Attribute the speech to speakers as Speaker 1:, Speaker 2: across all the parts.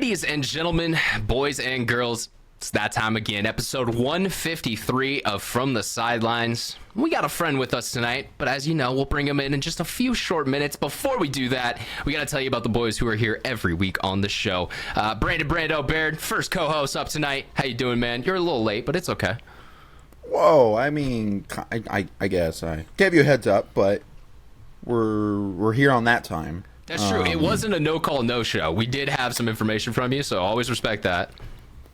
Speaker 1: Ladies and gentlemen, boys and girls, it's that time again. Episode 153 of From the Sidelines. We got a friend with us tonight, but as you know, we'll bring him in just a few short minutes. Before we do that, we got to tell you about the boys who are here every week on the show. Brando Baird, first co-host up tonight. How you doing, man? You're a little late, but it's okay.
Speaker 2: Whoa, I mean, I guess I gave you a heads up, but we're here on that time.
Speaker 1: That's true. It wasn't a no-call, no-show. We did have some information from you, so always respect that.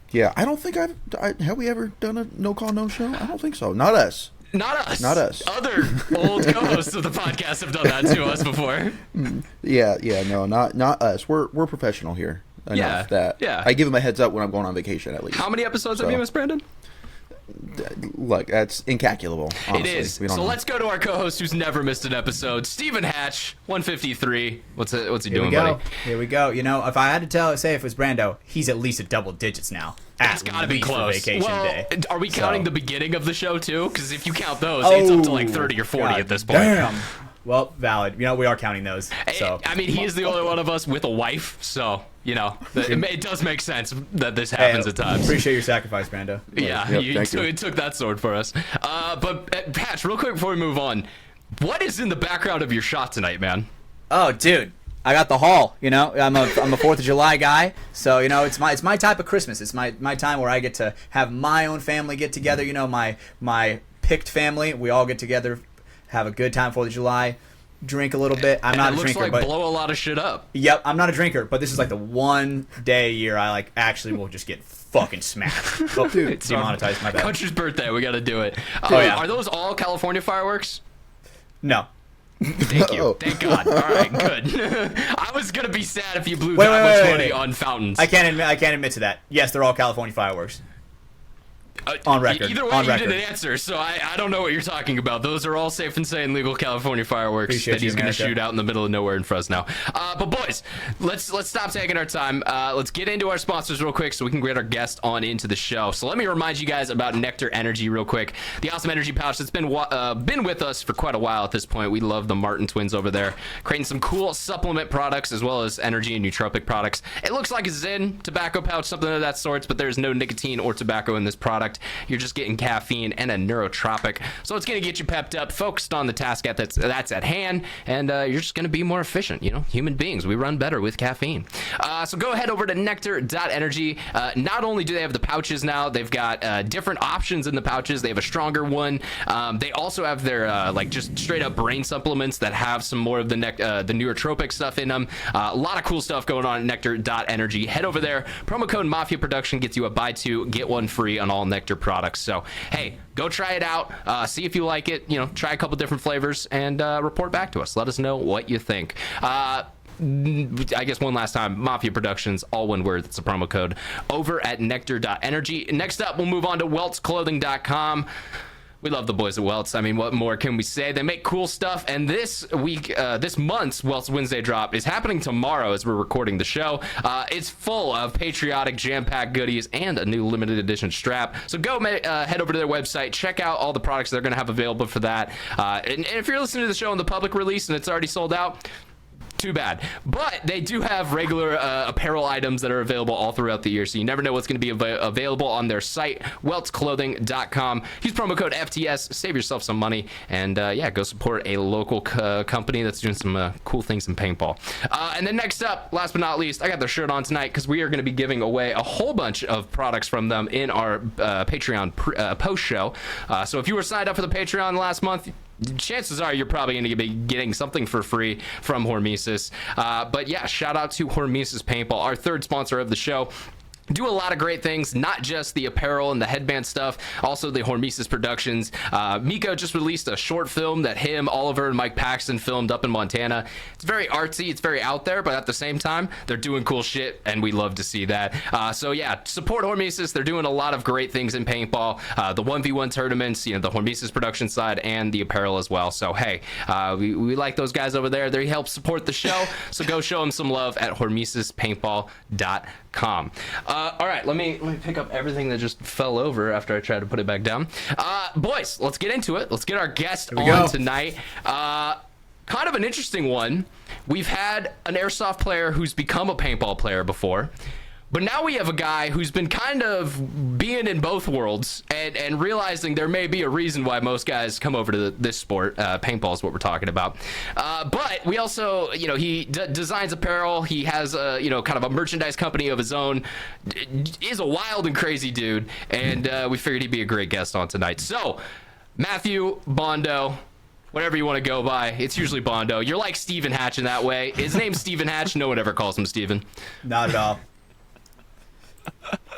Speaker 2: Yeah, I don't think have we ever done a no-call, no-show? I don't think so. Not us.
Speaker 1: Not us.
Speaker 2: Not us.
Speaker 1: Other old co-hosts of the podcast have done that to us before.
Speaker 2: Yeah, no, not us. We're professional here. Enough that I give them a heads up when I'm going on vacation, at least.
Speaker 1: How many episodes have you missed, Brandon?
Speaker 2: Look, that's incalculable, honestly.
Speaker 1: It is. So let's go to our co-host who's never missed an episode, Stephen Hatch, 153. What's he doing, buddy?
Speaker 3: Here we go. You know, if I had to say if it was Brando, he's at least at double digits now.
Speaker 1: That's got to be close.
Speaker 3: Vacation day.
Speaker 1: Are we counting the beginning of the show, too? Because if you count those, it's up to like 30 or 40 at this point.
Speaker 3: Damn. Well, valid. You know, we are counting those. So
Speaker 1: I mean, he is the only one of us with a wife, so, you know, it does make sense that this happens at times.
Speaker 3: Appreciate your sacrifice, Brando.
Speaker 1: Yeah, you took that sword for us. But, Patch, real quick before we move on, what is in the background of your shot tonight, man?
Speaker 3: Oh, dude. I got the haul, you know. I'm a 4th of July guy, so you know it's my type of Christmas. It's my time where I get to have my own family get together. You know, my picked family. We all get together, have a good time 4th of July, drink a little bit. I'm not a drinker, but
Speaker 1: blow a lot of shit up.
Speaker 3: Yep, I'm not a drinker, but this is like the one day a year I actually will just get fucking smashed. Oh, dude, it's demonetized. My bad.
Speaker 1: Country's birthday. We got to do it. Oh yeah. Are those all California fireworks?
Speaker 3: No.
Speaker 1: Thank you. Thank God. All right, good. I was gonna be sad if you blew that much money on fountains.
Speaker 3: I can't admit to that. Yes, they're all California fireworks. On record.
Speaker 1: Either way, you didn't answer, so I don't know what you're talking about. Those are all safe and saying legal California fireworks that he's going to shoot out in the middle of nowhere in Fresno. But boys, let's stop taking our time. Let's get into our sponsors real quick so we can get our guest on into the show. So let me remind you guys about NECTR Energy real quick. The awesome energy pouch that's been with us for quite a while at this point. We love the Martin twins over there, creating some cool supplement products as well as energy and nootropic products. It looks like a Zen tobacco pouch, something of that sort, but there's no nicotine or tobacco in this product. You're just getting caffeine and a neurotropic, so it's going to get you pepped up, focused on the task that's at hand, and you're just going to be more efficient. You know, human beings, we run better with caffeine. So go ahead over to NECTR.energy. Not only do they have the pouches now, they've got different options in the pouches. They have a stronger one. They also have their just straight up brain supplements that have some more of the neurotropic stuff in them. A lot of cool stuff going on at NECTR.energy. Head over there. Promo code MafiaProductions gets you a buy two get one free on all NECTR products. So hey, go try it out, see if you like it, you know, try a couple different flavors and report back to us. Let us know what you think. I guess one last time, MafiaProductions, all one word, that's a promo code, over at NECTR.energy. Next up, we'll move on to weltsclothing.com. We love the boys at Welts. I mean, what more can we say? They make cool stuff, and this month's Welts Wednesday drop is happening tomorrow as we're recording the show. It's full of patriotic, jam-packed goodies and a new limited edition strap. So go head over to their website, check out all the products they're going to have available for that. And if you're listening to the show in the public release and it's already sold out, too bad. But they do have regular apparel items that are available all throughout the year, so you never know what's going to be available on their site, weltsclothing.com. Use promo code FTS, save yourself some money, and go support a local company that's doing some cool things in paintball. And then next up, last but not least, I got their shirt on tonight because we are going to be giving away a whole bunch of products from them in our Patreon post show. So if you were signed up for the Patreon last month, chances are you're probably going to be getting something for free from Hormesis. But yeah, shout out to Hormesis Paintball, our third sponsor of the show. Do a lot of great things, not just the apparel and the headband stuff, also the Hormesis Productions. Miko just released a short film that him, Oliver, and Mike Paxton filmed up in Montana. It's very artsy, it's very out there, but at the same time, they're doing cool shit, and we love to see that. So yeah, support Hormesis. They're doing a lot of great things in paintball. The 1v1 tournaments, you know, the Hormesis production side, and the apparel as well. So hey, we like those guys over there. They help support the show, so go show them some love at hormesispaintball.com. All right, let me pick up everything that just fell over after I tried to put it back down. Boys, let's get into it. Let's get our guest on tonight. Kind of an interesting one. We've had an airsoft player who's become a paintball player before. But now we have a guy who's been kind of being in both worlds and realizing there may be a reason why most guys come over to this sport. Paintball is what we're talking about. But we also, he designs apparel. He has a, kind of a merchandise company of his own. Is a wild and crazy dude. And we figured he'd be a great guest on tonight. So, Matthew, Bondo, whatever you want to go by. It's usually Bondo. You're like Stephen Hatch in that way. His name's Stephen Hatch. No one ever calls him Stephen.
Speaker 3: Not at all.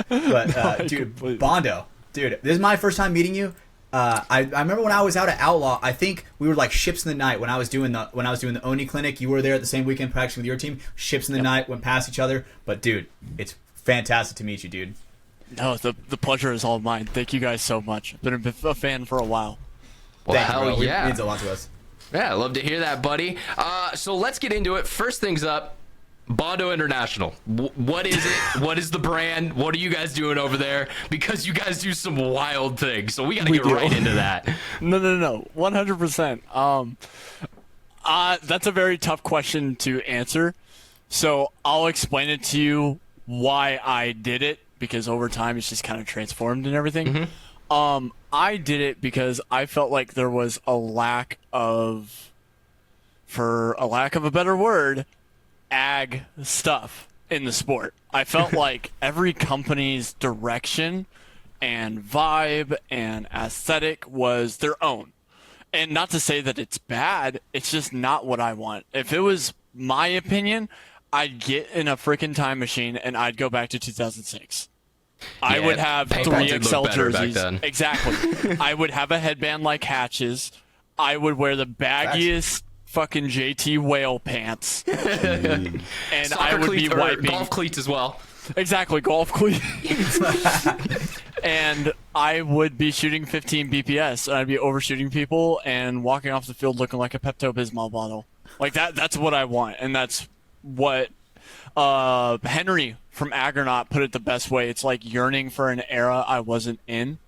Speaker 3: But dude, Bondo, dude, this is my first time meeting you. I remember when I was out at Outlaw. I think we were like ships in the night when I was doing the Oni clinic. You were there at the same weekend practicing with your team. Ships in the night, went past each other. But dude, it's fantastic to meet you, dude.
Speaker 4: No, the pleasure is all mine. Thank you guys so much. I've been a fan for a while.
Speaker 1: Well, hell
Speaker 3: yeah, it means a lot to us.
Speaker 1: Yeah, I love to hear that, buddy. So let's get into it. First things up. Bondo International. What is it? What is the brand? What are you guys doing over there? Because you guys do some wild things, so we got to get right into that.
Speaker 4: No. 100%. That's a very tough question to answer. So I'll explain it to you why I did it, because over time it's just kind of transformed and everything. Mm-hmm. I did it because I felt like there was a lack of, for a lack of a better word, ag stuff in the sport. I felt like every company's direction and vibe and aesthetic was their own. And not to say that it's bad, it's just not what I want. If it was my opinion, I'd get in a freaking time machine and I'd go back to 2006. I would have 3 Excel jerseys. Exactly. I would have a headband like Hatch's. I would wear the baggiest fucking JT whale pants. And
Speaker 1: Soccer
Speaker 4: I would
Speaker 1: cleats,
Speaker 4: be wiping
Speaker 1: golf cleats as well.
Speaker 4: Exactly, golf cleats. And I would be shooting 15 BPS, and I'd be overshooting people and walking off the field looking like a Pepto-Bismol bottle. Like that's what I want, and that's what Henry from Agronaut put it the best way. It's like yearning for an era I wasn't in.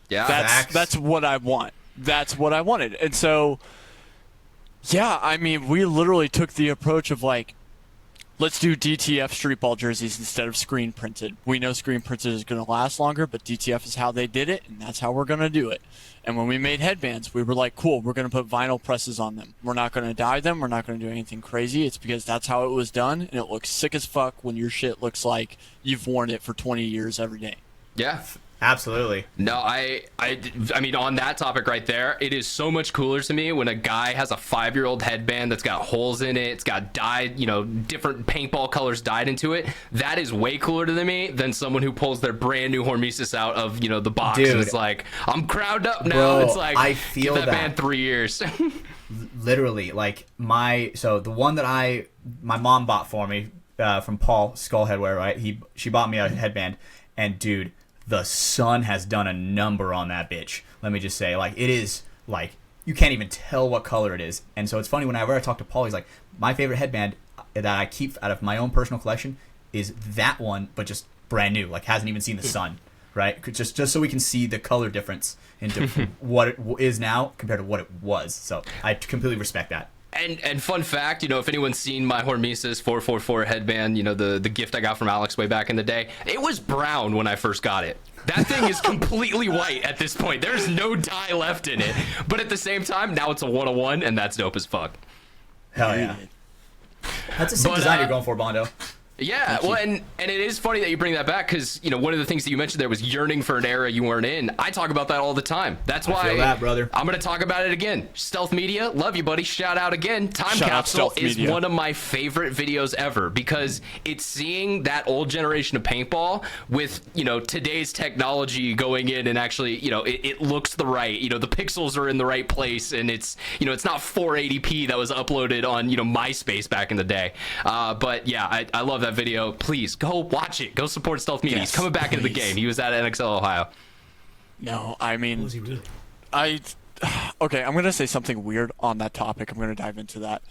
Speaker 1: Yeah,
Speaker 4: that's what I want. That's what I wanted. And so, yeah, I mean, we literally took the approach of like, let's do DTF street ball jerseys instead of screen printed. We know screen printed is going to last longer, but DTF is how they did it, and that's how we're going to do it. And when we made headbands, we were like, cool, we're going to put vinyl presses on them. We're not going to dye them. We're not going to do anything crazy. It's because that's how it was done, and it looks sick as fuck when your shit looks like you've worn it for 20 years every day.
Speaker 1: Yeah.
Speaker 3: Absolutely.
Speaker 1: No, I mean, on that topic right there, it is so much cooler to me when a guy has a 5-year-old headband that's got holes in it, it's got dyed, different paintball colors dyed into it. That is way cooler to me than someone who pulls their brand new Hormesis out of, the box. Dude, and it's like, I'm crowned up now.
Speaker 3: Bro,
Speaker 1: it's like,
Speaker 3: I feel
Speaker 1: give that man 3 years.
Speaker 3: Literally, like the one that my mom bought for me from Paul Skullheadwear, right? She bought me a headband, and dude, the sun has done a number on that bitch. Let me just say, like, it is like you can't even tell what color it is. And so it's funny whenever I talk to Paul, he's like, my favorite headband that I keep out of my own personal collection is that one, but just brand new, like hasn't even seen the sun, right? Just so we can see the color difference into what it is now compared to what it was. So I completely respect that.
Speaker 1: And fun fact, if anyone's seen my Hormesis 444 headband, the gift I got from Alex way back in the day, it was brown when I first got it. That thing is completely white at this point. There's no dye left in it. But at the same time, now it's a 101, and that's dope as fuck.
Speaker 3: Hell yeah. That's a sick design you're going for, Bondo.
Speaker 1: Yeah, well, and it is funny that you bring that back because, one of the things that you mentioned there was yearning for an era you weren't in. I talk about that all the time. That's why
Speaker 3: I feel that, brother.
Speaker 1: I'm going to talk about it again. Stealth Media, love you, buddy. Shout out again. Time
Speaker 4: Shout
Speaker 1: Capsule is
Speaker 4: Media.
Speaker 1: one of my favorite videos ever because it's seeing that old generation of paintball with, today's technology going in and actually, it looks the right, the pixels are in the right place and it's, it's not 480p that was uploaded on, MySpace back in the day. But yeah, I love that video. Please go watch it. Go support Stealth Media. He's coming back into the game. He was at NXL Ohio.
Speaker 4: No, I mean,
Speaker 3: Was he really?
Speaker 4: Okay, I'm gonna say something weird on that topic. I'm gonna dive into that.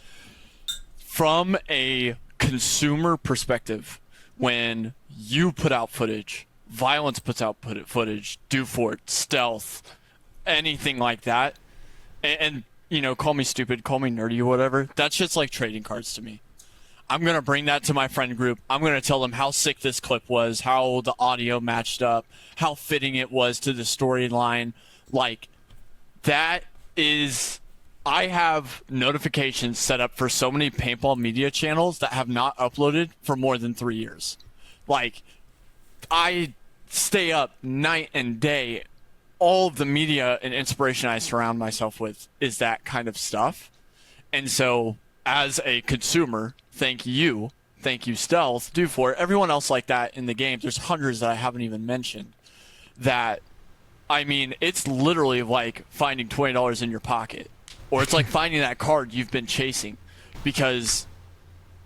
Speaker 4: From a consumer perspective, when you put out footage, Violence puts out footage, Dufort, Stealth, anything like that, and call me stupid, call me nerdy, whatever. That's just like trading cards to me. I'm going to bring that to my friend group. I'm going to tell them how sick this clip was, how the audio matched up, how fitting it was to the storyline. Like, that is... I have notifications set up for so many paintball media channels that have not uploaded for more than 3 years. Like, I stay up night and day. All of the media and inspiration I surround myself with is that kind of stuff. And so, as a consumer, thank you, Stealth, do for everyone else like that in the game. There's hundreds that I haven't even mentioned. That, I mean, it's literally like finding $20 in your pocket. Or it's like finding that card you've been chasing. Because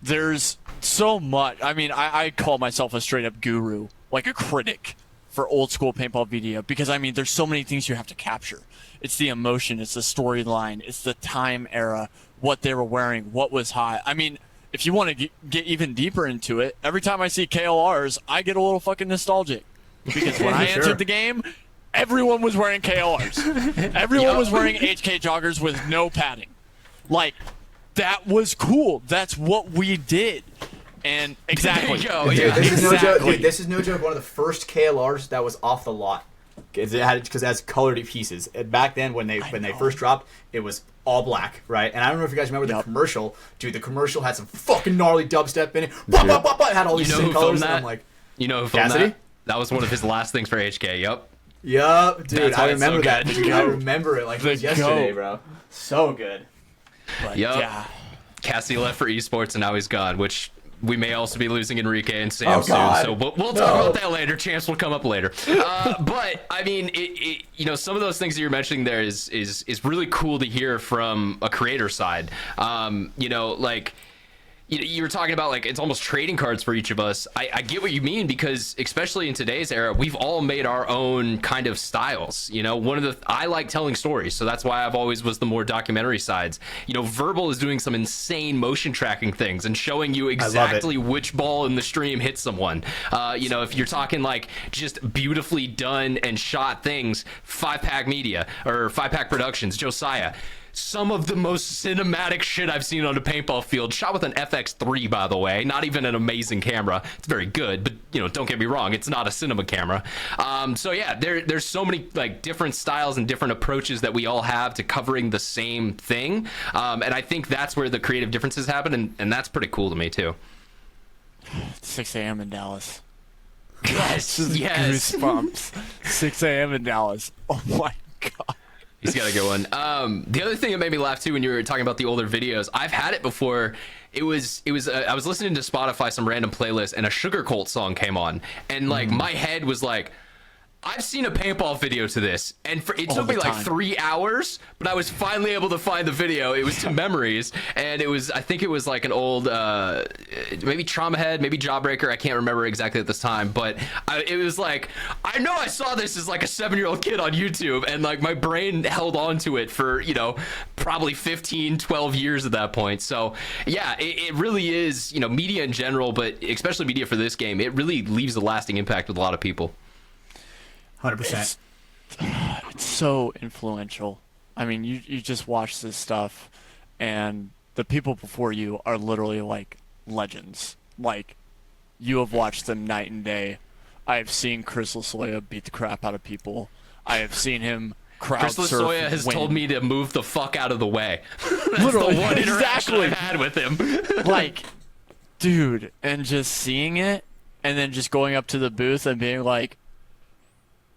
Speaker 4: there's so much. I mean, I call myself a straight-up guru, like a critic for old school paintball video, because I mean there's so many things you have to capture. It's the emotion, it's the storyline, it's the time era, what they were wearing, what was hot. I mean, if you want to get even deeper into it, every time I see KLRs, I get a little fucking nostalgic, because when I entered the game, everyone was wearing KLRs. Everyone was wearing HK joggers with no padding. Like, that was cool. That's what we did. And exactly.
Speaker 1: There you go.
Speaker 3: Dude,
Speaker 1: Yeah,
Speaker 3: this
Speaker 1: exactly.
Speaker 3: is no joke. Dude, this is no joke. One of the first KLRs that was off the lot, because it has colored pieces. And back then, when they first dropped, it was all black, right? And I don't know if you guys remember the commercial. Dude, the commercial had some fucking gnarly dubstep in it. It had all these same colors. And I'm like,
Speaker 1: you know who filmed that? That was one of his last things for HK.
Speaker 3: Yup, dude. I remember
Speaker 1: so
Speaker 3: that. Dude, I remember it like it was yesterday, bro. So good.
Speaker 4: But,
Speaker 1: Yep.
Speaker 4: yeah.
Speaker 1: Cassie left for esports and now he's gone, which we may also be losing Enrique and Sam soon.
Speaker 3: God.
Speaker 1: So we'll talk about that later. Chance will come up later. But I mean, you know, some of those things that you're mentioning there is really cool to hear from a creator side. You know, like, you were talking about, like, it's almost trading cards for each of us. I get what you mean, because especially in today's era, we've all made our own kind of styles. You know, I like telling stories, so that's why I've always was the more documentary sides. You know, Verbal is doing some insane motion tracking things and showing you exactly which ball in the stream hit someone. You know, if you're talking like just beautifully done and shot things, 5-Pack Media or 5-Pack Productions, Josiah. Some of the most cinematic shit I've seen on a paintball field, shot with an FX3, by the way. Not even an amazing camera. It's very good, but, you know, don't get me wrong, it's not a cinema camera. So yeah, there's so many like different styles and different approaches that we all have to covering the same thing. And I think that's where the creative differences happen, and that's pretty cool to me too.
Speaker 4: 6 a.m. in Dallas.
Speaker 1: Yes, yes.
Speaker 4: Goosebumps. 6 a.m. in Dallas. Oh my god.
Speaker 1: He's got a good one. The other thing that made me laugh too when you were talking about the older videos, I've had it before. It was I was listening to Spotify, some random playlist, and a Sugar Cult song came on, and like my head was like, I've seen a paintball video to this, and it took me like 3 hours, but I was finally able to find the video. It was to Memories, and I think it was like an old, maybe Trauma Head, maybe Jawbreaker, I can't remember exactly at this time, but it was like, I know I saw this as like a 7-year-old kid on YouTube, and like my brain held on to it for, you know, probably 15, 12 years at that point. So yeah, it really is, you know, media in general, but especially media for this game, it really leaves a lasting impact with a lot of people.
Speaker 3: 100%.
Speaker 4: It's so influential. I mean, you just watch this stuff, and the people before you are literally like legends. Like, you have watched them night and day. I have seen Chris Lasoya beat the crap out of people. I have seen him crowd surf.
Speaker 1: Chris Lasoya has told me to move the fuck out of the way. That's
Speaker 4: Literally,
Speaker 1: the one interaction I've had with him.
Speaker 4: Like, dude, and just seeing it, and then just going up to the booth and being like,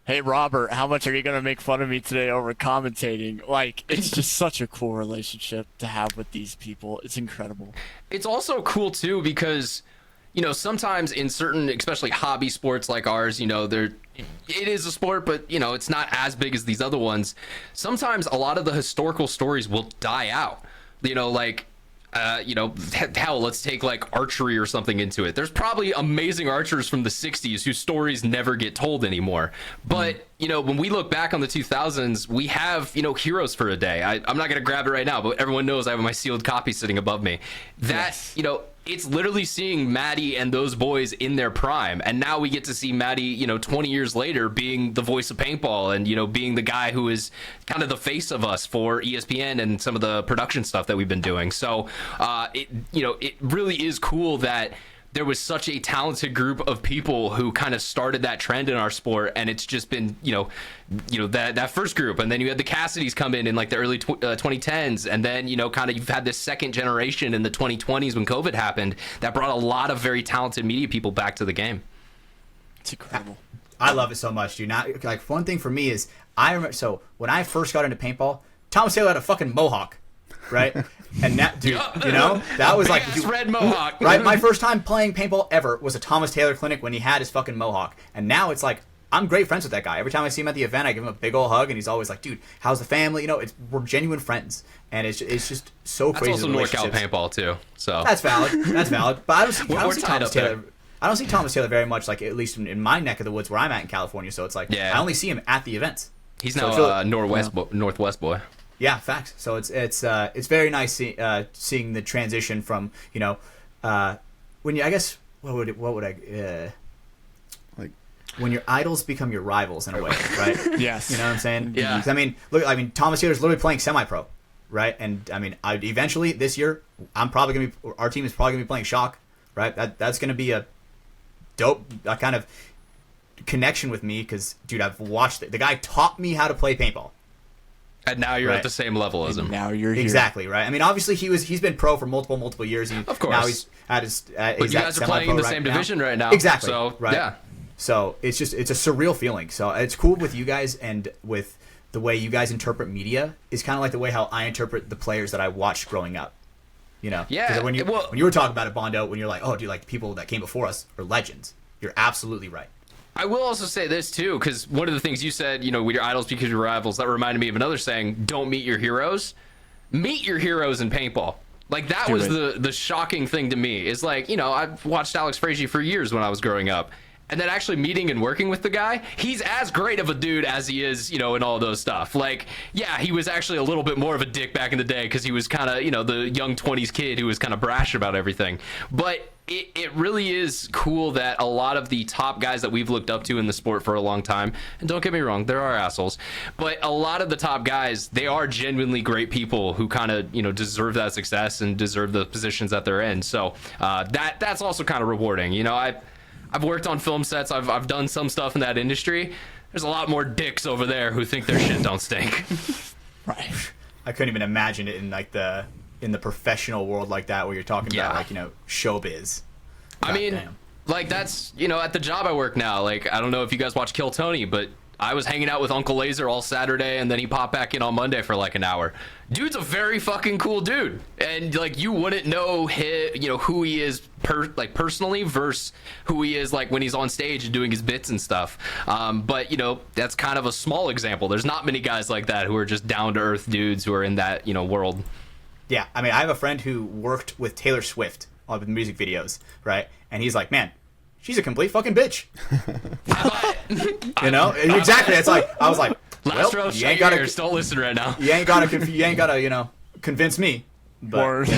Speaker 4: hey, Robert, how much are you going to make fun of me today over commentating? Like, it's just such a cool relationship to have with these people. It's incredible.
Speaker 1: It's also cool, too, because, you know, sometimes in certain, especially hobby sports like ours, you know, it is a sport, but, you know, it's not as big as these other ones. Sometimes a lot of the historical stories will die out. You know, like, you know, hell, let's take like archery or something into it. There's probably amazing archers from the 60s whose stories never get told anymore. But, you know, when we look back on the 2000s, we have, you know, heroes for a day. I'm not going to grab it right now, but everyone knows I have my sealed copy sitting above me. That, you know, it's literally seeing Maddie and those boys in their prime, and now we get to see Maddie, 20 years later, being the voice of paintball, and being the guy who is kind of the face of us for ESPN and some of the production stuff that we've been doing. So it really is cool that there was such a talented group of people who kind of started that trend in our sport, and it's just been that first group, and then you had the Cassidys come in like the early 2010s, and then kind of you've had this second generation in the 2020s when COVID happened that brought a lot of very talented media people back to the game.
Speaker 4: It's incredible.
Speaker 3: I love it so much, dude. Not like one thing for me is I remember. So when I first got into paintball, Thomas Taylor had a fucking mohawk, right? And that dude, that was like
Speaker 1: red mohawk,
Speaker 3: right? My first time playing paintball ever was a Thomas Taylor clinic when he had his fucking mohawk, and now it's like I'm great friends with that guy. Every time I see him at the event, I give him a big old hug, and he's always like, "Dude, how's the family?" We're genuine friends, and it's just so crazy.
Speaker 1: That's also NorCal paintball too, so
Speaker 3: that's valid. That's valid. But I don't see Thomas Taylor. I don't see Thomas Taylor very much, like at least in my neck of the woods where I'm at in California. So it's like I only see him at the events.
Speaker 1: He's now Northwest boy.
Speaker 3: Yeah, facts. So it's very nice seeing the transition from when you, I guess what would I like when your idols become your rivals in a way, right?
Speaker 4: Yes.
Speaker 3: You know what I'm saying?
Speaker 1: Yeah.
Speaker 3: I mean, look, Thomas Taylor's literally playing semi-pro, right? And I mean, eventually this year, our team is probably gonna be playing Shock, right? That's gonna be a dope kind of connection with me because, dude, I've watched it. The guy taught me how to play paintball.
Speaker 1: And now you're at the same level as him.
Speaker 4: Now you're here.
Speaker 3: Exactly, right? I mean, obviously he's been pro for multiple years.
Speaker 1: Of course.
Speaker 3: Now he's at his.
Speaker 1: But you guys are playing in the same division right now.
Speaker 3: Exactly.
Speaker 1: So
Speaker 3: right.
Speaker 1: Yeah.
Speaker 3: So it's a surreal feeling. So it's cool with you guys, and with the way you guys interpret media is kind of like the way how I interpret the players that I watched growing up. Yeah. When you were talking about it, Bondo, when you're like, oh, dude, like people that came before us are legends. You're absolutely right.
Speaker 1: I will also say this too, because one of the things you said, with your idols because your rivals, that reminded me of another saying: don't meet your heroes. Meet your heroes in paintball. Like that was the shocking thing to me. Is like, I've watched Alex Frazier for years when I was growing up. And then actually meeting and working with the guy, he's as great of a dude as he is, in all those stuff. Like, yeah, he was actually a little bit more of a dick back in the day because he was kind of, the young 20s kid who was kind of brash about everything. But it really is cool that a lot of the top guys that we've looked up to in the sport for a long time, and don't get me wrong, there are assholes, but a lot of the top guys, they are genuinely great people who kind of, deserve that success and deserve the positions that they're in. So that's also kind of rewarding. I've worked on film sets. I've done some stuff in that industry. There's a lot more dicks over there who think their shit don't stink.
Speaker 3: Right. I couldn't even imagine it in the professional world like that, where you're talking about showbiz.
Speaker 1: I mean, like that's at the job I work now. Like I don't know if you guys watch Kill Tony, but I was hanging out with Uncle Laser all Saturday, and then he popped back in on Monday for like an hour. Dude's a very fucking cool dude, and like you wouldn't know who he is personally versus who he is like when he's on stage and doing his bits and stuff. But that's kind of a small example. There's not many guys like that who are just down to earth dudes who are in that world.
Speaker 3: Yeah, I mean, I have a friend who worked with Taylor Swift on the music videos, right? And he's like, man, she's a complete fucking bitch. Exactly. It's like I was like,
Speaker 1: last row, you ain't gotta don't listen right now.
Speaker 3: You ain't gotta convince me. But,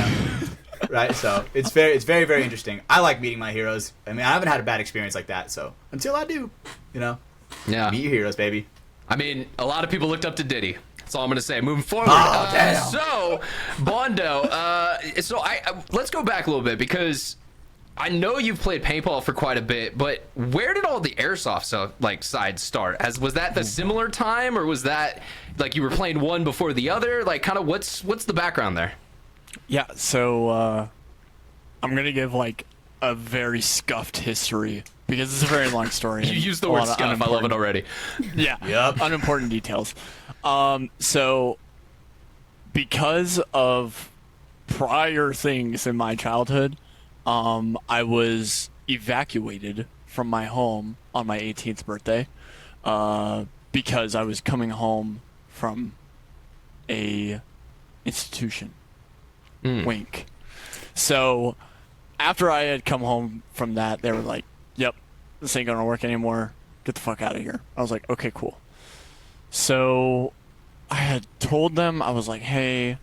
Speaker 3: right. So it's very very interesting. I like meeting my heroes. I mean, I haven't had a bad experience like that. So until I do,
Speaker 1: yeah,
Speaker 3: meet your heroes, baby.
Speaker 1: I mean, a lot of people looked up to Diddy. That's all I'm gonna say. Moving forward.
Speaker 3: Damn.
Speaker 1: So Bondo, let's go back a little bit because I know you've played paintball for quite a bit, but where did all the airsoft side start? Was that the similar time, or was that like you were playing one before the other? Like, kind of what's the background there?
Speaker 4: Yeah, so I'm gonna give like a very scuffed history because it's a very long story.
Speaker 1: You used the word scuff. I love it already.
Speaker 4: Yeah. Yep. Unimportant details. So because of prior things in my childhood, I was evacuated from my home on my 18th birthday because I was coming home from a institution. Wink. So after I had come home from that, they were like, yep, this ain't gonna work anymore. Get the fuck out of here. I was like, okay, cool. So I had told them, I was like, hey,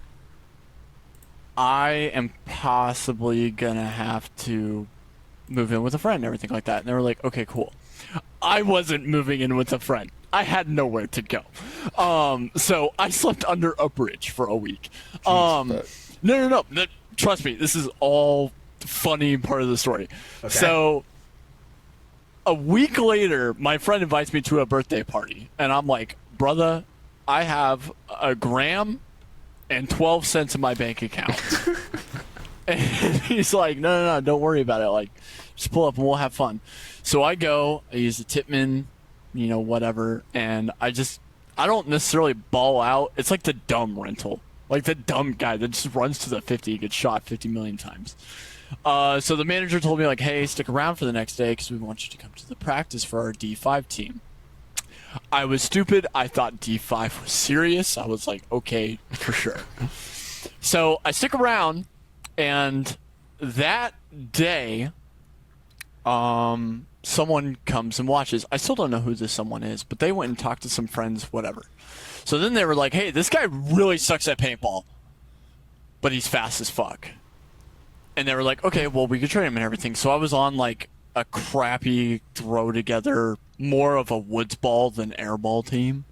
Speaker 4: I am possibly going to have to move in with a friend and everything like that. And they were like, okay, cool. I wasn't moving in with a friend. I had nowhere to go. So I slept under a bridge for a week. No. Trust me, this is all funny part of the story. Okay. So a week later, my friend invites me to a birthday party. And I'm like, brother, I have $1 and 12 cents in my bank account. And he's like, no, don't worry about it. Like, just pull up and we'll have fun. So I go, I use the Tipman, whatever. And I don't necessarily ball out. It's like the dumb rental. Like the dumb guy that just runs to the 50, he gets shot 50 million times. So the manager told me, like, hey, stick around for the next day because we want you to come to the practice for our D5 team. I was stupid. I thought D5 was serious. I was like, okay, for sure. So I stick around, and that day, someone comes and watches. I still don't know who this someone is, but they went and talked to some friends, whatever. So then they were like, hey, this guy really sucks at paintball, but he's fast as fuck. And they were like, okay, well, we could train him and everything. So I was on, like, a crappy throw together, more of a woods ball than airball team.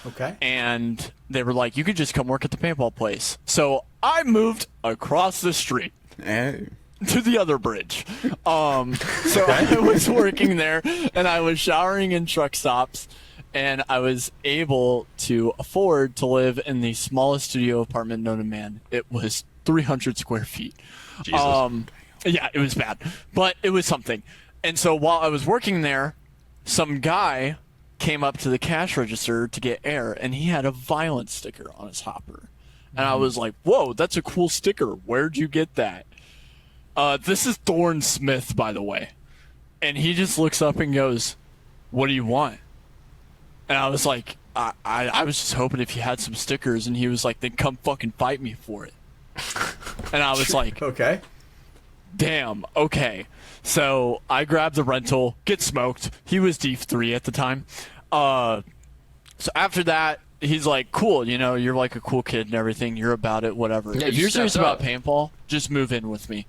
Speaker 3: Okay.
Speaker 4: And they were like, you could just come work at the paintball place. So I moved across the street to the other bridge. So I was working there, and I was showering in truck stops, and I was able to afford to live in the smallest studio apartment known to man. It was 300 square feet.
Speaker 1: Jesus.
Speaker 4: Yeah, it was bad, but it was something. And so while I was working there, some guy came up to the cash register to get air, and he had a violent sticker on his hopper. And I was like, whoa, that's a cool sticker. Where'd you get that? This is Thorne Smith, by the way. And he just looks up and goes, what do you want? And I was like, I was just hoping if you had some stickers. And he was like, then come fucking fight me for it. And I was like,
Speaker 3: okay.
Speaker 4: Damn, okay. So I grabbed the rental, get smoked. He was D3 at the time. So after that, he's like, cool, you're like a cool kid and everything. You're about it, whatever.
Speaker 1: Yeah,
Speaker 4: if you're serious about paintball, just move in with me.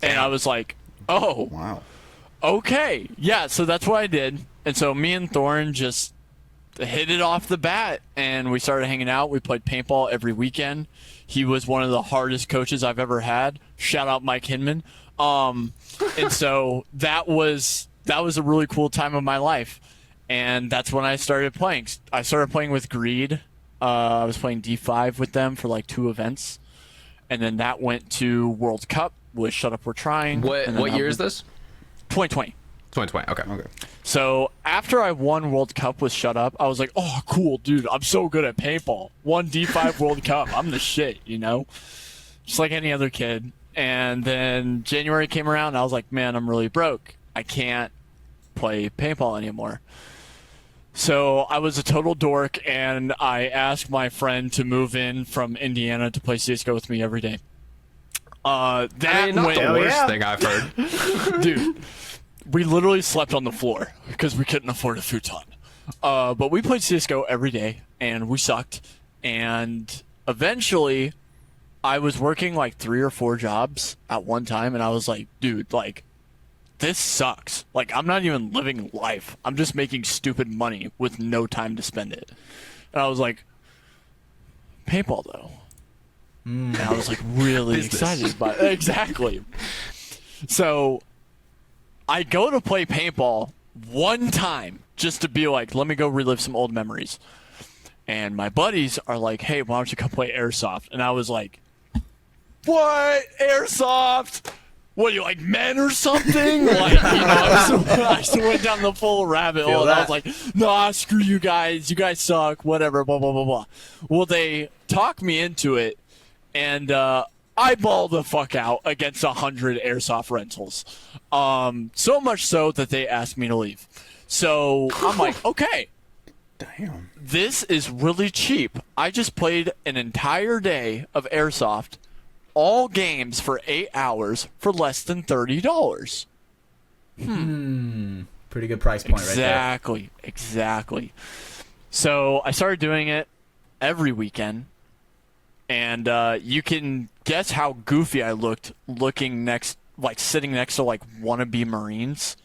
Speaker 4: And I was like, oh.
Speaker 2: Wow.
Speaker 4: Okay. Yeah, so that's what I did. And so me and Thorne just hit it off the bat, and we started hanging out. We played paintball every weekend. He was one of the hardest coaches I've ever had. Shout out Mike Hinman. And so that was a really cool time of my life. And that's when I started playing. I started playing with Greed. I was playing D5 with them for like 2 events. And then that went to World Cup with Shut Up We're Trying.
Speaker 1: What year is this?
Speaker 4: 2020.
Speaker 1: 2020. Okay.
Speaker 4: So after I won World Cup with Shut Up, I was like, oh, cool, dude. I'm so good at paintball. Won D5 World Cup. I'm the shit, Just like any other kid. And then January came around, and I was like, man, I'm really broke. I can't play paintball anymore. So I was a total dork, and I asked my friend to move in from Indiana to play CSGO with me every day.
Speaker 1: Not the worst thing I've heard.
Speaker 4: Dude, we literally slept on the floor because we couldn't afford a futon. But we played CSGO every day, and we sucked. And eventually, I was working like 3 or 4 jobs at one time, and I was like, dude, like, this sucks. Like, I'm not even living life. I'm just making stupid money with no time to spend it. And I was like, paintball, though. And I was like really excited about it. Exactly. So I go to play paintball one time just to be like, let me go relive some old memories. And my buddies are like, hey, why don't you come play airsoft? And I was like, what? Airsoft? What are you, like, men or something? Like, I just went down the full rabbit hole. And I was like, nah, screw you guys. You guys suck. Whatever, blah, blah, blah, blah. Well, they talked me into it. And I balled the fuck out against 100 airsoft rentals. So much so that they asked me to leave. So I'm like, okay.
Speaker 2: Damn.
Speaker 4: This is really cheap. I just played an entire day of airsoft, all games for 8 hours for less than $30.
Speaker 3: Pretty good price point right there.
Speaker 4: Exactly. So I started doing it every weekend. And you can guess how goofy I looked sitting next to like wannabe Marines.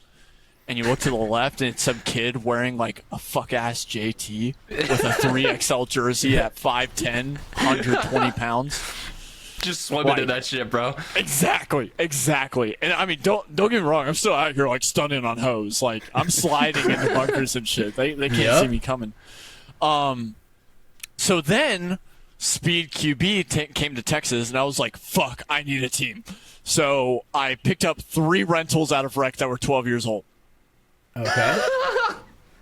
Speaker 4: And you look to the left, and it's some kid wearing like a fuck ass JT with a 3XL jersey at 5'10", 120 pounds.
Speaker 1: Just swimming in that shit, bro.
Speaker 4: Exactly. And I mean, don't get me wrong. I'm still out here like stunning on hoes. Like I'm sliding into bunkers and shit. They can't see me coming. So then Speed QB came to Texas, and I was like, fuck, I need a team. So I picked up 3 rentals out of rec that were 12 years old.
Speaker 3: Okay.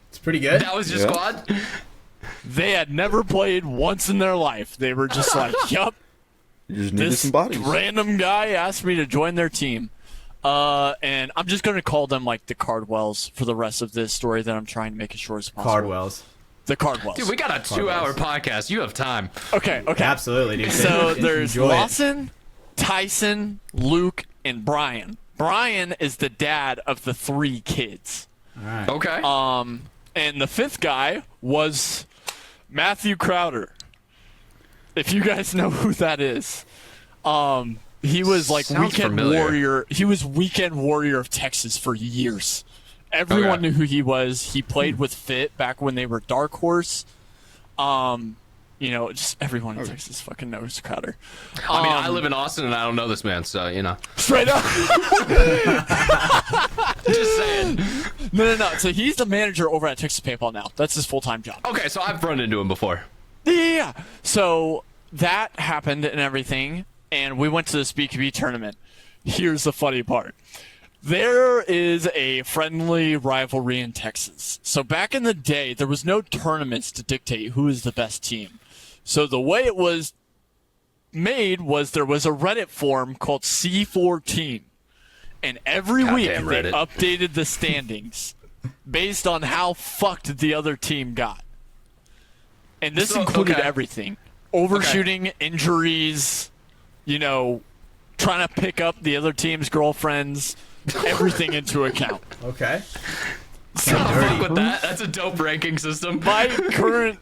Speaker 3: It's pretty good.
Speaker 1: That was your squad?
Speaker 4: They had never played once in their life. They were just like, yup.
Speaker 2: You just needed
Speaker 4: This
Speaker 2: some bodies.
Speaker 4: random guy asked me to join their team. And I'm just going to call them like the Cardwells for the rest of this story that I'm trying to make as short as possible.
Speaker 3: Cardwells.
Speaker 4: The Cardwells.
Speaker 1: Dude, we got a 2-hour podcast. You have time.
Speaker 4: Okay.
Speaker 3: Absolutely, dude.
Speaker 4: So there's
Speaker 3: Enjoy it.
Speaker 4: Lawson, Tyson, Luke, and Brian. Brian is the dad of the 3 kids.
Speaker 3: All right.
Speaker 1: Okay.
Speaker 4: And the 5th guy was Matthew Crowder. If you guys know who that is. He was like
Speaker 1: Sounds
Speaker 4: weekend
Speaker 1: familiar.
Speaker 4: warrior. He was weekend warrior of Texas for years. Everyone knew who he was. He played with Fit back when they were Dark Horse. Just everyone in Texas fucking knows Crowder.
Speaker 1: I mean, I live in Austin, and I don't know this man, so,
Speaker 4: Straight up.
Speaker 1: Just saying.
Speaker 4: No. So he's the manager over at Texas Paintball now. That's his full-time job.
Speaker 1: Okay, so I've run into him before.
Speaker 4: Yeah. So that happened and everything, and we went to this BKB tournament. Here's the funny part. There is a friendly rivalry in Texas. So back in the day, there was no tournaments to dictate who is the best team. So the way it was made was there was a Reddit forum called C14. And every week they
Speaker 1: Reddit.
Speaker 4: updated the standings based on how fucked the other team got. And this included everything. Overshooting, injuries, trying to pick up the other team's girlfriends, everything into account.
Speaker 3: Okay.
Speaker 1: So fuck with that. That's a dope ranking system.
Speaker 4: My current...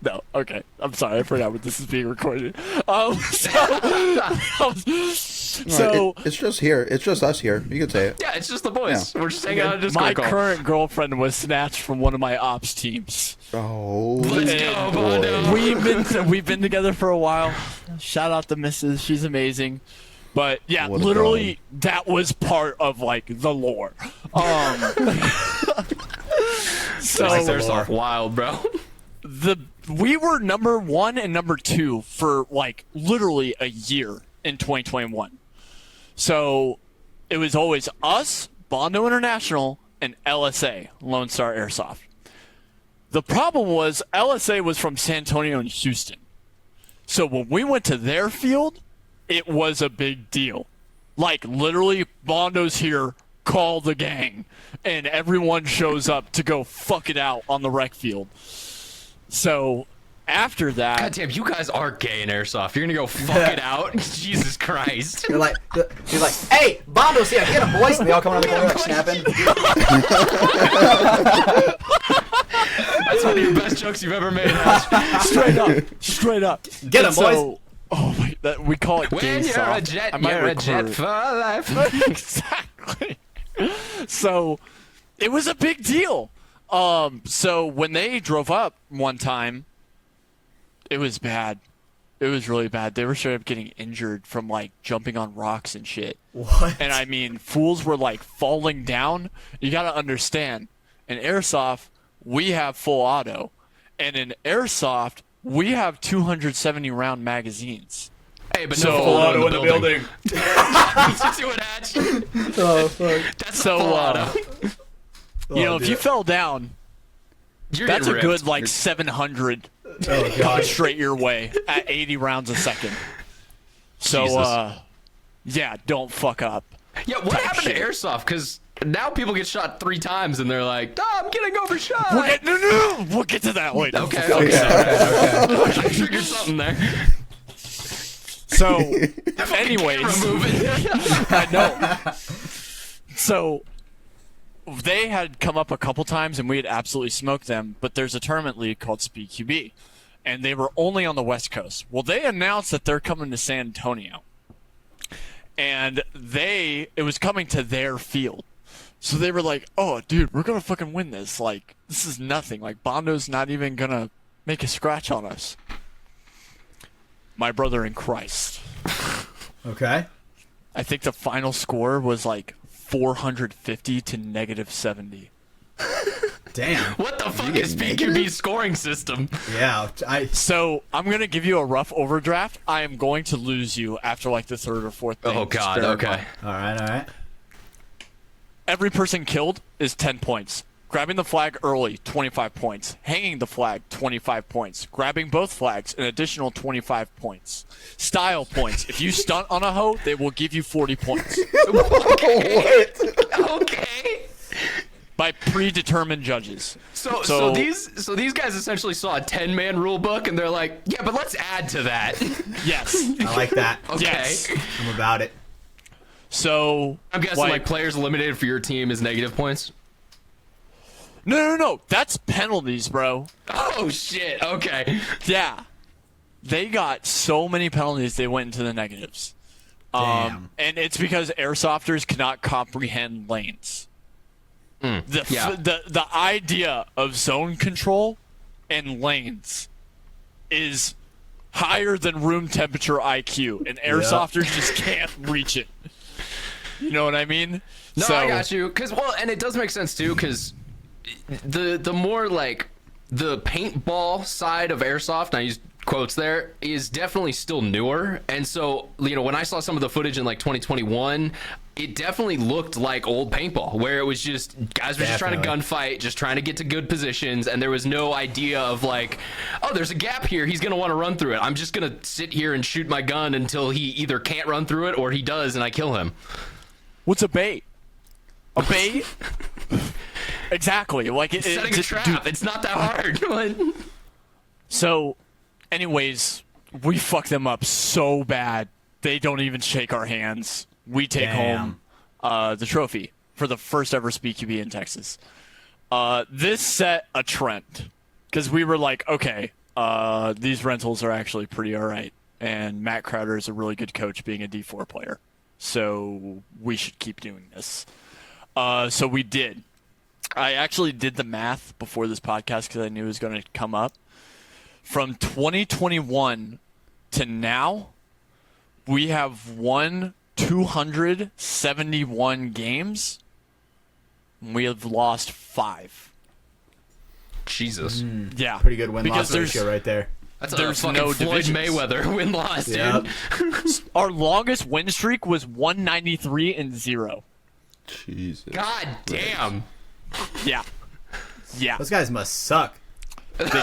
Speaker 4: No, okay. I'm sorry. I forgot what this is being recorded.
Speaker 2: It's just here. It's just us here. You can say it.
Speaker 1: Yeah, it's just the boys.
Speaker 2: Yeah.
Speaker 1: We're just hanging out in a Discord
Speaker 4: My
Speaker 1: call.
Speaker 4: current girlfriend was snatched from one of my ops teams.
Speaker 2: Oh,
Speaker 1: Let's go, Bondo.
Speaker 4: We've been together for a while. Shout out to Mrs. She's amazing. But yeah,
Speaker 2: What a
Speaker 4: literally that was part of like the lore. So
Speaker 1: Airsoft wild, bro.
Speaker 4: we were number 1 and number 2 for like literally a year in 2021. So it was always us, Bondo International, and LSA, Lone Star Airsoft. The problem was LSA was from San Antonio and Houston. So when we went to their field, it was a big deal. Like literally, Bondo's here, call the gang, and everyone shows up to go fuck it out on the rec field. So after that,
Speaker 1: God damn, you guys are gay in Airsoft. You're gonna go fuck it out? Jesus Christ.
Speaker 3: You're like, hey, Bondo's here, get him, boys. And they all come around the corner like snapping.
Speaker 1: That's one of your best jokes you've ever made.
Speaker 4: straight up.
Speaker 3: Get him, boys.
Speaker 4: Oh my, we call it
Speaker 1: When
Speaker 4: gay
Speaker 1: you're
Speaker 4: soft.
Speaker 1: a jet,
Speaker 4: I might
Speaker 1: you're a jet
Speaker 4: recruit.
Speaker 1: for life.
Speaker 4: Exactly. So it was a big deal. So when they drove up one time, it was bad. It was really bad. They were straight up getting injured from like jumping on rocks and shit.
Speaker 3: What?
Speaker 4: And I mean, fools were like falling down. You got to understand, in Airsoft, we have full auto. And in Airsoft, we have 270 round magazines.
Speaker 1: Hey, but
Speaker 4: So,
Speaker 1: no full auto in the building. Just do it, Hatch.
Speaker 3: Oh, fuck.
Speaker 1: That's
Speaker 4: So,
Speaker 1: full auto.
Speaker 4: If you fell down,
Speaker 1: You're
Speaker 4: that's a
Speaker 1: getting ripped.
Speaker 4: good like 700
Speaker 3: Oh,
Speaker 4: coming
Speaker 3: God.
Speaker 4: straight your way at 80 rounds a second. So,
Speaker 1: Jesus.
Speaker 4: yeah, don't fuck up.
Speaker 1: Yeah, what happened to Airsoft? Because now people get shot 3 times and they're like, oh, I'm getting overshot.
Speaker 4: We'll get to that later.
Speaker 1: Okay. I triggered something there.
Speaker 4: So, anyways,
Speaker 1: Remove it.
Speaker 4: I know. So, they had come up a couple times and we had absolutely smoked them, but there's a tournament league called Speed QB. and they were only on the West Coast. Well, they announced that they're coming to San Antonio, and it was coming to their field. So they were like, oh, dude, we're going to fucking win this. Like, this is nothing. Like, Bondo's not even going to make a scratch on us. My brother in Christ.
Speaker 3: Okay.
Speaker 4: I think the final score was like 450 to -70.
Speaker 3: Damn.
Speaker 1: What the fuck is PQB's scoring system?
Speaker 3: Yeah.
Speaker 4: So I'm going to give you a rough overdraft. I am going to lose you after like the third or fourth thing.
Speaker 1: Oh, God. Okay.
Speaker 3: All right.
Speaker 4: Every person killed is 10 points. Grabbing the flag early, 25 points. Hanging the flag, 25 points. Grabbing both flags, an additional 25 points. Style points. If you stunt on a hoe, they will give you 40 points.
Speaker 1: Okay.
Speaker 4: By predetermined judges.
Speaker 1: So these guys essentially saw a 10-man rule book, and they're like, yeah, but let's add to that.
Speaker 4: Yes.
Speaker 3: I like that.
Speaker 1: Okay.
Speaker 4: Yes.
Speaker 3: I'm about it.
Speaker 4: So
Speaker 1: I'm guessing like players eliminated for your team is negative points.
Speaker 4: No. That's penalties, bro.
Speaker 1: Oh shit. Okay.
Speaker 4: Yeah. They got so many penalties they went into the negatives.
Speaker 3: Damn.
Speaker 4: And it's because airsofters cannot comprehend lanes. The idea of zone control and lanes is higher than room temperature IQ, and airsofters just can't reach it. You know what I mean?
Speaker 1: No, I got you. And it does make sense too, because the more like the paintball side of airsoft, and I use quotes there, is definitely still newer. And so, when I saw some of the footage in like 2021, it definitely looked like old paintball, where it was just guys were just trying to gunfight, just trying to get to good positions, and there was no idea of like, oh, there's a gap here, he's gonna want to run through it. I'm just gonna sit here and shoot my gun until he either can't run through it or he does, and I kill him.
Speaker 4: What's a bait? A bait? Exactly. Like
Speaker 1: Setting a trap. It's not that hard.
Speaker 4: So, anyways, we fuck them up so bad they don't even shake our hands. We take home the trophy for the first ever SpeedQB in Texas. This set a trend because we were like, okay, these rentals are actually pretty all right, and Matt Crowder is a really good coach, being a D4 player. So we should keep doing this. So we did. I actually did the math before this podcast because I knew it was going to come up. From 2021 to now, we have won 271 games. We have lost 5.
Speaker 1: Jesus.
Speaker 4: Yeah.
Speaker 3: Pretty good win-loss ratio right there.
Speaker 1: There's no Floyd Mayweather win-loss, dude.
Speaker 4: Our longest win streak was 193-0.
Speaker 2: Jesus.
Speaker 1: God damn.
Speaker 4: Yeah.
Speaker 3: Those guys must suck.
Speaker 4: They do.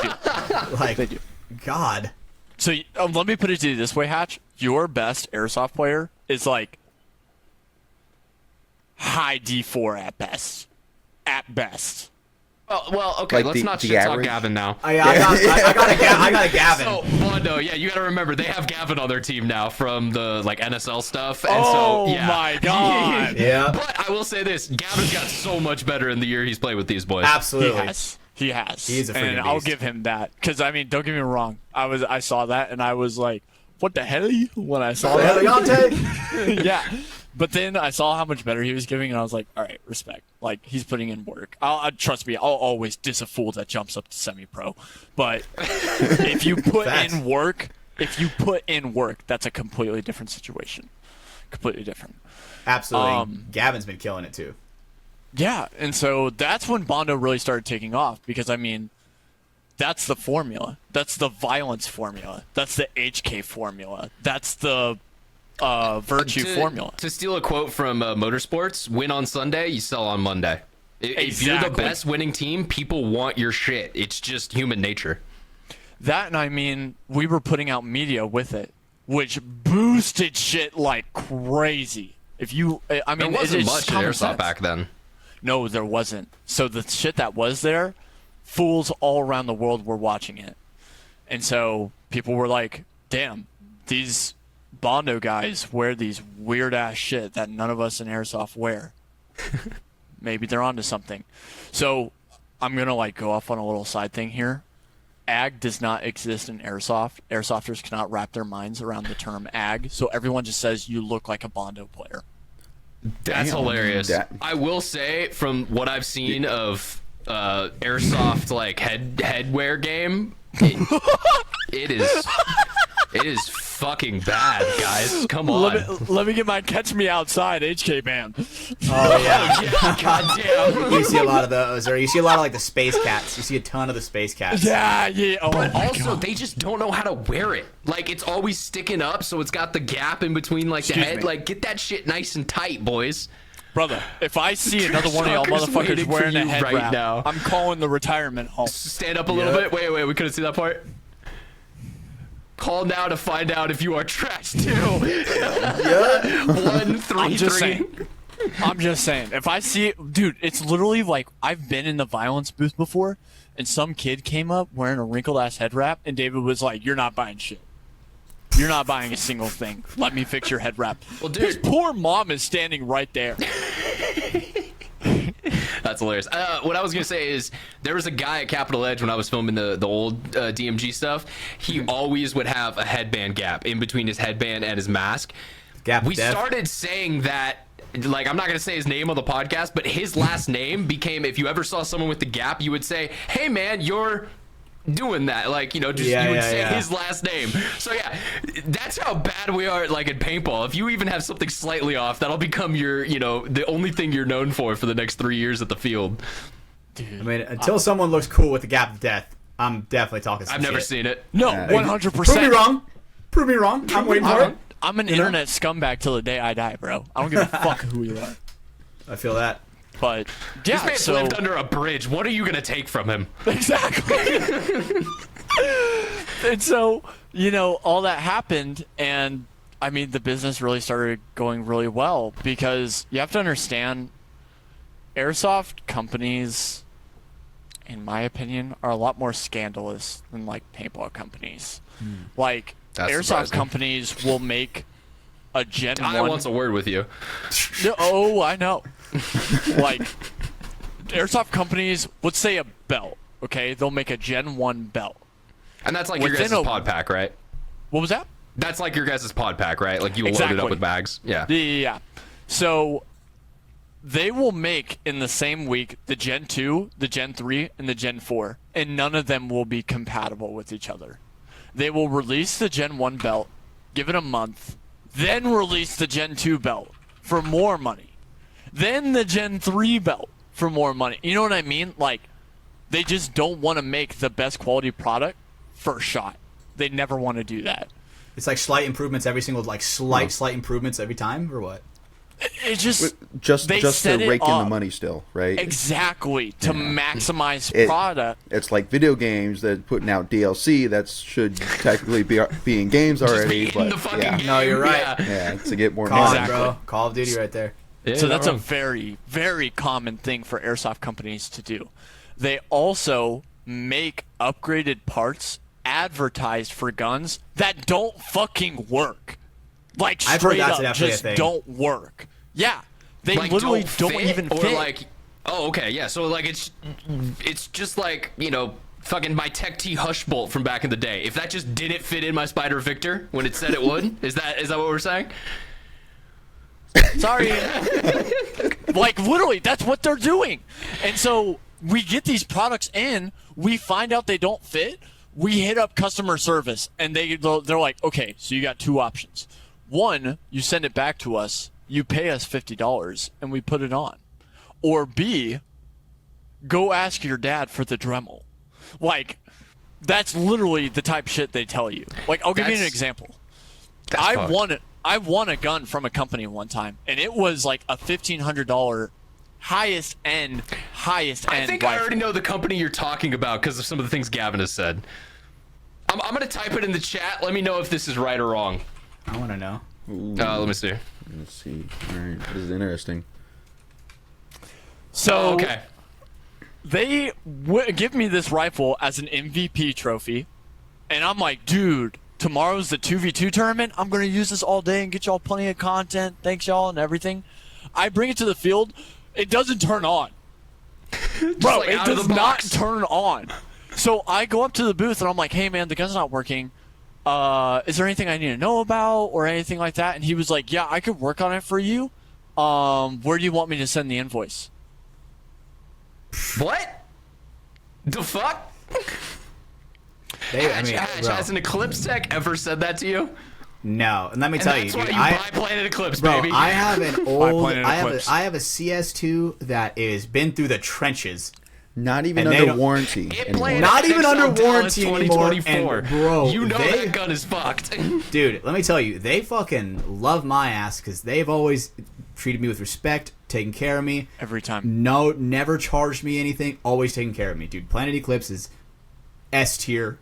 Speaker 3: Like,
Speaker 4: They do.
Speaker 3: God.
Speaker 4: So let me put it to you this way, Hatch. Your best airsoft player is like high D4 at best. At best.
Speaker 1: Oh, well, okay,
Speaker 2: Like
Speaker 1: let's not
Speaker 2: the
Speaker 1: shit talk
Speaker 2: average?
Speaker 1: Gavin now.
Speaker 3: I got a Gavin.
Speaker 1: So, Bondo, yeah, you got to remember they have Gavin on their team now from the like NSL stuff. And
Speaker 4: Oh
Speaker 1: so, yeah.
Speaker 4: my God.
Speaker 3: Yeah.
Speaker 1: But I will say this: Gavin's got so much better in the year he's played with these boys.
Speaker 3: Absolutely.
Speaker 4: He has.
Speaker 3: He's a freaking
Speaker 4: And I'll
Speaker 3: beast.
Speaker 4: give him that. Because, I mean, don't get me wrong. I saw that, and I was like, what the hell when I saw that?
Speaker 3: Eliante.
Speaker 4: Yeah. But then I saw how much better he was giving, and I was like, all right, respect. Like, he's putting in work. Trust me, I'll always diss a fool that jumps up to semi-pro. But if you put in work, that's a completely different situation. Completely different.
Speaker 3: Absolutely. Gavin's been killing it too.
Speaker 4: Yeah, and so that's when Bondo really started taking off because, I mean, that's the formula. That's the violence formula. That's the HK formula. That's the virtue formula.
Speaker 1: To steal a quote from Motorsports, win on Sunday, you sell on Monday. If you're the best winning team, people want your shit. It's just human nature.
Speaker 4: That, and I mean, we were putting out media with it, which boosted shit like crazy. If you, I mean,
Speaker 1: There wasn't much in
Speaker 4: common
Speaker 1: airsoft
Speaker 4: sense.
Speaker 1: back then.
Speaker 4: No, there wasn't. So the shit that was there, fools all around the world were watching it. And so people were like, damn, these Bondo guys wear these weird-ass shit that none of us in airsoft wear. Maybe they're onto something. So I'm going to, like, go off on a little side thing here. ag does not exist in airsoft. Airsofters cannot wrap their minds around the term ag, so everyone just says you look like a Bondo player.
Speaker 1: That's hilarious. I will say, from what I've seen of airsoft like headwear game, it is fucking bad, guys. Come on.
Speaker 4: Let me get my catch me outside HK band.
Speaker 3: Oh yeah.
Speaker 1: Yeah, goddamn.
Speaker 3: You see a lot of those, or you see a lot of like the space cats. You see a ton of the space cats.
Speaker 4: Yeah. Oh,
Speaker 1: But
Speaker 4: my
Speaker 1: also,
Speaker 4: God.
Speaker 1: they just don't know how to wear it. Like, it's always sticking up, so it's got the gap in between, like, the
Speaker 3: Excuse
Speaker 1: head.
Speaker 3: me.
Speaker 1: Like, get that shit nice and tight, boys.
Speaker 4: Brother, if I see another one of y'all
Speaker 1: Trucker's
Speaker 4: motherfuckers
Speaker 1: waiting for
Speaker 4: wearing a
Speaker 1: you
Speaker 4: head
Speaker 1: right
Speaker 4: wrap,
Speaker 1: now.
Speaker 4: I'm calling the retirement home.
Speaker 1: Stand up a little bit. Wait, we couldn't see that part. Call now to find out if you are trash too. 1 3
Speaker 4: I'm just
Speaker 1: 3.
Speaker 4: saying. I'm just saying. If I see it, dude, it's literally like I've been in the violence booth before, and some kid came up wearing a wrinkled ass head wrap, and David was like, "You're not buying shit. You're not buying a single thing. Let me fix your head wrap."
Speaker 1: Well, dude,
Speaker 4: his poor mom is standing right there.
Speaker 1: That's hilarious. What I was gonna say is there was a guy at Capitol Edge when I was filming the old DMG stuff. He always would have a headband gap in between his headband and his mask.
Speaker 3: Gap
Speaker 1: We
Speaker 3: death.
Speaker 1: started saying that. Like, I'm not gonna say his name on the podcast, but his last name became, if you ever saw someone with the gap, you would say, "Hey man, you're doing that." Like, you know, just you would say his last name. So yeah, that's how bad we are, like, in paintball. If you even have something slightly off, that'll become your, you know, the only thing you're known for the next 3 years at the field.
Speaker 4: Dude,
Speaker 3: I mean, until someone looks cool with the gap of death, I'm definitely talking some
Speaker 1: I've never
Speaker 3: shit.
Speaker 1: seen it.
Speaker 4: no, 100%.
Speaker 3: Prove me wrong. Prove me wrong. I'm waiting for it.
Speaker 4: I'm an internet scumbag till the day I die, bro. I don't give a fuck who you are.
Speaker 3: I feel that.
Speaker 4: But
Speaker 1: This
Speaker 4: yeah,
Speaker 1: man
Speaker 4: so
Speaker 1: lived under a bridge. What are you gonna take from him?
Speaker 4: exactly. And so, you know, all that happened, and I mean, the business really started going really well because you have to understand, airsoft companies, in my opinion, are a lot more scandalous than like paintball companies. Like,
Speaker 1: That's
Speaker 4: airsoft
Speaker 1: surprising.
Speaker 4: companies will make a Gen
Speaker 1: I
Speaker 4: 1.
Speaker 1: want a word with you.
Speaker 4: Oh, I know. Like, airsoft companies, let's say a belt, okay? They'll make a Gen 1 belt.
Speaker 1: And that's like your
Speaker 4: Within
Speaker 1: guys'
Speaker 4: a-
Speaker 1: pod pack, right?
Speaker 4: What was that?
Speaker 1: That's like your guys' pod pack, right? Like you load it
Speaker 4: Exactly.
Speaker 1: up with bags. Yeah.
Speaker 4: Yeah. So they will make in the same week the Gen 2, the Gen 3, and the Gen 4, and none of them will be compatible with each other. They will release the Gen 1 belt, give it a month, then release the Gen 2 belt for more money. Then the Gen 3 belt for more money. You know what I mean? Like, they just don't want to make the best quality product first shot. They never want to do that.
Speaker 3: It's like slight improvements every single, like slight improvements every time, or what?
Speaker 4: It just
Speaker 2: Just
Speaker 4: they
Speaker 2: to
Speaker 4: set it
Speaker 2: rake in the
Speaker 4: up.
Speaker 2: money still, right?
Speaker 4: Exactly, to maximize
Speaker 2: It-
Speaker 4: product.
Speaker 2: It's like video games that putting out DLC that should technically be in games already,
Speaker 1: Just be in
Speaker 2: but
Speaker 1: the fucking
Speaker 2: yeah,
Speaker 1: game.
Speaker 3: No, you're right.
Speaker 1: Yeah.
Speaker 2: yeah, to get more
Speaker 3: Call
Speaker 2: money.
Speaker 3: it,
Speaker 4: Exactly.
Speaker 3: bro. Call of Duty right there.
Speaker 1: Yeah,
Speaker 4: So
Speaker 1: not
Speaker 4: that's a
Speaker 1: wrong.
Speaker 4: very, very common thing for airsoft companies to do. They also make upgraded parts advertised for guns that don't fucking work. Like,
Speaker 3: I've heard
Speaker 4: straight
Speaker 3: that's
Speaker 4: up,
Speaker 3: definitely a
Speaker 4: just
Speaker 3: thing.
Speaker 4: don't work. Yeah, they
Speaker 1: Like,
Speaker 4: literally don't
Speaker 1: fit,
Speaker 4: even
Speaker 1: or
Speaker 4: fit.
Speaker 1: like, oh, okay, yeah. So like it's just like, you know, fucking my Tech T Hush Bolt from back in the day. If that just didn't fit in my Spider Victor when it said it would, is that what we're saying?
Speaker 4: Sorry. Like, literally, that's what they're doing. And so we get these products in, we find out they don't fit, we hit up customer service, and they're like, okay, so you got two options. One, you send it back to us, you pay us $50, and we put it on. Or B, go ask your dad for the Dremel. Like, that's literally the type of shit they tell you. Like, I'll give you an
Speaker 1: That's-
Speaker 4: example.
Speaker 1: That's fucked.
Speaker 4: I won a gun from a company one time, and it was like a $1,500 highest end
Speaker 1: I think I
Speaker 4: rifle.
Speaker 1: already know the company you're talking about because of some of the things Gavin has said. I'm gonna type it in the chat. Let me know if this is right or wrong.
Speaker 3: I want to know.
Speaker 1: Let me see.
Speaker 2: Let's see. All right, this is interesting.
Speaker 4: So
Speaker 1: Oh, okay.
Speaker 4: they give me this rifle as an MVP trophy, and I'm like, dude, tomorrow's the 2v2 tournament. I'm going to use this all day and get y'all plenty of content. Thanks, y'all, and everything. I bring it to the field. It doesn't turn on. Bro,
Speaker 1: like
Speaker 4: it
Speaker 1: out of
Speaker 4: does
Speaker 1: the
Speaker 4: not
Speaker 1: box.
Speaker 4: turn on. So I go up to the booth and I'm like, hey man, the gun's not working. Is there anything I need to know about or anything like that? And he was like, yeah, I could work on it for you. Where do you want me to send the invoice?
Speaker 1: What? The fuck? Has an Eclipse tech ever said that to you?
Speaker 3: No, and let me tell you,
Speaker 1: That's
Speaker 3: dude,
Speaker 1: why you buy Planet Eclipse, baby.
Speaker 3: I have an old,
Speaker 4: Planet Eclipse.
Speaker 3: I have a CS2 that has been through the trenches.
Speaker 2: Not even
Speaker 3: And they
Speaker 2: under
Speaker 3: don't-
Speaker 2: warranty anymore.
Speaker 3: Not even under
Speaker 1: Until
Speaker 3: warranty anymore.
Speaker 1: 2024.
Speaker 3: And bro,
Speaker 1: you know
Speaker 3: they,
Speaker 1: that gun is fucked.
Speaker 3: dude, let me tell you, they fucking love my ass because they've always treated me with respect, taken care of me.
Speaker 4: Every time.
Speaker 3: No, never charged me anything. Always taken care of me, dude. Planet Eclipse is S tier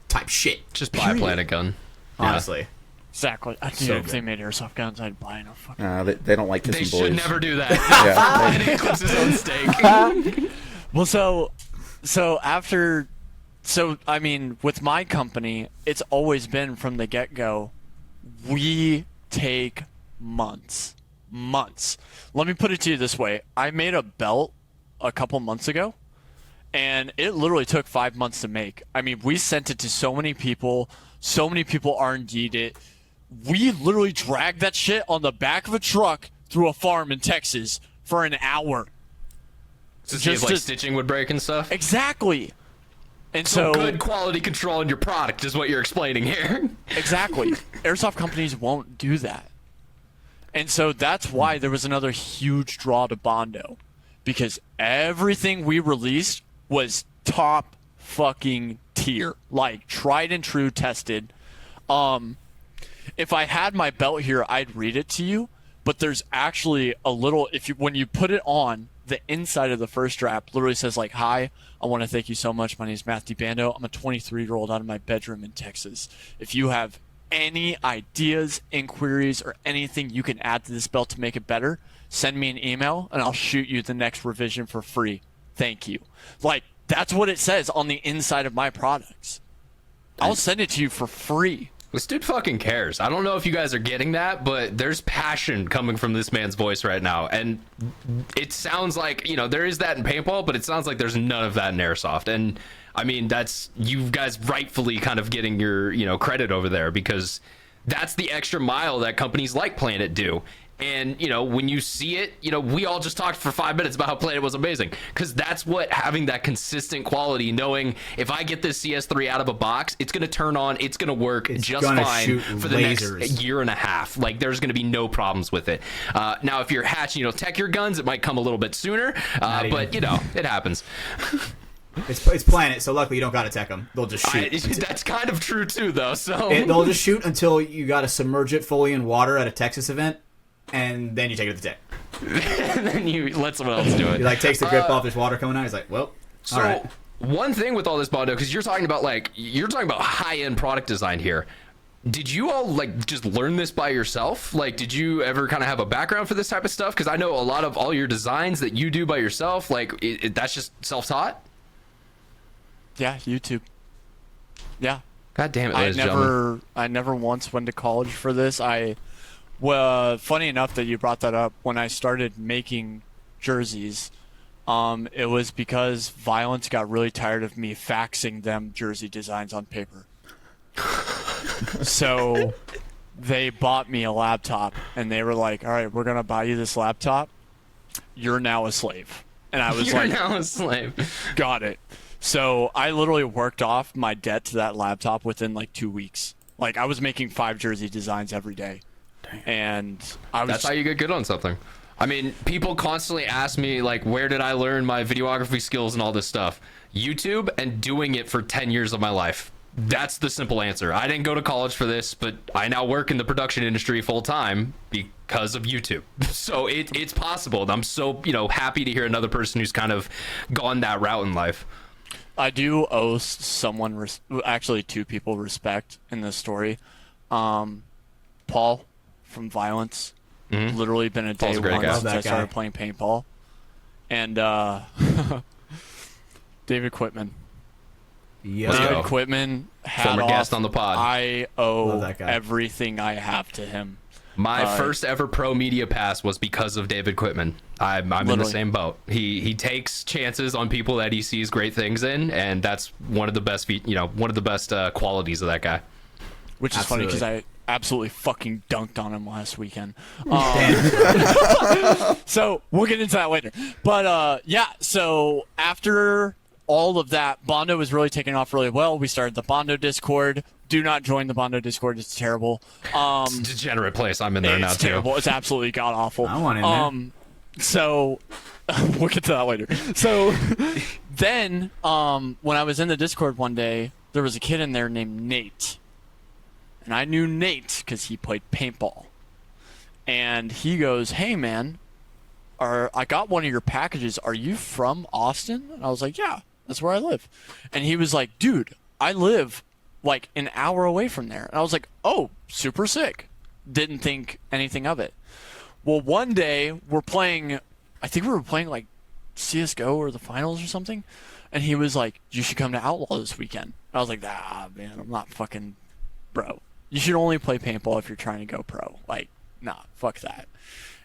Speaker 3: type shit.
Speaker 1: Just buy a Planet gun.
Speaker 3: Honestly.
Speaker 4: Exactly. Dude,
Speaker 3: So
Speaker 4: if
Speaker 3: good.
Speaker 4: they made airsoft guns, I'd buy no fucking.
Speaker 2: They don't like
Speaker 1: They
Speaker 2: kissing
Speaker 1: should
Speaker 2: boys.
Speaker 1: never do that.
Speaker 2: Yeah.
Speaker 1: Planet Eclipse's own steak.
Speaker 4: Well, so I mean, with my company, it's always been from the get-go, we take months. Let me put it to you this way. I made a belt a couple months ago, and it literally took 5 months to make. I mean, we sent it to so many people R&D'd it. We literally dragged that shit on the back of a truck through a farm in Texas for an hour.
Speaker 1: To see if like stitching would break and stuff.
Speaker 4: Exactly. And
Speaker 1: So
Speaker 4: so
Speaker 1: good quality control in your product is what you're explaining here.
Speaker 4: exactly. Airsoft companies won't do that. And so that's why there was another huge draw to Bondo. Because everything we released was top fucking tier. Like tried and true tested. If I had my belt here, I'd read it to you. But there's actually a little, when you put it on, the inside of the first strap literally says like, hi, I want to thank you so much. My name is Matthew Bando. I'm a 23-year-old out of my bedroom in Texas. If you have any ideas, inquiries, or anything you can add to this belt to make it better, send me an email and I'll shoot you the next revision for free. Thank you. Like, that's what it says on the inside of my products. I'll send it to you for free.
Speaker 1: This dude fucking cares. I don't know if you guys are getting that, but there's passion coming from this man's voice right now. And it sounds like, there is that in paintball, but it sounds like there's none of that in airsoft. And I mean, that's you guys rightfully kind of getting your, credit over there, because that's the extra mile that companies like Planet do. And, when you see it, we all just talked for 5 minutes about how Planet was amazing, because that's what having that consistent quality, knowing if I get this CS3 out of a box, it's going to turn on, it's going to work just fine for the next year and a half. Like, there's going to be no problems with it. Now, if you're hatching, tech your guns, it might come a little bit sooner, but, it happens.
Speaker 3: It's Planet, so luckily you don't got to tech them. They'll just shoot.
Speaker 1: That's kind of true, too, though. So
Speaker 3: they'll just shoot until you got to submerge it fully in water at a Texas event. And then you take it to the tech.
Speaker 1: And then you let someone else do it.
Speaker 3: He takes the grip off. There's water coming out. He's like, well,
Speaker 1: so
Speaker 3: all right.
Speaker 1: One thing with all this, Bondo, because you're talking about high-end product design here. Did you all just learn this by yourself? Did you ever kind of have a background for this type of stuff? Because I know a lot of all your designs that you do by yourself, that's just self-taught.
Speaker 4: Yeah, YouTube. Yeah.
Speaker 1: God damn it, ladies and gentlemen.
Speaker 4: I never once went to college for this. Well, funny enough that you brought that up. When I started making jerseys, it was because Violence got really tired of me faxing them jersey designs on paper. So they bought me a laptop, and they were like, all right, we're going to buy you this laptop. You're now a slave. And I was
Speaker 1: You're now a slave.
Speaker 4: Got it. So I literally worked off my debt to that laptop within 2 weeks. I was making 5 jersey designs every day. And that's
Speaker 1: how you get good on something. I mean, people constantly ask me where did I learn my videography skills and all this stuff? YouTube, and doing it for 10 years of my life. That's the simple answer. I didn't go to college for this, but I now work in the production industry full time because of YouTube. So it's possible. And I'm so happy to hear another person who's kind of gone that route in life.
Speaker 4: I do owe someone, actually 2 people, respect in this story. Paul from Violence, literally been a day one since I started playing paintball, and David Quitman.
Speaker 3: Yeah,
Speaker 4: David Quitman had
Speaker 1: former guest on the pod.
Speaker 4: I owe everything I have to him.
Speaker 1: My first ever pro media pass was because of David Quitman. I'm in the same boat. He takes chances on people that he sees great things in, and that's one of the best qualities of that guy.
Speaker 4: Which is funny because I absolutely fucking dunked on him last weekend. So we'll get into that later. But so after all of that, Bondo was really taking off really well. We started the Bondo Discord. Do not join the Bondo Discord. It's terrible.
Speaker 1: It's a degenerate place. I'm in there now, too.
Speaker 4: It's terrible. It's absolutely god-awful.
Speaker 3: I want in there.
Speaker 4: So we'll get to that later. So then when I was in the Discord one day, there was a kid in there named Nate. And I knew Nate because he played paintball. And he goes, hey, man, I got one of your packages. Are you from Austin? And I was like, yeah, that's where I live. And he was like, dude, I live like an hour away from there. And I was like, oh, super sick. Didn't think anything of it. Well, one day we're playing, I think we were playing like CSGO or the finals or something. And he was like, you should come to Outlaw this weekend. I was like, nah, man, I'm not fucking, bro. You should only play paintball if you're trying to go pro. Like, nah, fuck that.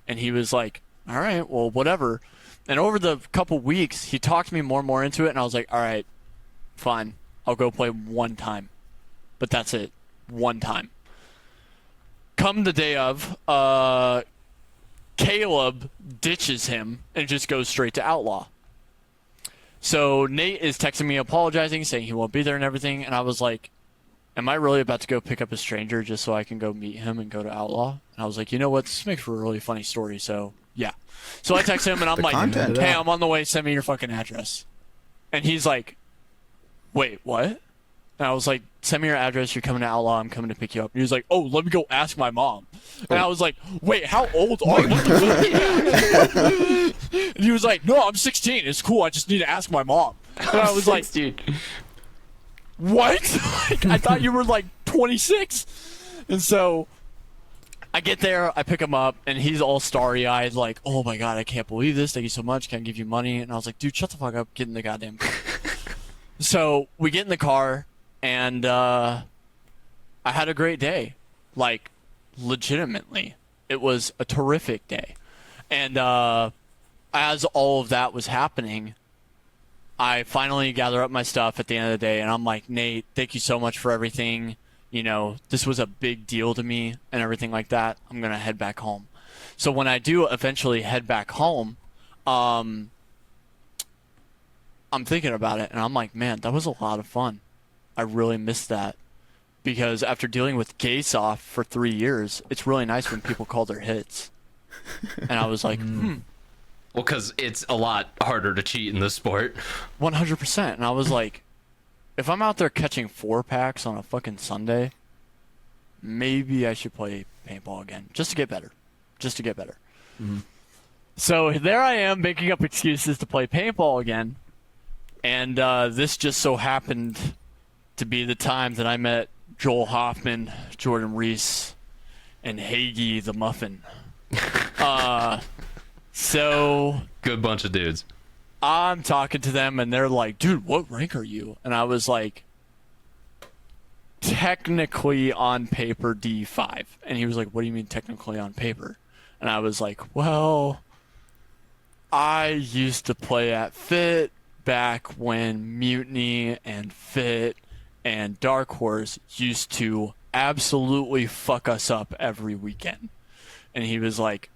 Speaker 4: And he was like, all right, well, whatever. And over the couple weeks, he talked me more and more into it. And I was like, all right, fine. I'll go play one time. But that's it. One time. Come the day of, Caleb ditches him and just goes straight to Outlaw. So Nate is texting me apologizing, saying he won't be there and everything. And I was like, am I really about to go pick up a stranger just so I can go meet him and go to Outlaw? And I was like, you know what? This makes for a really funny story. So, yeah. So I text him and I'm like, hey, I'm on the way. Send me your fucking address. And he's like, wait, what? And I was like, send me your address. You're coming to Outlaw. I'm coming to pick you up. And he was like, oh, let me go ask my mom. And I was like, wait, how old are you? And he was like, no, I'm 16. It's cool. I just need to ask my mom. And I was like, what? Like, I thought you were like 26. And so I get there, I pick him up, and he's all starry-eyed, like, oh my god, I can't believe this. Thank you so much. Can I give you money? And I was like, dude, shut the fuck up. Get in the goddamn car. So we get in the car, and I had a great day. Like, legitimately. It was a terrific day. And as all of that was happening, I finally gather up my stuff at the end of the day, and I'm like, Nate, thank you so much for everything. You know, this was a big deal to me and everything like that. I'm going to head back home. So when I do eventually head back home, I'm thinking about it, and I'm like, man, that was a lot of fun. I really missed that. Because after dealing with Gaysoft for 3 years, it's really nice when people call their hits. And I was like,
Speaker 1: Well, because it's a lot harder to cheat in this sport.
Speaker 4: 100%. And I was like, if I'm out there catching 4-packs on a fucking Sunday, maybe I should play paintball again. Just to get better. Mm-hmm. So there I am making up excuses to play paintball again. And this just so happened to be the time that I met Joel Hoffman, Jordan Reese, and Hagee the Muffin. So
Speaker 1: good bunch of dudes.
Speaker 4: I'm talking to them, and they're like, dude, what rank are you? And I was like, technically on paper D5. And he was like, what do you mean technically on paper? And I was like, well, I used to play at Fit back when Mutiny and Fit and Dark Horse used to absolutely fuck us up every weekend. And he was like,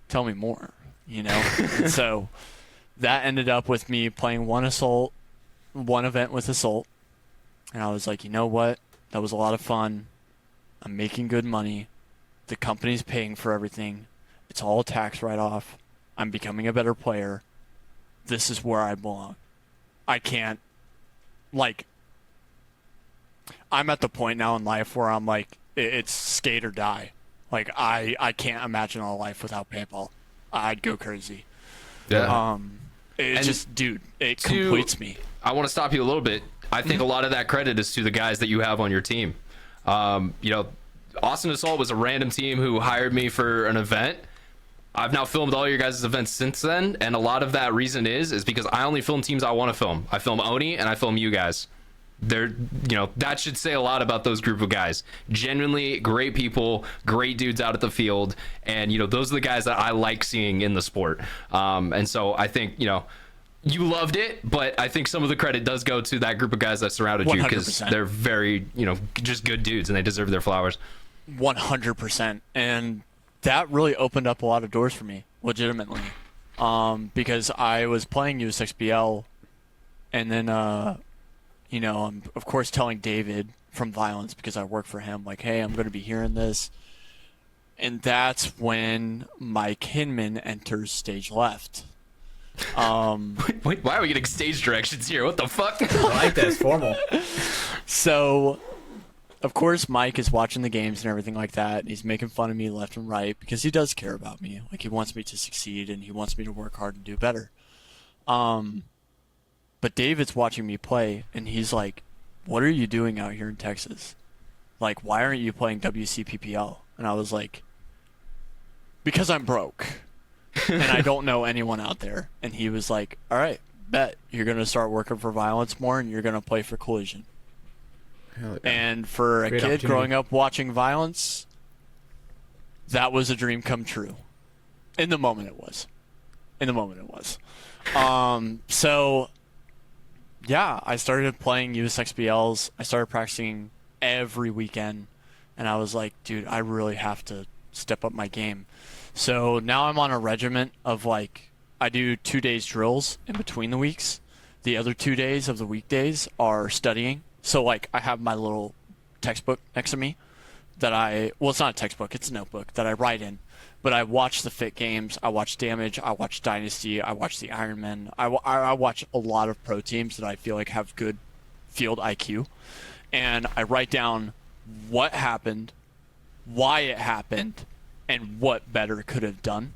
Speaker 4: tell me more, you know? And so that ended up with me playing one event with Assault. And I was like, you know what? That was a lot of fun. I'm making good money. The company's paying for everything. It's all a tax write-off. I'm becoming a better player. This is where I belong. I can't, like, I'm at the point now in life where I'm like, it's skate or die. Like, I can't imagine a life without paintball. I'd go crazy.
Speaker 1: Yeah.
Speaker 4: It's just, dude, it completes me.
Speaker 1: I want to stop you a little bit. I think a lot of that credit is to the guys that you have on your team. You know, Austin Assault was a random team who hired me for an event. I've now filmed all your guys' events since then, and a lot of that reason is because I only film teams I want to film. I film Oni and I film you guys. that should say a lot about those group of guys. Genuinely great people, great dudes out at the field, and those are the guys that I like seeing in the sport. And so I think you loved it, but I think some of the credit does go to that group of guys that surrounded 100%. You, because they're very just good dudes and they deserve their flowers.
Speaker 4: 100%. And that really opened up a lot of doors for me, legitimately, because I was playing USXBL, and then I'm of course telling David from Violence, because I work for him, like, hey, I'm going to be hearing this. And that's when Mike Hinman enters stage left.
Speaker 1: Wait, why are we getting stage directions here? What the fuck?
Speaker 3: I like that. It's formal.
Speaker 4: So, of course, Mike is watching the games and everything like that. He's making fun of me left and right because he does care about me. Like, he wants me to succeed and he wants me to work hard and do better. But David's watching me play, and he's like, what are you doing out here in Texas? Like, why aren't you playing WCPPL? And I was like, because I'm broke. And I don't know anyone out there. And he was like, all right, bet. You're going to start working for Violence more, and you're going to play for Collision.
Speaker 2: Hell yeah.
Speaker 4: And for a kid growing up watching Violence, that was a dream come true. In the moment it was. So, yeah, I started playing USXBLs. I started practicing every weekend. And I was like, dude, I really have to step up my game. So now I'm on a regiment of, like, I do 2 days drills in between the weeks. The other 2 days of the weekdays are studying. So, like, I have my little textbook next to me that it's not a textbook, it's a notebook that I write in. But I watch the Fit games, I watch Damage, I watch Dynasty, I watch the Ironman. I watch a lot of pro teams that I feel like have good field IQ. And I write down what happened, why it happened, and what better could have done.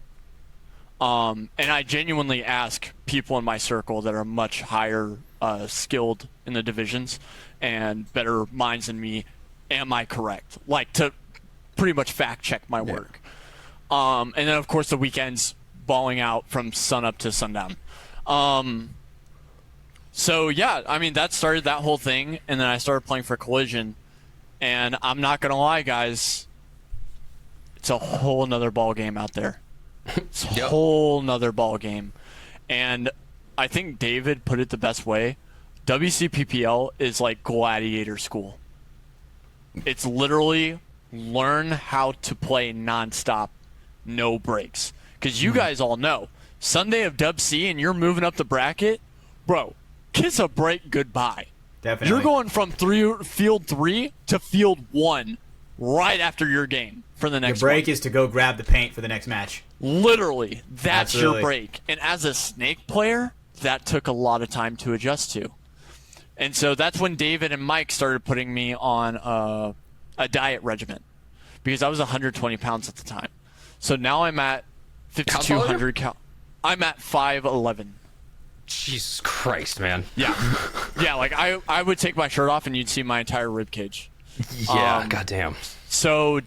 Speaker 4: And I genuinely ask people in my circle that are much higher skilled in the divisions and better minds than me, am I correct? Like, to pretty much fact check my work. And then, of course, the weekends balling out from sunup to sundown. So, yeah, I mean, that started that whole thing, and then I started playing for Collision. And I'm not going to lie, guys, it's a whole nother ball game out there. It's a whole nother ball game. And I think David put it the best way. WCPPL is like gladiator school. It's literally learn how to play nonstop, no breaks. Because you guys all know, Sunday of Dub C and you're moving up the bracket, bro, kiss a break goodbye.
Speaker 3: Definitely.
Speaker 4: You're going from field 3 to field 1 right after your game for the next
Speaker 3: Your break
Speaker 4: one.
Speaker 3: is to go grab the paint for the next match.
Speaker 4: Literally, that's
Speaker 3: Absolutely.
Speaker 4: your break. And as a Snake player, that took a lot of time to adjust to. And so that's when David and Mike started putting me on a diet regimen, because I was 120 pounds at the time. So now I'm at 5,200 cal. I'm at 5'11".
Speaker 1: Jesus Christ, man.
Speaker 4: Yeah. Yeah, like I would take my shirt off and you'd see my entire rib cage.
Speaker 1: Yeah, goddamn.
Speaker 4: So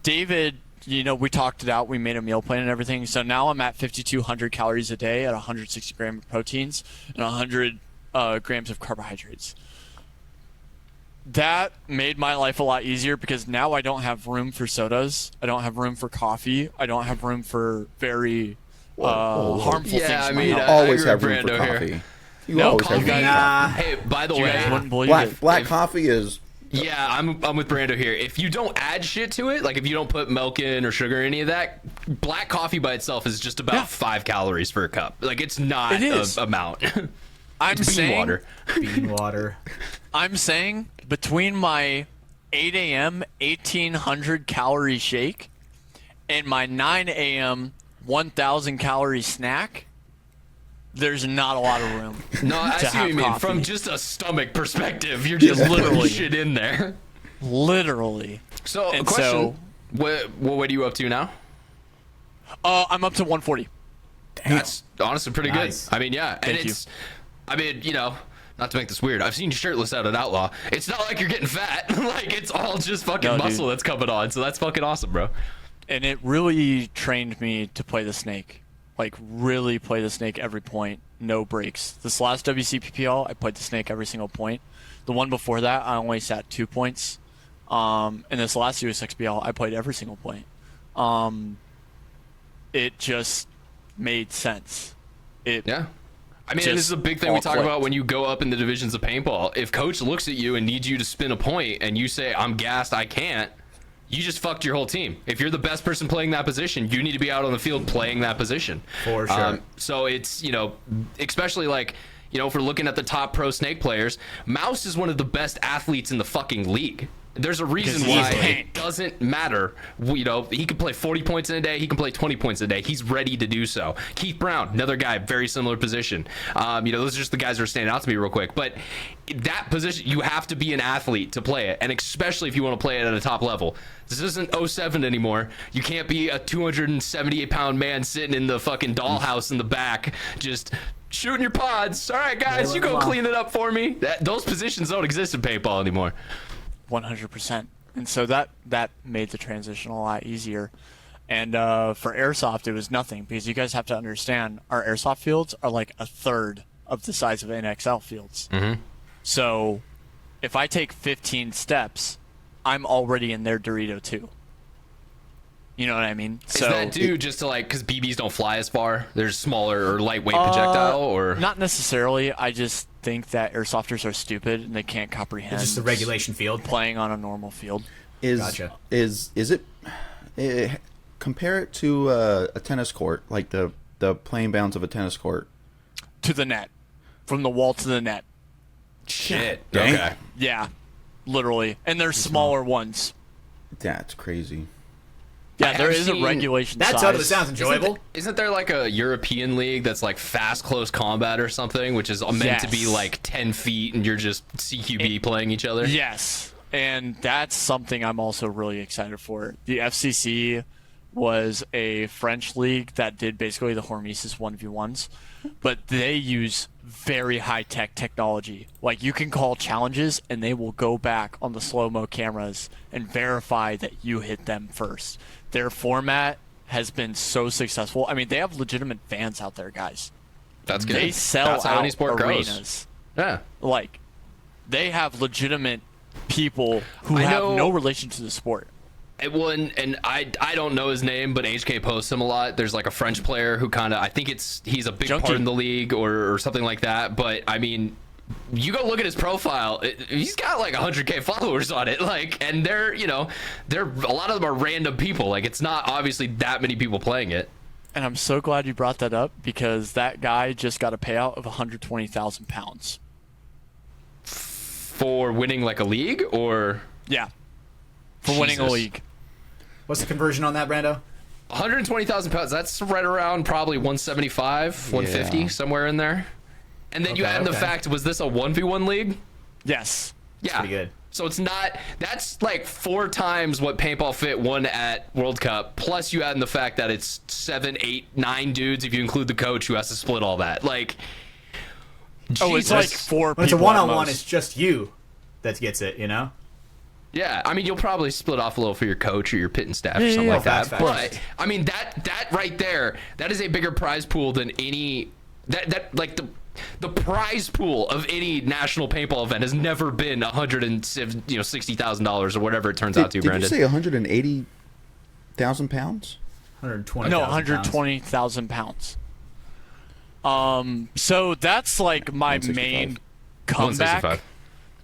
Speaker 4: David, we talked it out. We made a meal plan and everything. So now I'm at 5,200 calories a day at 160 grams of proteins and 100 grams of carbohydrates. That made my life a lot easier because now I don't have room for sodas. I don't have room for coffee. I don't have room for very harmful things.
Speaker 1: Yeah, I
Speaker 4: in my
Speaker 1: mean,
Speaker 4: health.
Speaker 2: Always
Speaker 1: I
Speaker 2: have
Speaker 1: agree
Speaker 2: room
Speaker 1: with
Speaker 2: for
Speaker 1: Brando
Speaker 2: coffee.
Speaker 1: here.
Speaker 2: You
Speaker 4: No,
Speaker 2: always have
Speaker 4: coffee.
Speaker 2: room for
Speaker 3: Nah.
Speaker 2: coffee.
Speaker 1: Hey, by the
Speaker 4: You guys
Speaker 1: way,
Speaker 4: wouldn't believe it.
Speaker 2: Black coffee is...
Speaker 1: yeah, I'm with Brando here. If you don't add shit to it, like if you don't put milk in or sugar or any of that, black coffee by itself is just about 5 calories for a cup. Like, it's not
Speaker 4: It is.
Speaker 1: a amount.
Speaker 4: I'm
Speaker 1: It's bean
Speaker 4: saying,
Speaker 1: water.
Speaker 3: Bean water.
Speaker 4: I'm saying between my 8 a.m. 1,800 calorie shake and my 9 a.m. 1,000 calorie snack, there's not a lot of room.
Speaker 1: No, I
Speaker 4: to
Speaker 1: see what you
Speaker 4: have
Speaker 1: mean.
Speaker 4: coffee.
Speaker 1: From just a stomach perspective, you're just literally
Speaker 4: Literally.
Speaker 1: shit in there.
Speaker 4: Literally.
Speaker 1: So, a
Speaker 4: And
Speaker 1: question.
Speaker 4: so-
Speaker 1: What weight are you up to now?
Speaker 4: I'm up to 140.
Speaker 1: That's honestly pretty
Speaker 3: Nice.
Speaker 1: good. I mean, yeah. And
Speaker 4: Thank you.
Speaker 1: it's, I mean, not to make this weird, I've seen you shirtless out at Outlaw. It's not like you're getting fat. Like, it's all just fucking
Speaker 4: No, dude.
Speaker 1: muscle that's coming on. So that's fucking awesome, bro.
Speaker 4: And it really trained me to play the snake like really play the snake every point, no breaks. This last WCPPL, I played the snake every single point. The one before that, I only sat 2 points. And this last USXBL, I played every single point. It just made sense.
Speaker 1: Yeah. I mean, this is a big thing we talk about when you go up in the divisions of paintball. If coach looks at you and needs you to spin a point and you say, I'm gassed, I can't, you just fucked your whole team. If you're the best person playing that position, you need to be out on the field playing that position.
Speaker 3: For sure.
Speaker 1: So it's, especially like, if we're looking at the top pro snake players, Mouse is one of the best athletes in the fucking league. There's a reason why it doesn't matter. He can play 40 points in a day. He can play 20 points a day. He's ready to do so. Keith Brown, another guy, very similar position. Those are just the guys that are standing out to me real quick. But that position, you have to be an athlete to play it, and especially if you want to play it at a top level. This isn't 07 anymore. You can't be a 278-pound man sitting in the fucking dollhouse in the back just shooting your pods. All right, guys, you go clean it up for me. Those positions don't exist in paintball anymore.
Speaker 4: 100%. And so that made the transition a lot easier. And for airsoft, it was nothing, because you guys have to understand our airsoft fields are like a third of the size of NXL fields.
Speaker 1: Mm-hmm.
Speaker 4: So if I take 15 steps, I'm already in their Dorito too. You know what I mean?
Speaker 1: Is that due just to because BBs don't fly as far? There's smaller or lightweight projectile, or
Speaker 4: not necessarily. I just think that airsofters are stupid and they can't comprehend.
Speaker 3: It's just the regulation field
Speaker 4: playing on a normal field.
Speaker 3: Gotcha.
Speaker 2: Is it compare it to a tennis court, like the playing bounds of a tennis court?
Speaker 4: To the net, from the wall to the net.
Speaker 1: Shit.
Speaker 2: Dang.
Speaker 1: Okay.
Speaker 4: Yeah, literally, and there's smaller ones.
Speaker 2: That's crazy.
Speaker 4: Yeah, there is a regulation size.
Speaker 3: That sounds enjoyable.
Speaker 1: Isn't there like a European league that's like fast close combat or something, which is meant to be like 10 feet and you're just CQB playing each other?
Speaker 4: Yes, and that's something I'm also really excited for. The FCC was a French league that did basically the Hormesis 1v1s, but they use very high-tech technology. Like, you can call challenges and they will go back on the slow-mo cameras and verify that you hit them first. Their format has been so successful. I mean, they have legitimate fans out there, guys.
Speaker 1: That's good.
Speaker 4: They sell out arenas.
Speaker 1: Goes. Yeah.
Speaker 4: Like, they have legitimate people who have no relation to the sport.
Speaker 1: And I don't know his name, but HK posts him a lot. There's like a French player who I think he's a big part in the league or something like that. But I mean, you go look at his profile, he's got like 100K followers on it. And they're a lot of them are random people. Like, it's not obviously that many people playing it.
Speaker 4: And I'm so glad you brought that up, because that guy just got a payout of 120,000 pounds.
Speaker 1: For winning like a league, or?
Speaker 4: Yeah. For winning a league.
Speaker 3: What's the conversion on that, Brando?
Speaker 1: 120,000 pounds. That's right around probably 175, 150, somewhere in there. And then you add the fact, was this a 1v1 league?
Speaker 4: Yes.
Speaker 1: Yeah.
Speaker 3: Pretty good.
Speaker 1: So it's not, that's like 4 times what Paintball Fit won at World Cup. Plus you add in the fact that it's 7, 8, 9 dudes if you include the coach who has to split all that. Like,
Speaker 4: it's like 4 people.
Speaker 3: When it's a one-on-one, it's just you that gets it, you know?
Speaker 1: Yeah, I mean, you'll probably split off a little for your coach or your pitting staff or something like that. But I mean, that right there, that is a bigger prize pool than any the prize pool of any national paintball event has never been $160,000 or whatever it turns out to. Brandon,
Speaker 2: did you say 180,000 pounds?
Speaker 3: 120,000.
Speaker 4: No, 120,000 pounds. So that's like my main comeback.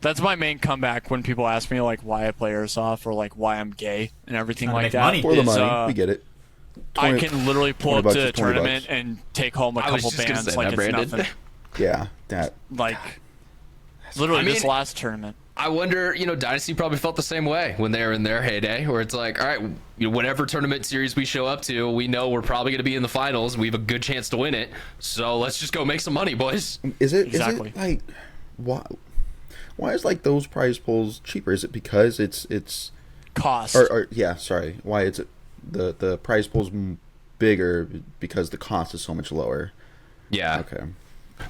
Speaker 4: That's my main comeback when people ask me like why I play airsoft or like why I'm gay and everything like that.
Speaker 3: Money.
Speaker 2: For the money, we get it.
Speaker 4: 20, I can literally pull up to a tournament and take home a couple bands like it's nothing.
Speaker 2: Yeah, that.
Speaker 4: Like, literally this last tournament.
Speaker 1: I wonder, Dynasty probably felt the same way when they were in their heyday, where it's like, all right, whatever tournament series we show up to, we know we're probably going to be in the finals. We have a good chance to win it. So let's just go make some money, boys.
Speaker 2: Is it like, why is like those prize pools cheaper? Is it because it's
Speaker 4: cost?
Speaker 2: Or sorry. Why is it the prize pool's bigger because the cost is so much lower?
Speaker 1: Yeah.
Speaker 2: Okay.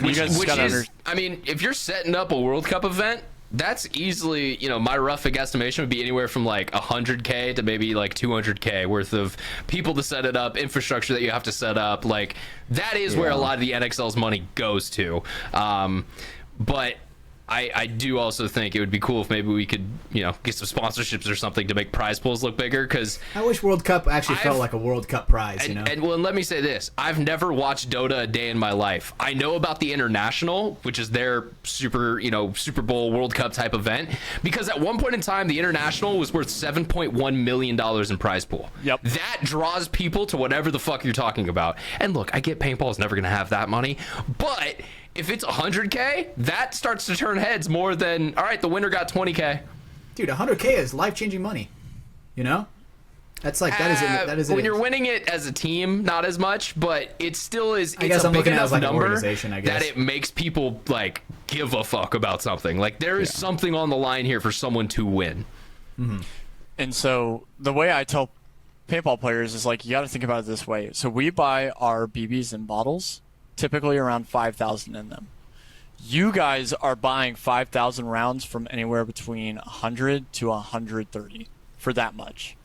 Speaker 1: Which is, I mean, if you're setting up a World Cup event, That's easily, my rough estimation would be anywhere from like 100K to maybe like 200K worth of people to set it up, infrastructure that you have to set up. Like that is where a lot of the NXL's money goes to. But I do also think it would be cool if maybe we could, get some sponsorships or something to make prize pools look bigger. Because
Speaker 3: I wish World Cup actually felt like a World Cup prize.
Speaker 1: And let me say this: I've never watched Dota a day in my life. I know about the International, which is their Super Bowl World Cup type event, because at one point in time, the International was worth $7.1 million in prize pool.
Speaker 4: Yep.
Speaker 1: That draws people to whatever the fuck you're talking about. And look, I get paintball is never going to have that money, but if it's 100K, that starts to turn heads more than, all right, the winner got 20K.
Speaker 3: Dude, 100K is life-changing money. That's like, that is
Speaker 1: when you're winning it as a team, not as much, but it still is.
Speaker 3: I guess
Speaker 1: a
Speaker 3: I'm
Speaker 1: big
Speaker 3: looking at it
Speaker 1: enough
Speaker 3: as like an
Speaker 1: number
Speaker 3: organization, I guess.
Speaker 1: that it makes people like give a fuck about something. Like there is something on the line here for someone to win.
Speaker 3: Mm-hmm.
Speaker 4: And so the way I tell paintball players is like, you got to think about it this way. So we buy our BBs in bottles, typically around 5,000 in them. You guys are buying 5,000 rounds from anywhere between 100 to 130 for that much.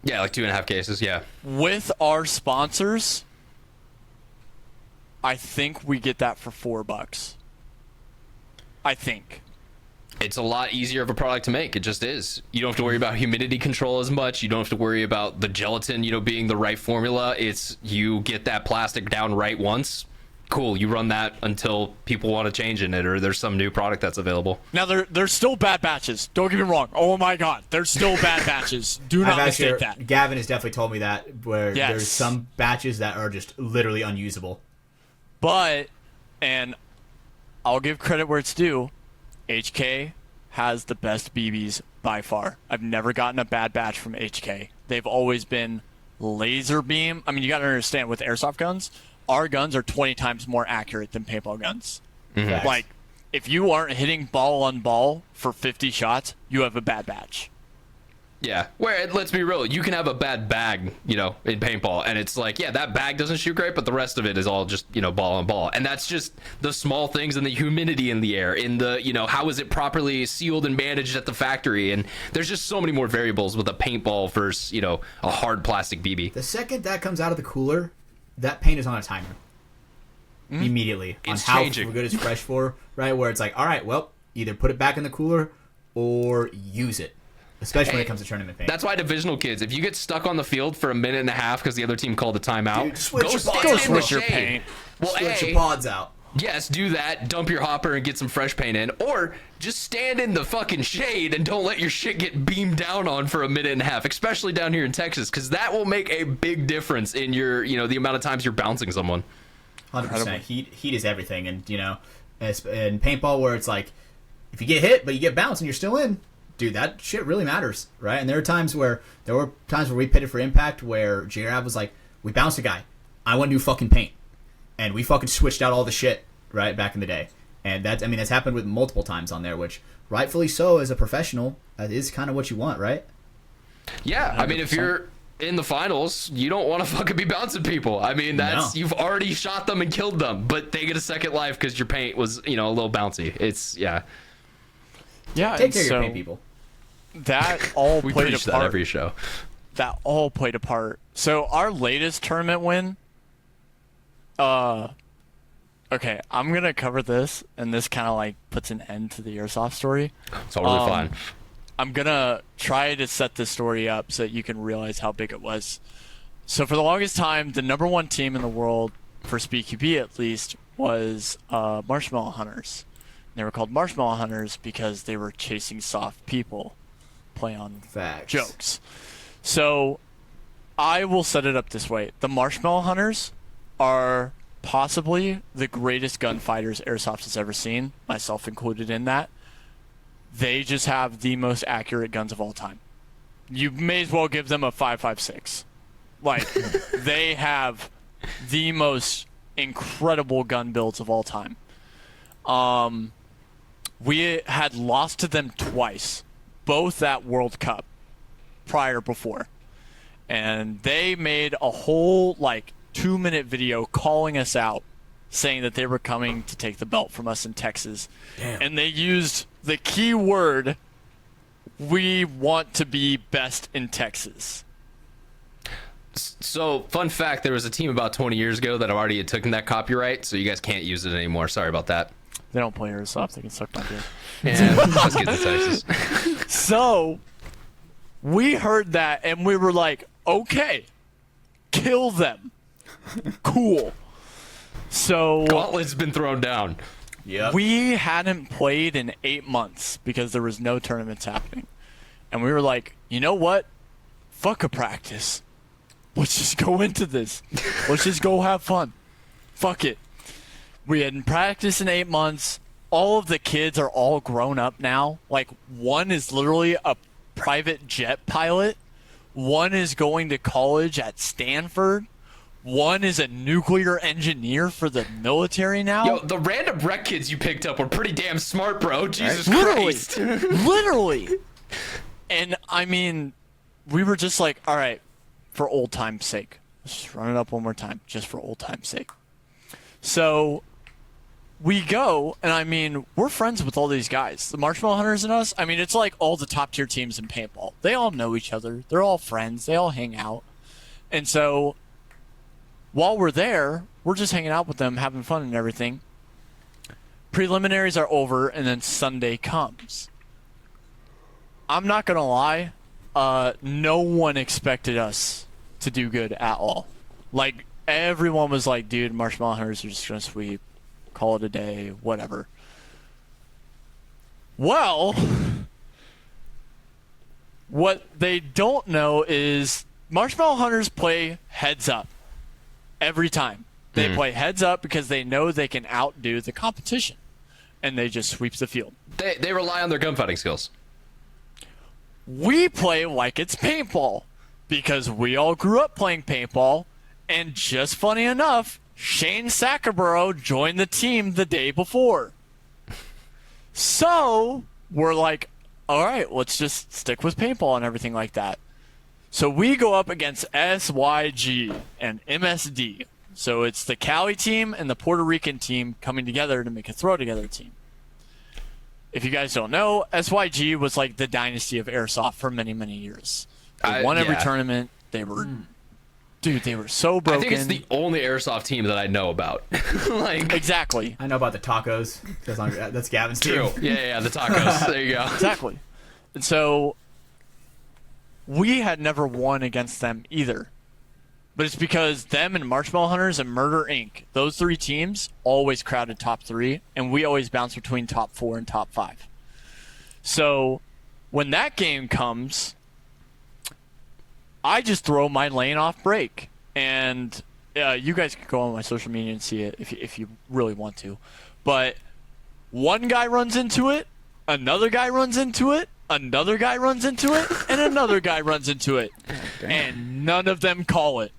Speaker 1: Yeah, like 2.5 cases. Yeah.
Speaker 4: With our sponsors, I think we get that for $4. I think.
Speaker 1: It's a lot easier of a product to make. It just is. You don't have to worry about humidity control as much. You don't have to worry about the gelatin, being the right formula. It's you get that plastic down right once. Cool. You run that until people want to change in it or there's some new product that's available.
Speaker 4: Now, there's still bad batches. Don't get me wrong. Oh, my God. There's still bad batches. Do not mistake that.
Speaker 3: Gavin has definitely told me that, where there's some batches that are just literally unusable.
Speaker 4: But, and I'll give credit where it's due, HK has the best BBs by far. I've never gotten a bad batch from HK. They've always been laser beam. I mean, you got to understand, with airsoft guns, our guns are 20 times more accurate than paintball guns.
Speaker 1: Mm-hmm.
Speaker 4: Like, if you aren't hitting ball on ball for 50 shots, you have a bad batch.
Speaker 1: Yeah, where let's be real, you can have a bad bag, in paintball, and it's like, yeah, that bag doesn't shoot great, but the rest of it is all just, ball on ball, and that's just the small things in the humidity in the air, in the, how is it properly sealed and managed at the factory, and there's just so many more variables with a paintball versus, a hard plastic BB.
Speaker 3: The second that comes out of the cooler, that paint is on a timer. Immediately.
Speaker 1: It's
Speaker 3: on how
Speaker 1: changing.
Speaker 3: good it's fresh for, right? Where it's like, all right, well, either put it back in the cooler or use it. Especially when it comes to tournament paint.
Speaker 1: That's why divisional kids, if you get stuck on the field for a minute and a half because the other team called a timeout,
Speaker 3: Dude,
Speaker 1: go
Speaker 4: switch your paint.
Speaker 1: Well,
Speaker 3: switch your pods out.
Speaker 1: Yes, do that. Dump your hopper and get some fresh paint in. Or just stand in the fucking shade and don't let your shit get beamed down on for a minute and a half, especially down here in Texas, because that will make a big difference in your, the amount of times you're bouncing someone.
Speaker 3: 100%. Heat is everything. And, in paintball where it's like, if you get hit, but you get bounced and you're still in, dude, that shit really matters, right? And there were times where we pitted for impact where JRAB was like, we bounced a guy. I want to do fucking paint. And we fucking switched out all the shit, right, back in the day. And that's happened with multiple times on there, which rightfully so as a professional, that is kind of what you want, right?
Speaker 1: Yeah, 100%. I mean, if you're in the finals, you don't want to fucking be bouncing people. I mean, you've already shot them and killed them, but they get a second life because your paint was, a little bouncy. It's, yeah.
Speaker 4: Yeah,
Speaker 3: take care of your paint, people.
Speaker 4: That all
Speaker 1: we
Speaker 4: played a
Speaker 1: preach
Speaker 4: part.
Speaker 1: That every show.
Speaker 4: That all played a part. So our latest tournament win. Okay, I'm gonna cover this, and this kind of like puts an end to the airsoft story.
Speaker 1: Totally fine.
Speaker 4: I'm gonna try to set this story up so that you can realize how big it was. So for the longest time, the #1 team in the world, for SpeedQB at least, was Marshmallow Hunters. They were called Marshmallow Hunters because they were chasing soft people, play on
Speaker 3: Facts.
Speaker 4: jokes. So I will set it up this way. The Marshmallow Hunters are possibly the greatest gunfighters Airsoft has ever seen, myself included in that. They just have the most accurate guns of all time. You may as well give them a 5.56. Like, they have the most incredible gun builds of all time. We had lost to them twice, both at World Cup, before. And they made a whole, 2-minute video calling us out, saying that they were coming to take the belt from us in Texas.
Speaker 3: Damn.
Speaker 4: And they used the key word, we want to be best in Texas.
Speaker 1: So, fun fact, there was a team about 20 years ago that already had taken that copyright, so you guys can't use it anymore. Sorry about that.
Speaker 4: They don't play airsoft. They can suck my dick.
Speaker 1: Yeah, let's get to Texas.
Speaker 4: So, we heard that, and we were like, okay, kill them. Cool. So,
Speaker 1: Gauntlet's been thrown down.
Speaker 3: Yep.
Speaker 4: we hadn't played in 8 months because there was no tournaments happening. And we were like, you know what? Fuck a practice. Let's just go into this. Let's just go have fun. Fuck it. We hadn't practiced in 8 months. All of the kids are all grown up now. Like, one is literally a private jet pilot. One is going to college at Stanford. One is a nuclear engineer for the military now.
Speaker 1: Yo, the random rec kids you picked up were pretty damn smart, bro. Jesus
Speaker 4: Literally.
Speaker 1: Christ.
Speaker 4: Literally. And, I mean, we were just like, all right, for old time's sake. Let's just run it up one more time, just for old time's sake. So we go, and I mean, we're friends with all these guys. The Marshmallow Hunters and us, I mean, it's like all the top-tier teams in paintball. They all know each other. They're all friends. They all hang out. And so while we're there, we're just hanging out with them, having fun and everything. Preliminaries are over, and then Sunday comes. I'm not going to lie. No one expected us to do good at all. Like, everyone was like, dude, Marshmallow Hunters are just going to sweep. Call it a day, whatever. Well, what they don't know is Marshmallow Hunters play heads up every time. They play heads up because they know they can outdo the competition, and they just sweep the field.
Speaker 1: They rely on their gunfighting skills.
Speaker 4: We play like it's paintball because we all grew up playing paintball, and just funny enough, Shane Sackerborough joined the team the day before. So we're like, all right, let's just stick with paintball and everything like that. So we go up against SYG and MSD. So it's the Cali team and the Puerto Rican team coming together to make a throw together team. If you guys don't know, SYG was like the dynasty of airsoft for many, many years. They won every tournament. They were... Dude, they were so broken.
Speaker 1: I think it's the only airsoft team that I know about. Like,
Speaker 4: exactly.
Speaker 3: I know about the tacos. That's Gavin's team.
Speaker 1: True. Yeah, the tacos. There you go.
Speaker 4: Exactly. And so we had never won against them either. But it's because them and Marshmallow Hunters and Murder Inc., those three teams always crowded top 3, and we always bounced between top 4 and top 5. So when that game comes, I just throw my lane off break. And you guys can go on my social media and see it if you really want to. But one guy runs into it, another guy runs into it, another guy runs into it, and another guy runs into it. And none of them call it.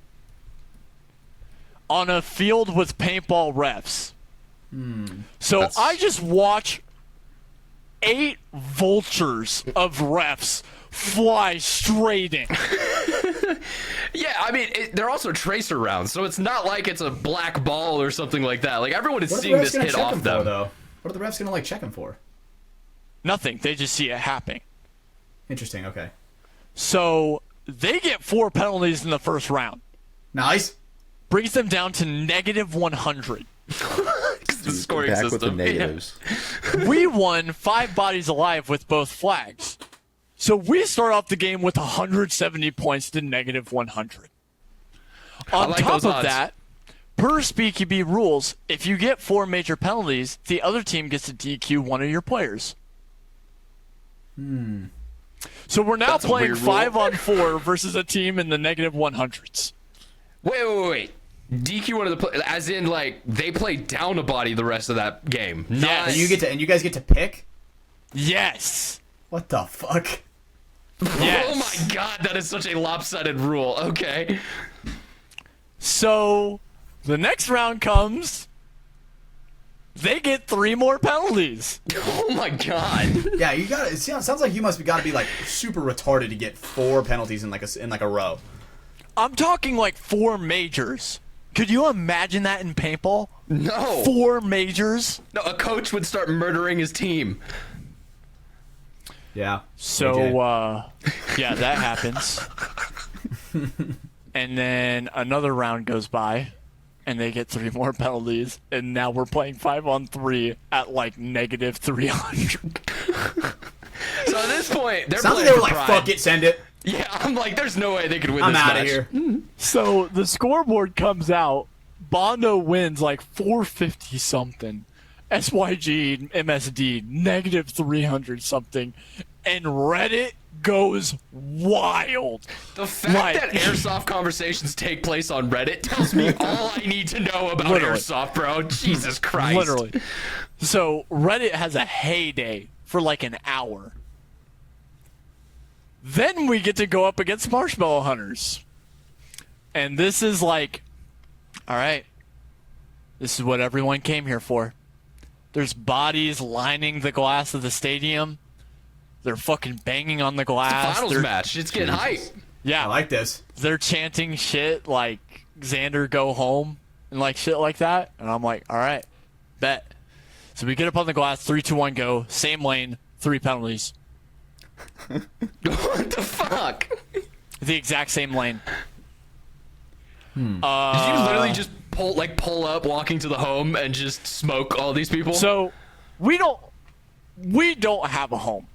Speaker 4: On a field with paintball refs. So I just watch 8 vultures of refs fly straight in.
Speaker 1: Yeah, I mean, they're also tracer rounds, so it's not like it's a black ball or something like that. Like, everyone is seeing this hit off them.
Speaker 3: What are the refs going to, check him for?
Speaker 4: Nothing. They just see it happening.
Speaker 3: Interesting, okay.
Speaker 4: So they get 4 penalties in the first round.
Speaker 3: Nice.
Speaker 4: Brings them down to negative 100.
Speaker 2: The
Speaker 1: scoring
Speaker 2: back
Speaker 1: system.
Speaker 2: with the negatives.
Speaker 4: We won 5 bodies alive with both flags. So we start off the game with 170 points to negative 100. On
Speaker 1: like
Speaker 4: top
Speaker 1: those
Speaker 4: of
Speaker 1: odds.
Speaker 4: that, per SpeakyB rules, if you get 4 major penalties, the other team gets to DQ one of your players. So we're now
Speaker 1: That's a
Speaker 4: playing
Speaker 1: weird rule.
Speaker 4: 5-on-4 versus a team in the negative 100s.
Speaker 1: Wait. DQ one of the as in, like, they play down a body the rest of that game.
Speaker 4: Yes.
Speaker 3: And you guys get to pick?
Speaker 4: Yes.
Speaker 3: What the fuck?
Speaker 4: Yes.
Speaker 1: Oh my god, that is such a lopsided rule. Okay.
Speaker 4: So the next round comes. They get 3 more penalties.
Speaker 1: Oh my god.
Speaker 3: Yeah, you got. It sounds like you must got to be like super retarded to get 4 penalties in like a row.
Speaker 4: I'm talking like 4 majors. Could you imagine that in paintball?
Speaker 1: No.
Speaker 4: 4 majors?
Speaker 1: No, a coach would start murdering his team.
Speaker 3: Yeah.
Speaker 4: So, yeah, that happens. And then another round goes by, and they get 3 more penalties, and now we're playing 5-on-3 at like negative 300.
Speaker 1: So at this point, they're
Speaker 3: Sounds
Speaker 1: playing
Speaker 3: like they were
Speaker 1: for
Speaker 3: like,
Speaker 1: pride.
Speaker 3: fuck it, send it.
Speaker 1: Yeah, I'm like, there's no way they could win
Speaker 3: I'm
Speaker 1: this
Speaker 3: out
Speaker 1: match.
Speaker 3: of here.
Speaker 4: So the scoreboard comes out. Bondo wins like 450 something. SYG, MSD, negative 300 something. And Reddit goes wild.
Speaker 1: The fact that airsoft conversations take place on Reddit tells me all I need to know about airsoft, bro. Jesus Christ.
Speaker 4: Literally. So Reddit has a heyday for like an hour. Then we get to go up against Marshmallow Hunters. And this is like, all right, this is what everyone came here for. There's bodies lining the glass of the stadium. They're fucking banging on the glass.
Speaker 1: Finals match. It's getting hype.
Speaker 4: Yeah.
Speaker 3: I like this.
Speaker 4: They're chanting shit like Xander go home and like shit like that. And I'm like, all right, bet. So we get up on the glass, 3, 2, 1, go. Same lane, 3 penalties.
Speaker 1: What the fuck?
Speaker 4: The exact same lane.
Speaker 1: Did you literally just pull up, walking to the home, and just smoke all these people?
Speaker 4: So we don't have a home.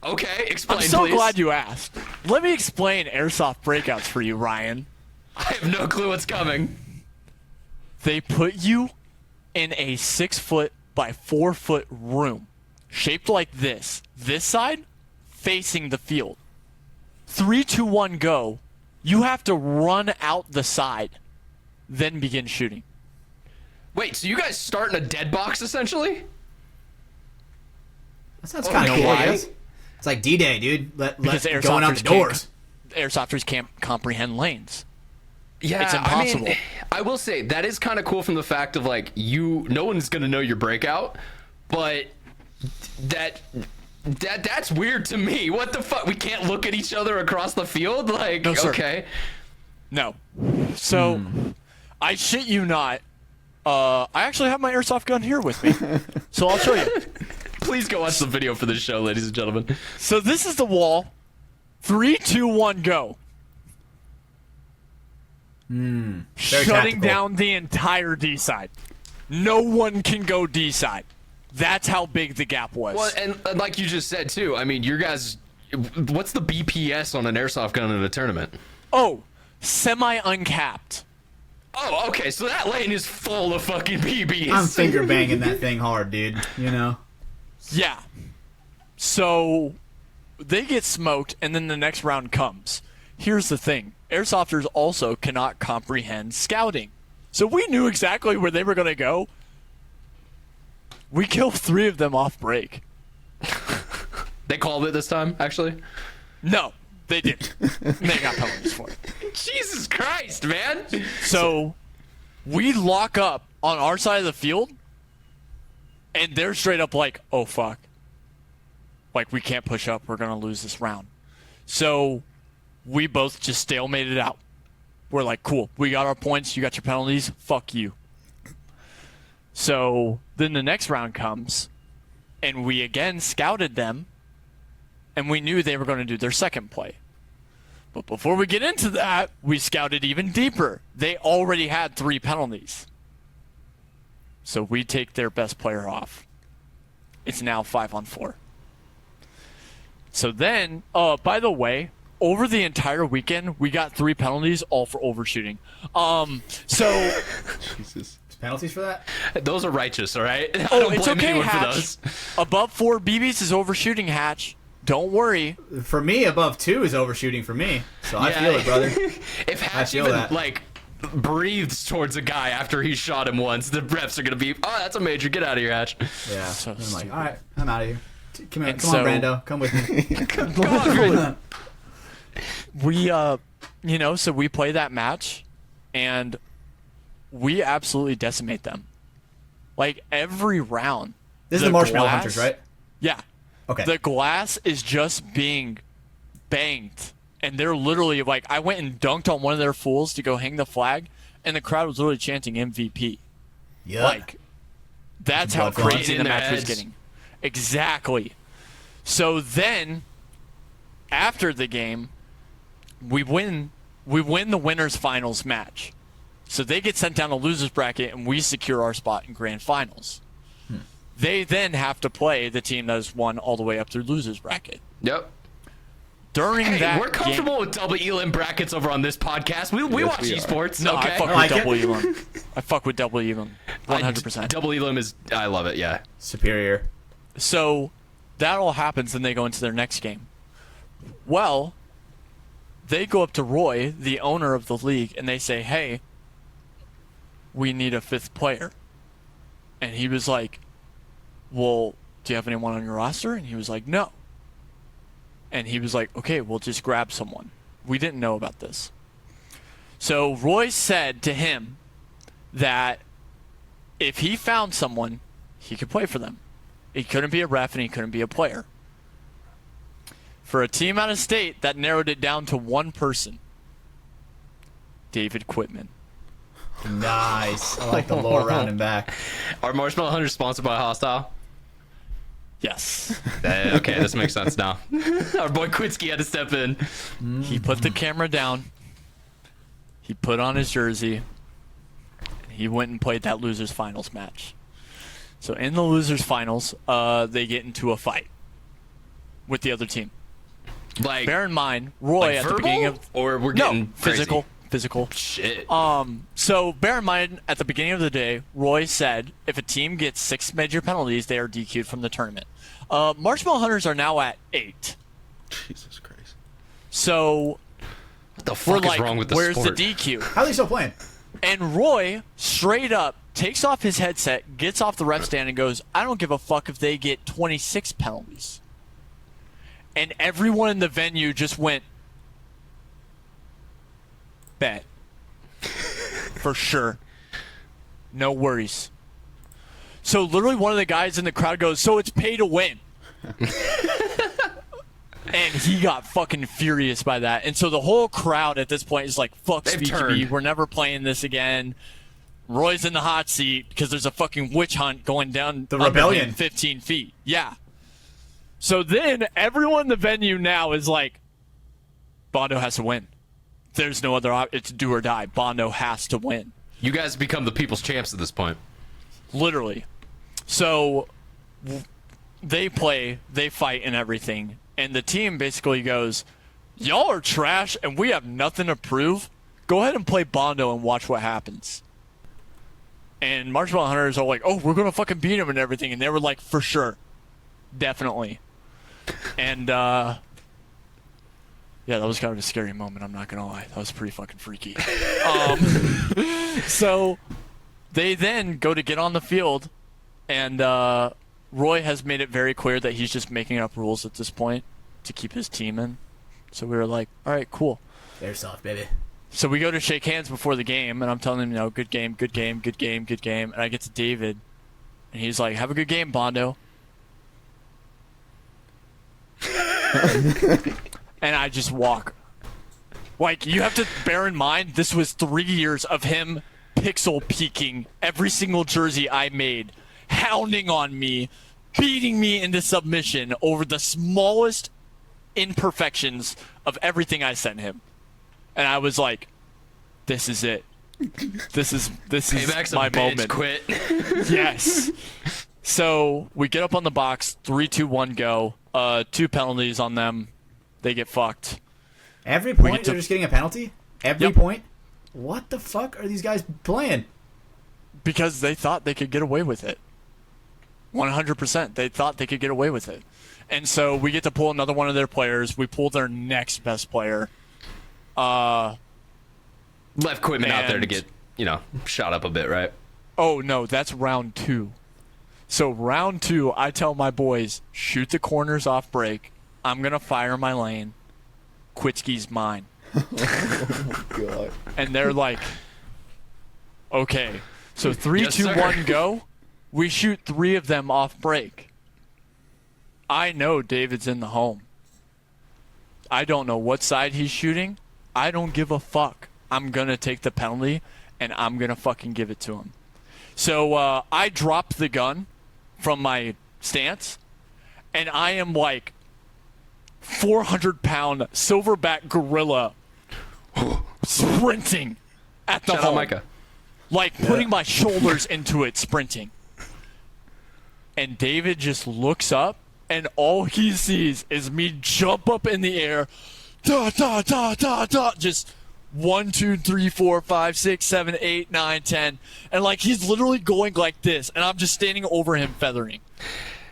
Speaker 1: Okay, explain,
Speaker 4: I'm so
Speaker 1: please.
Speaker 4: glad you asked. Let me explain airsoft breakouts for you, Ryan.
Speaker 1: I have no clue what's coming.
Speaker 4: They put you in a 6-foot by 4-foot room shaped like this. This side facing the field. 3, 2, 1, go. You have to run out the side, then begin shooting.
Speaker 1: Wait, so you guys start in a dead box, essentially?
Speaker 3: That sounds kind of cool, I guess. It's like D-Day, dude.
Speaker 4: Because
Speaker 3: Let going out the
Speaker 4: airsofters
Speaker 3: doors.
Speaker 4: Airsofters can't comprehend lanes.
Speaker 1: Yeah,
Speaker 4: It's impossible.
Speaker 1: I mean, I will say that is kind of cool from the fact of like no one's gonna know your breakout, but that's weird to me. What the fuck? We can't look at each other across the field? Like,
Speaker 4: No, sir.
Speaker 1: okay.
Speaker 4: No. So, I shit you not. I actually have my airsoft gun here with me. So I'll show you.
Speaker 1: Please go watch the video for this show, ladies and gentlemen.
Speaker 4: So this is the wall. 3, 2, 1, go.
Speaker 3: Very
Speaker 4: Shutting
Speaker 3: tactical.
Speaker 4: down the entire D side. No one can go D side. That's how big the gap was.
Speaker 1: Well, and like you just said too, I mean, your guys, what's the BPS on an airsoft gun in a tournament?
Speaker 4: Oh, semi-uncapped.
Speaker 1: Oh, okay, so that lane is full of fucking BBs.
Speaker 3: I'm finger banging that thing hard, dude. You know?
Speaker 4: Yeah. So they get smoked, and then the next round comes. Here's the thing. Airsofters also cannot comprehend scouting. So we knew exactly where they were going to go. We killed 3 of them off break.
Speaker 1: They called it this time, actually?
Speaker 4: No, they didn't. They got penalties for it.
Speaker 1: Jesus Christ, man.
Speaker 4: So we lock up on our side of the field, and they're straight up like, oh, fuck. Like, we can't push up. We're going to lose this round. So we both just stalemated out. We're like, cool. We got our points. You got your penalties. Fuck you. So then the next round comes, and we again scouted them, and we knew they were going to do their second play. But before we get into that, we scouted even deeper. They already had 3 penalties. So we take their best player off. It's now 5-on-4. So then, by the way, over the entire weekend, we got 3 penalties, all for overshooting. So
Speaker 2: Jesus.
Speaker 3: Penalties for that?
Speaker 1: Those are righteous, all right? I
Speaker 4: oh,
Speaker 1: don't
Speaker 4: it's
Speaker 1: blame
Speaker 4: okay,
Speaker 1: anyone
Speaker 4: Hatch.
Speaker 1: for those.
Speaker 4: Above 4 BBs is overshooting, Hatch. Don't worry.
Speaker 3: For me, above 2 is overshooting for me. So I
Speaker 1: Yeah.
Speaker 3: feel it, brother.
Speaker 1: If Hatch
Speaker 3: feel
Speaker 1: even
Speaker 3: that.
Speaker 1: like breathes towards a guy after he shot him once, the refs are gonna be, oh, that's a major. Get out of here, Hatch.
Speaker 3: Yeah.
Speaker 4: So
Speaker 3: I'm like,
Speaker 4: stupid.
Speaker 3: all right, I'm out of here. Come
Speaker 4: And
Speaker 3: on,
Speaker 4: so-
Speaker 3: Brando. Come with me.
Speaker 1: Come on, Gordon.
Speaker 4: We, so we play that match, and we absolutely decimate them. Like, every round.
Speaker 3: This is the Marshmallow
Speaker 4: glass-
Speaker 3: Hunters, right?
Speaker 4: Yeah.
Speaker 3: Okay.
Speaker 4: The glass is just being banged. And they're literally, like, I went and dunked on one of their fools to go hang the flag, and the crowd was literally chanting MVP.
Speaker 3: Yeah.
Speaker 4: Like, that's how
Speaker 3: Blood flowing.
Speaker 4: crazy
Speaker 1: In
Speaker 4: the
Speaker 1: their
Speaker 4: match was
Speaker 1: heads.
Speaker 4: getting. Exactly. So then, after the game, we win the winners finals match. So they get sent down to losers bracket, and we secure our spot in grand finals. They then have to play the team that has won all the way up through losers bracket.
Speaker 1: Yep.
Speaker 4: During that
Speaker 1: we're comfortable with double elim brackets over on this podcast. We watch esports.
Speaker 4: No,
Speaker 1: okay?
Speaker 4: I fuck with double elim. I fuck with double elim. 100%.
Speaker 1: Double elim is, I love it, yeah.
Speaker 3: Superior.
Speaker 4: So that all happens, and they go into their next game. Well, they go up to Roy, the owner of the league, and they say, hey, we need a 5th player. And he was like, well, do you have anyone on your roster? And he was like, no. And he was like, okay, we'll just grab someone. We didn't know about this. So Roy said to him that if he found someone, he could play for them. He couldn't be a ref and he couldn't be a player. For a team out of state, that narrowed it down to one person. David Quitman.
Speaker 3: Nice. I like the lore around and back.
Speaker 1: Are Marshmallow Hunters sponsored by Hostile?
Speaker 4: Yes.
Speaker 1: Okay, this makes sense now. Our boy Quitsky had to step in.
Speaker 4: He put the camera down. He put on his jersey. And he went and played that losers finals match. So in the losers finals, they get into a fight with the other team.
Speaker 1: Like,
Speaker 4: bear in mind, Roy at the beginning of
Speaker 1: or we're getting
Speaker 4: physical.
Speaker 1: crazy?
Speaker 4: Physical.
Speaker 1: Shit.
Speaker 4: So bear in mind, at the beginning of the day, Roy said if a team gets 6 major penalties, they are DQ'd from the tournament. Marshmallow Hunters are now at 8.
Speaker 2: Jesus Christ.
Speaker 4: So
Speaker 1: What the fuck is wrong with the
Speaker 4: where's
Speaker 1: sport?
Speaker 4: the DQ?
Speaker 3: How are they still playing?
Speaker 4: And Roy, straight up, takes off his headset, gets off the ref stand, and goes, I don't give a fuck if they get 26 penalties. And everyone in the venue just went, bet. For sure. No worries. So literally one of the guys in the crowd goes, so it's pay to win. And he got fucking furious by that. And so the whole crowd at this point is like, fuck SpeakyB, we're never playing this again. Roy's in the hot seat because there's a fucking witch hunt going down
Speaker 3: the rebellion
Speaker 4: 15 feet. Yeah. So then everyone in the venue now is like, Bondo has to win. There's no other option. It's do or die. Bondo has to win.
Speaker 1: You guys become the people's champs at this point.
Speaker 4: Literally. So they play, they fight and everything. And the team basically goes, y'all are trash and we have nothing to prove. Go ahead and play Bondo and watch what happens. And Marshmallow Hunters are like, oh, we're going to fucking beat him and everything. And they were like, for sure. Definitely. And, yeah, that was kind of a scary moment, I'm not going to lie. That was pretty fucking freaky. So they then go to get on the field, and Roy has made it very clear that he's just making up rules at this point to keep his team in. So we were like, all right, cool.
Speaker 3: Airsoft, baby.
Speaker 4: So we go to shake hands before the game, and I'm telling him, you know, good game, good game, good game, good game. And I get to David, and he's like, have a good game, Bondo. And I just walk. Like, you have to bear in mind, this was 3 years of him pixel peeking every single jersey I made, hounding on me, beating me into submission over the smallest imperfections of everything I sent him. And I was like, this is it. This is
Speaker 1: Payback's
Speaker 4: my
Speaker 1: a bitch,
Speaker 4: moment.
Speaker 1: Quit.
Speaker 4: Yes. So we get up on the box, 3, 2, 1, go. 2 penalties on them. They get fucked.
Speaker 3: Every point, they're just getting a penalty? Every point? What the fuck are these guys playing?
Speaker 4: Because they thought they could get away with it. 100%. They thought they could get away with it. And so we get to pull another one of their players. We pull their next best player.
Speaker 1: Left Quitman out there to get, you know, shot up a bit, right?
Speaker 4: Oh, no, that's round 2. So round 2, I tell my boys, shoot the corners off break. I'm going to fire my lane. Quitsky's mine.
Speaker 2: Oh, God.
Speaker 4: And they're like, okay. So 3,
Speaker 1: Yes,
Speaker 4: 2,
Speaker 1: sir.
Speaker 4: 1, go. We shoot 3 of them off break. I know David's in the home. I don't know what side he's shooting. I don't give a fuck. I'm going to take the penalty, and I'm going to fucking give it to him. So I dropped the gun from my stance, and I am like 400-pound silverback gorilla sprinting at the
Speaker 1: Shout out
Speaker 4: hole.
Speaker 1: Micah.
Speaker 4: Like putting my shoulders into it, sprinting. And David just looks up, and all he sees is me jump up in the air, da da da da da, just 1, 2, 3, 4, 5, 6, 7, 8, 9, 10, and like he's literally going like this, and I'm just standing over him feathering.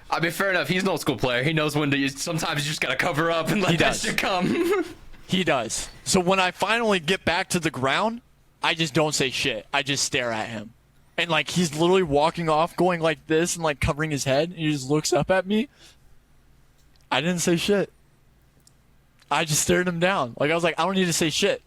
Speaker 1: I mean, fair enough. He's an old school player. He knows when to. Sometimes you just gotta cover up and let that shit come.
Speaker 4: He does. So when I finally get back to the ground, I just don't say shit. I just stare at him. And like he's literally walking off going like this and like covering his head, and he just looks up at me. I didn't say shit. I just stared him down. Like I was like, I don't need to say shit.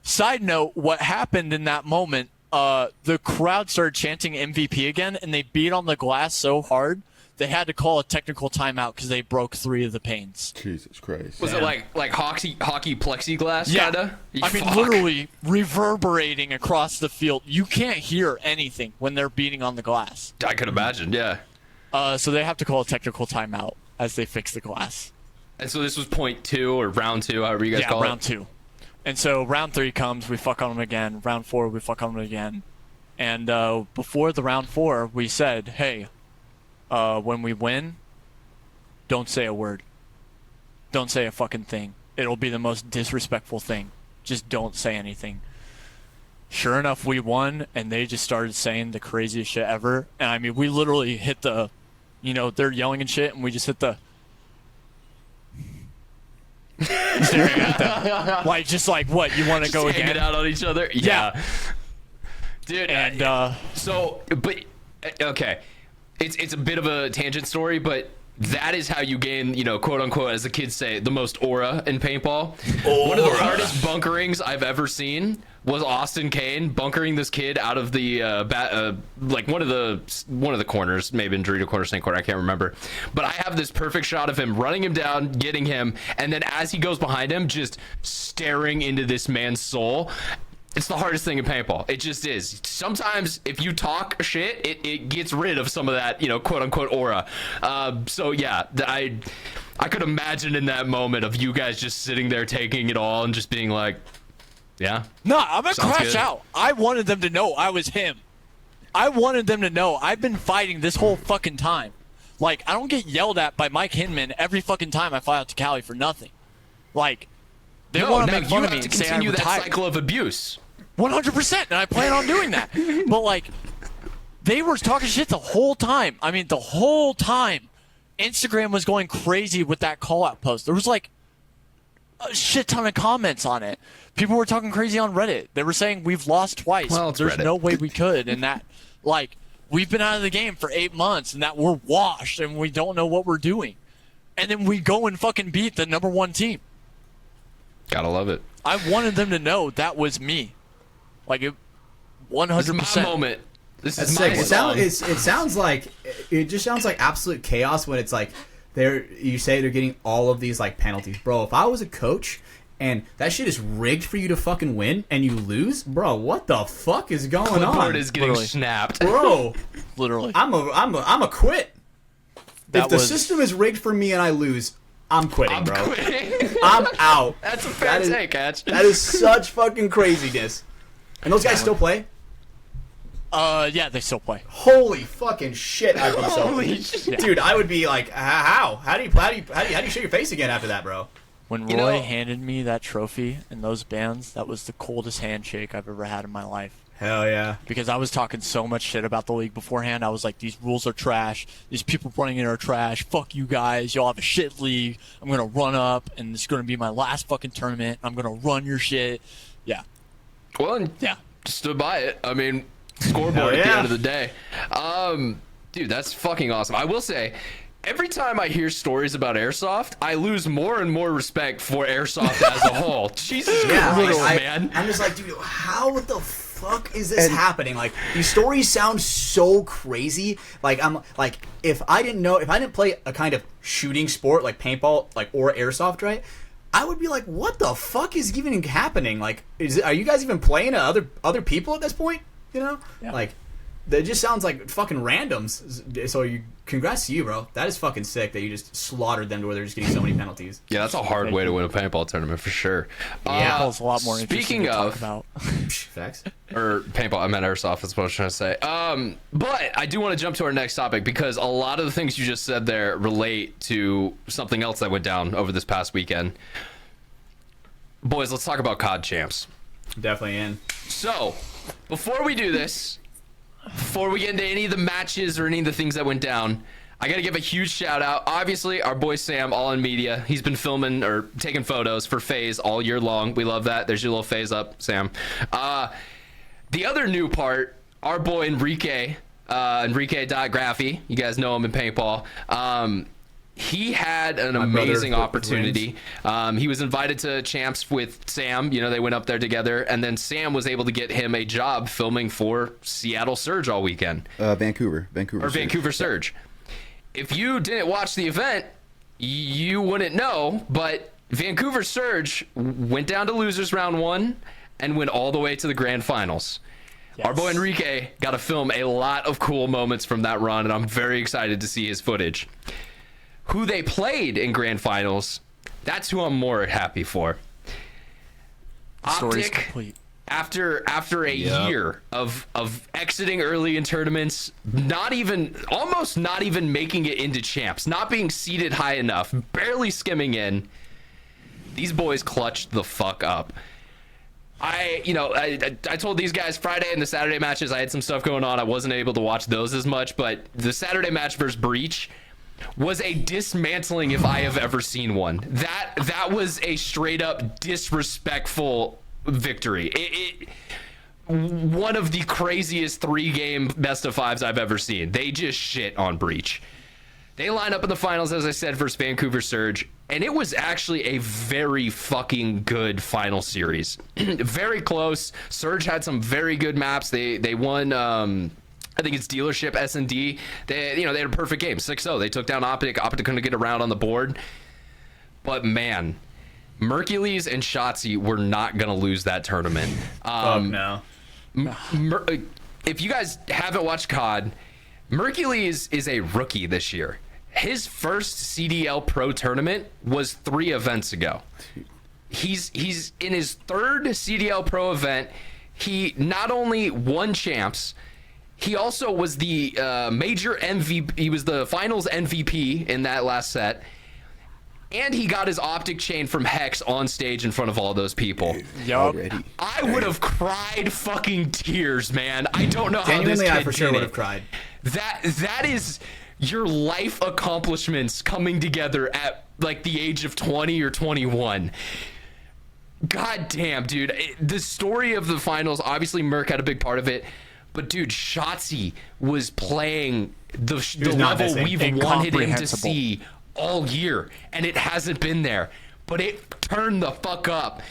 Speaker 4: Side note, what happened in that moment, the crowd started chanting MVP again, and they beat on the glass so hard they had to call a technical timeout because they broke 3 of the panes.
Speaker 2: Jesus Christ.
Speaker 1: Was it like hockey plexiglass
Speaker 4: Yeah.
Speaker 1: kinda?
Speaker 4: I mean, literally reverberating across the field. You can't hear anything when they're beating on the glass.
Speaker 1: I could imagine, yeah.
Speaker 4: So they have to call a technical timeout as they fix the glass.
Speaker 1: And so this was point 2 or round 2, however you guys call
Speaker 4: round 2. And so round 3 comes, we fuck on them again. Round 4, we fuck on them again. And before the round 4, we said, hey, when we win, don't say a word. Don't say a fucking thing. It'll be the most disrespectful thing. Just don't say anything. Sure enough, we won, and they just started saying the craziest shit ever. And I mean, we literally hit the, they're yelling and shit, and we just hit the staring at them. Like, just like, what, you want to go again?
Speaker 1: Hanging out on each other? Yeah. Dude,
Speaker 4: and,
Speaker 1: okay. It's a bit of a tangent story, but that is how you gain, quote unquote, as the kids say, the most aura in paintball. One of the hardest bunkerings I've ever seen was Austin Kane bunkering this kid out of the one of the corners, maybe in Dorito corner, St. corner, I can't remember. But I have this perfect shot of him running him down, getting him, and then as he goes behind him, just staring into this man's soul. It's the hardest thing in paintball. It just is. Sometimes if you talk shit, it gets rid of some of that, quote unquote aura. So yeah, I could imagine in that moment of you guys just sitting there taking it all and just being like, yeah.
Speaker 4: No, I'm gonna
Speaker 1: Sounds
Speaker 4: crash
Speaker 1: good.
Speaker 4: out. I wanted them to know I was him. I wanted them to know I've been fighting this whole fucking time. Like, I don't get yelled at by Mike Hinman every fucking time I fly out to Cali for nothing. Like, they want to make fun of me
Speaker 1: to
Speaker 4: and say I
Speaker 1: continue that
Speaker 4: retired.
Speaker 1: cycle of abuse.
Speaker 4: 100%, and I plan on doing that. But like, they were talking shit the whole time. I mean, the whole time. Instagram was going crazy with that call-out post. There was like a shit ton of comments on it. People were talking crazy on Reddit. They were saying we've lost twice.
Speaker 1: Well, it's
Speaker 4: There's
Speaker 1: Reddit.
Speaker 4: no way we could, and that like we've been out of the game for 8 months, and that we're washed, and we don't know what we're doing. And then we go and fucking beat the #1 team.
Speaker 1: Gotta love it.
Speaker 4: I wanted them to know that was me. Like, it, 100%.
Speaker 1: This is my moment. This is
Speaker 3: That's
Speaker 1: my
Speaker 3: sick.
Speaker 1: song.
Speaker 3: It sounds like it just sounds like absolute chaos when it's like you say they're getting all of these like penalties, bro. If I was a coach and that shit is rigged for you to fucking win and you lose, bro, what the fuck is going
Speaker 1: Clipboard
Speaker 3: on?
Speaker 1: is getting
Speaker 4: Literally.
Speaker 1: snapped.
Speaker 3: Bro,
Speaker 4: Literally.
Speaker 3: I'm a quit.
Speaker 4: That
Speaker 3: If the
Speaker 4: was-
Speaker 3: system is rigged for me and I lose, I'm quitting,
Speaker 1: I'm
Speaker 3: bro.
Speaker 1: quitting.
Speaker 3: I'm out.
Speaker 1: That's a fair
Speaker 3: That is-
Speaker 1: take, Hatch.
Speaker 3: That is such fucking craziness. And those guys still play?
Speaker 4: Yeah, they still play.
Speaker 3: Holy fucking shit! I'd be so.
Speaker 1: Holy shit.
Speaker 3: Dude, I would be like, how? How do you show your face again after that, bro?
Speaker 4: When
Speaker 1: You
Speaker 4: Roy
Speaker 1: know-
Speaker 4: handed me that trophy and those bands, that was the coldest handshake I've ever had in my life.
Speaker 3: Hell yeah.
Speaker 4: Because I was talking so much shit about the league beforehand. I was like, these rules are trash. These people running it are trash. Fuck you guys. Y'all have a shit league. I'm going to run up, and it's going to be my last fucking tournament. I'm going to run your shit. Yeah.
Speaker 1: Well, and
Speaker 4: Yeah.
Speaker 1: stood by it. I mean, scoreboard
Speaker 3: Hell
Speaker 1: at the
Speaker 3: yeah.
Speaker 1: end of the day. Dude, that's fucking awesome. I will say, every time I hear stories about airsoft, I lose more and more respect for airsoft as a whole. Jesus
Speaker 3: Yeah,
Speaker 1: Christ,
Speaker 3: like,
Speaker 1: man.
Speaker 3: I'm just like, dude, how the fuck is this happening? Like, these stories sound so crazy. Like, I'm like, if I didn't play a kind of shooting sport like paintball, like or airsoft, right? I would be like, what the fuck is even happening? Like, are you guys even playing other people at this point? You know,
Speaker 4: Yeah.
Speaker 3: like, That just sounds like fucking randoms. So congrats to you, bro. That is fucking sick that you just slaughtered them to where they're just getting so many penalties.
Speaker 1: Yeah, that's a hard way to win a paintball tournament for sure.
Speaker 3: Yeah,
Speaker 4: Paintball's a lot more interesting to talk about.
Speaker 3: Facts.
Speaker 1: Or paintball, I meant airsoft, that's what I was trying to say. But I do want to jump to our next topic because a lot of the things you just said there relate to something else that went down over this past weekend. Boys, let's talk about COD champs.
Speaker 3: Definitely in.
Speaker 1: So, before we do this, before we get into any of the matches or any of the things that went down, I got to give a huge shout out. Obviously, our boy Sam, all in media. He's been filming or taking photos for FaZe all year long. We love that. There's your little FaZe up, Sam. The other new part, our boy Enrique, Enrique.Graphy. You guys know him in paintball. He had an amazing opportunity. He was invited to champs with Sam. You know, they went up there together, and then Sam was able to get him a job filming for Seattle Surge all weekend.
Speaker 2: Vancouver
Speaker 1: Surge. If you didn't watch the event, you wouldn't know, but Vancouver Surge went down to losers round 1 and went all the way to the grand finals. Yes. Our boy Enrique got to film a lot of cool moments from that run, and I'm very excited to see his footage. Who they played in grand finals, that's who I'm more happy for.
Speaker 4: Story's
Speaker 1: Optic,
Speaker 4: complete.
Speaker 1: after a year of exiting early in tournaments, almost not even making it into champs, not being seeded high enough, barely skimming in, these boys clutched the fuck up. I told these guys Friday and the Saturday matches, I had some stuff going on. I wasn't able to watch those as much, but the Saturday match versus Breach was a dismantling if I have ever seen one. That was a straight up disrespectful victory. One of the craziest 3-game best of 5s I've ever seen. They just shit on Breach. They line up in the finals, as I said, versus Vancouver Surge, and it was actually a very fucking good final series. Very close. Surge had some very good maps. They won. I think it's dealership S&D. They had a perfect game, 6-0. They took down Optic. Optic couldn't get around on the board, but man, Mercules and Shotzi were not gonna lose that tournament.
Speaker 3: No.
Speaker 1: If you guys haven't watched COD, Mercules is a rookie this year. His first CDL Pro tournament was 3 events ago. He's in his 3rd CDL Pro event. He not only won champs, he also was the major MVP. He was the finals MVP in that last set. And he got his optic chain from Hex on stage in front of all those people.
Speaker 4: Yup.
Speaker 1: I would have cried fucking tears, man. I don't know how this
Speaker 3: Genuinely,
Speaker 1: kid
Speaker 3: I for sure
Speaker 1: did
Speaker 3: would
Speaker 1: it.
Speaker 3: have cried.
Speaker 1: That is your life accomplishments coming together at like the age of 20 or 21. God damn, dude. The story of the finals, obviously Merc had a big part of it. But dude, Shotzi was playing the level we've wanted him to see all year, and it hasn't been there. But it turned the fuck up.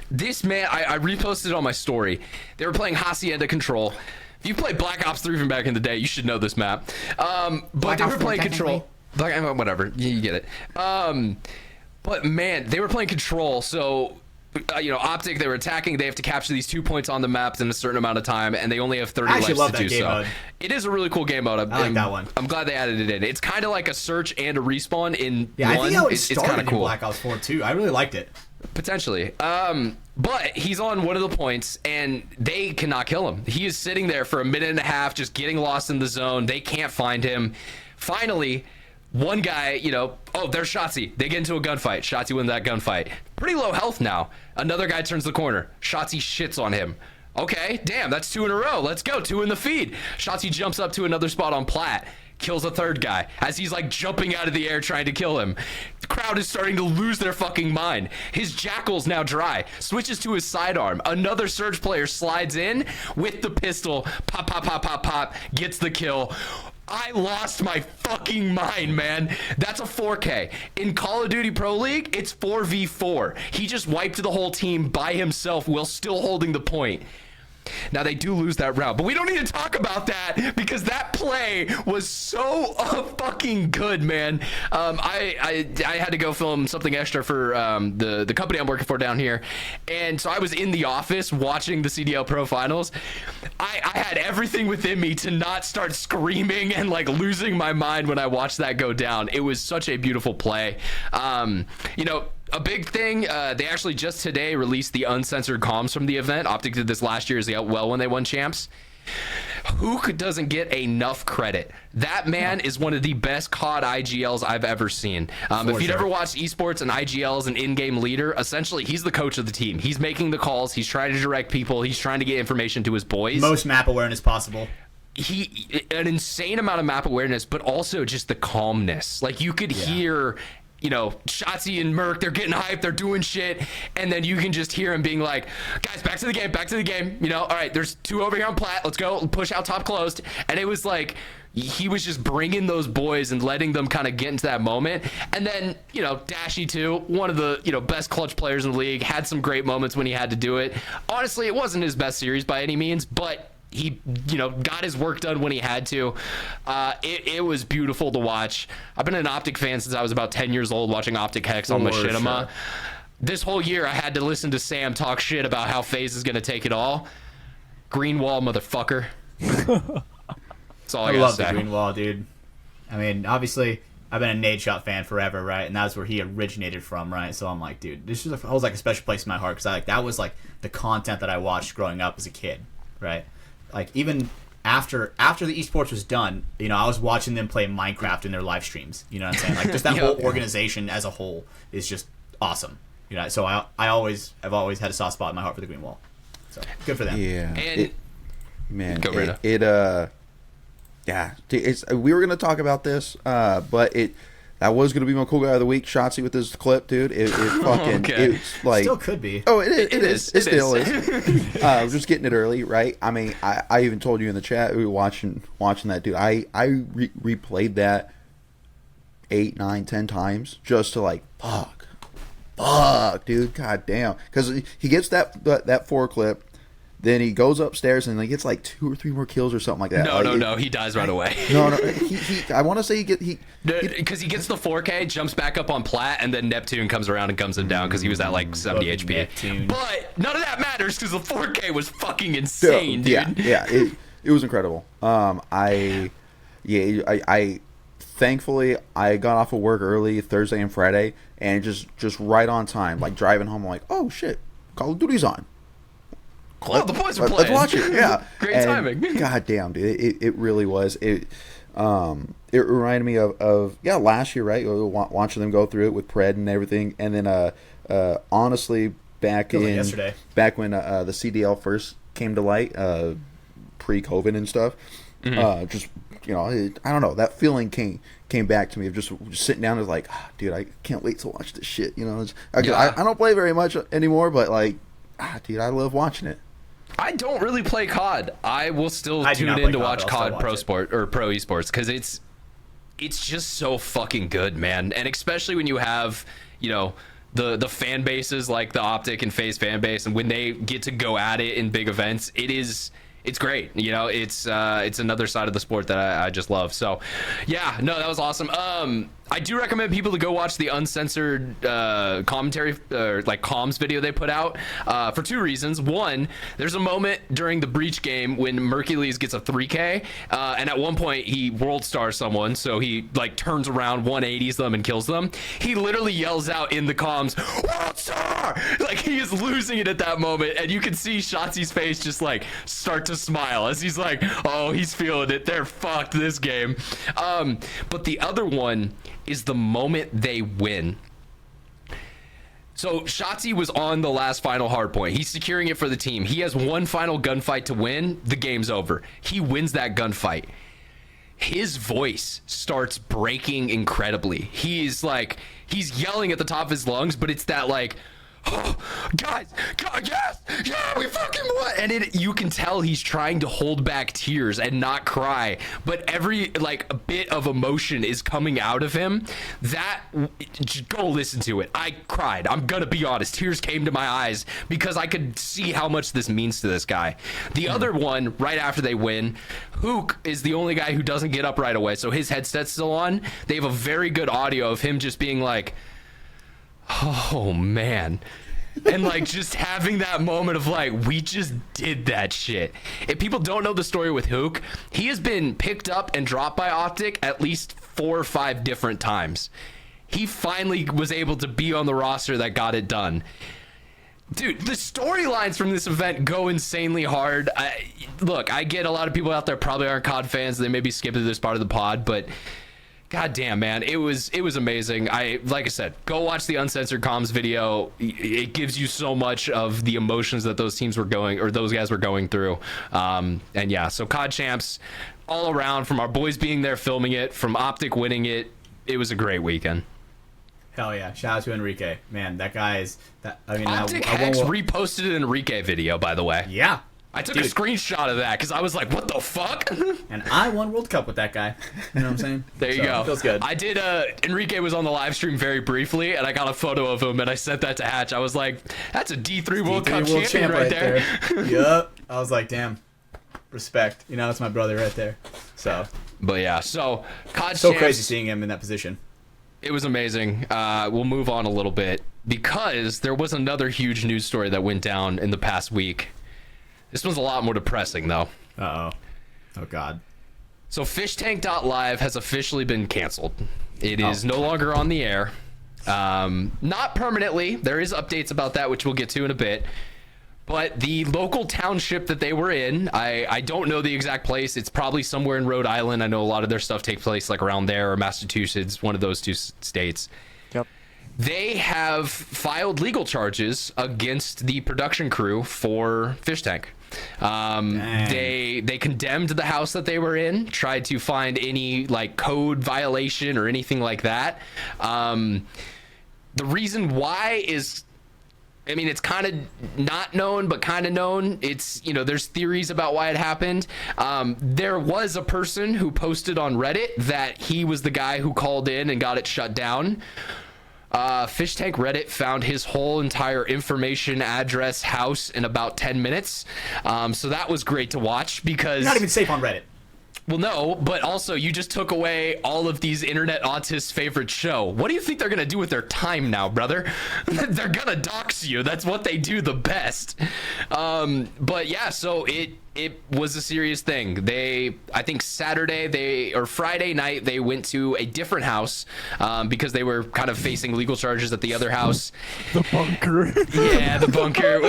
Speaker 1: This man, I reposted it on my story. They were playing Hacienda Control. If you played Black Ops 3 from back in the day, you should know this map. But they were playing Control. Whatever, you get it. But man, they were playing Control, so Optic, they were attacking. They have to capture these 2 points on the map in a certain amount of time, and they only have 30 lives to do so. Mode. It is a really cool game mode.
Speaker 3: I like that one.
Speaker 1: I'm glad they added it in. It's kind of like a search and a respawn in one.
Speaker 3: I think it
Speaker 1: it's kind of cool.
Speaker 3: Black Ops 4 too. I really liked it.
Speaker 1: Potentially. But he's on one of the points, and they cannot kill him. He is sitting there for a minute and a half, just getting lost in the zone. They can't find him. Finally, one guy, there's Shotzi. They get into a gunfight. Shotzi wins that gunfight. Pretty low health now. Another guy turns the corner. Shotzi shits on him. Okay, damn, that's 2 in a row. Let's go, 2 in the feed. Shotzi jumps up to another spot on plat. Kills a third guy as he's like jumping out of the air trying to kill him. The crowd is starting to lose their fucking mind. His jackal's now dry. Switches to his sidearm. Another Surge player slides in with the pistol. Pop, pop, pop, pop, pop. Gets the kill. I lost my fucking mind, man. That's a 4K. In Call of Duty Pro League, it's 4v4. He just wiped the whole team by himself while still holding the point. Now they do lose that round, but we don't need to talk about that because that play was so fucking good, man. I had to go film something extra for the company I'm working for down here, and so I was in the office watching the CDL Pro Finals. I had everything within me to not start screaming and like losing my mind when I watched that go down. It was such a beautiful play. You know, a big thing, they actually just today released the uncensored comms from the event. Optic did this last year as well when they won champs. Who doesn't get enough credit? That man is one of the best COD IGLs I've ever seen. If you'd ever watched esports and IGL as an in-game leader, essentially he's the coach of the team. He's making the calls. He's trying to direct people. He's trying to get information to his boys.
Speaker 3: Most map awareness possible.
Speaker 1: An insane amount of map awareness, but also just the calmness. Like you could hear, you know, Shotzi and Merc, they're getting hyped, they're doing shit, and then you can just hear him being like, guys, back to the game, you know, all right, there's 2 over here on plat, let's go, push out top closed. And it was like, he was just bringing those boys and letting them kind of get into that moment. And then, you know, Dashy too, one of the, you know, best clutch players in the league, had some great moments when he had to do it. Honestly, it wasn't his best series by any means, but he, you know, got his work done when he had to. It was beautiful to watch. I've been an Optic fan since I was about 10 years old, watching Optic Hex on Machinima. Sure. This whole year, I had to listen to Sam talk shit about how FaZe is going to take it all. Green wall, motherfucker. That's all I gotta
Speaker 3: love
Speaker 1: say.
Speaker 3: The green wall, dude. I mean, obviously, I've been a Nade Shot fan forever, right? And that's where he originated from, right? So I'm like, dude, this holds like a special place in my heart because that was like the content that I watched growing up as a kid, right? Like even after the esports was done, you know, I was watching them play Minecraft in their live streams. You know what I'm saying? Like just that whole organization as a whole is just awesome. You know, so I've always had a soft spot in my heart for the green wall. So good for them.
Speaker 2: Yeah,
Speaker 1: and
Speaker 2: we were gonna talk about this, but that was going to be my cool guy of the week, Shotzi, with this clip, dude. It fucking, it's like...
Speaker 3: Still could be.
Speaker 2: Oh, it is. It still is. We're just getting it early, right? I mean, I even told you in the chat, we were watching that, dude. I replayed that 8, 9, 10 times just to like, fuck, dude, god damn. Because he gets that 4 clip, then he goes upstairs and he gets like 2 or 3 more kills or something like that.
Speaker 1: No, he dies right away.
Speaker 2: No, he I want to say
Speaker 1: because he gets the 4K, jumps back up on plat, and then Neptune comes around and guns him down because he was at like 70 HP.
Speaker 3: Neptune.
Speaker 1: But none of that matters because the 4K was fucking insane, dude.
Speaker 2: Yeah, it was incredible. I thankfully I got off of work early Thursday and Friday and just right on time, like driving home. I'm like, oh shit, Call of Duty's on.
Speaker 1: Oh, the boys are playing.
Speaker 2: Let's watch it. Yeah,
Speaker 1: Great timing.
Speaker 2: God damn, dude, it really was. It reminded me of last year, right? Watching them go through it with Pred and everything, and then honestly, back when the CDL first came to light, pre-COVID and stuff, just you know, I don't know, that feeling came back to me of just sitting down and like, dude, I can't wait to watch this shit. You know, I don't play very much anymore, but like, dude, I love watching it.
Speaker 1: I don't really play COD. I will still tune in to watch COD Pro Sport or Pro Esports because it's just so fucking good, man. And especially when you have, you know, the fan bases like the Optic and FaZe fan base, and when they get to go at it in big events, it's great. You know, it's another side of the sport that I just love. So, yeah, no, that was awesome. I do recommend people to go watch the uncensored commentary, like comms video they put out for 2 reasons. One, there's a moment during the Breach game when Mercules gets a 3K, and at one point he world stars someone, so he like turns around, 180s them, and kills them. He literally yells out in the comms, "World star!" Like he is losing it at that moment, and you can see Shotzi's face just like start to smile as he's like, "Oh, he's feeling it. They're fucked this game." But the other one is the moment they win. So Shotzi was on the last final hard point. He's securing it for the team. He has one final gunfight to win. The game's over. He wins that gunfight. His voice starts breaking incredibly. He's yelling at the top of his lungs, but it's that like, oh, guys, God, yes, yeah, we fucking won. And you can tell he's trying to hold back tears and not cry, but every like a bit of emotion is coming out of him. Just go listen to it. I cried. I'm gonna be honest. Tears came to my eyes because I could see how much this means to this guy. The other one, right after they win, Hook is the only guy who doesn't get up right away, so his headset's still on. They have a very good audio of him just being like, oh man, and like just having that moment of like, we just did that shit. If people don't know the story with Hook, he has been picked up and dropped by Optic at least 4 or 5 different times. He finally was able to be on the roster that got it done. Dude, the storylines from this event go insanely hard. Look, I get a lot of people out there probably aren't COD fans. They may be skipping this part of the pod, but God damn, man, it was amazing. Like I said, go watch the uncensored comms video. It gives you so much of the emotions that those teams were going, or those guys were going through. And yeah, so COD champs all around, from our boys being there filming it, from Optic winning it. It was a great weekend.
Speaker 3: Hell yeah! Shout out to Enrique, man. That guy is.
Speaker 1: Optic Hex reposted an Enrique video, by the way.
Speaker 3: Yeah.
Speaker 1: I took a screenshot of that because I was like, what the fuck?
Speaker 3: And I won World Cup with that guy. You know what I'm saying?
Speaker 1: There you go.
Speaker 3: Feels good.
Speaker 1: I did, Enrique was on the live stream very briefly, and I got a photo of him, and I sent that to Hatch. I was like, that's a D3 World Cup champion right there.
Speaker 3: Yup. I was like, damn. Respect. You know, that's my brother right there. So.
Speaker 1: But yeah, so COD
Speaker 3: so
Speaker 1: champs,
Speaker 3: crazy seeing him in that position.
Speaker 1: It was amazing. We'll move on a little bit because there was another huge news story that went down in the past week. This one's a lot more depressing, though.
Speaker 3: Uh-oh. Oh, God.
Speaker 1: So Fishtank.live has officially been canceled. It is no longer on the air. Not permanently. There is updates about that, which we'll get to in a bit. But the local township that they were in, I don't know the exact place. It's probably somewhere in Rhode Island. I know a lot of their stuff takes place like around there, or Massachusetts, one of those 2 states.
Speaker 4: Yep.
Speaker 1: They have filed legal charges against the production crew for Fishtank. They condemned the house that they were in, tried to find any like code violation or anything like that. The reason why is, I mean, it's kind of not known, but kind of known. It's, you know, there's theories about why it happened. There was a person who posted on Reddit that he was the guy who called in and got it shut down. Fishtank Reddit found his whole entire information, address, house in about 10 minutes. So that was great to watch because...
Speaker 3: You're not even safe on Reddit.
Speaker 1: Well, no, but also you just took away all of these internet autists' favorite show. What do you think they're going to do with their time now, brother? They're going to dox you. That's what they do the best. But yeah, so it was a serious thing. I think Friday night, they went to a different house because they were kind of facing legal charges at the other house.
Speaker 4: The bunker.
Speaker 1: Yeah, the bunker.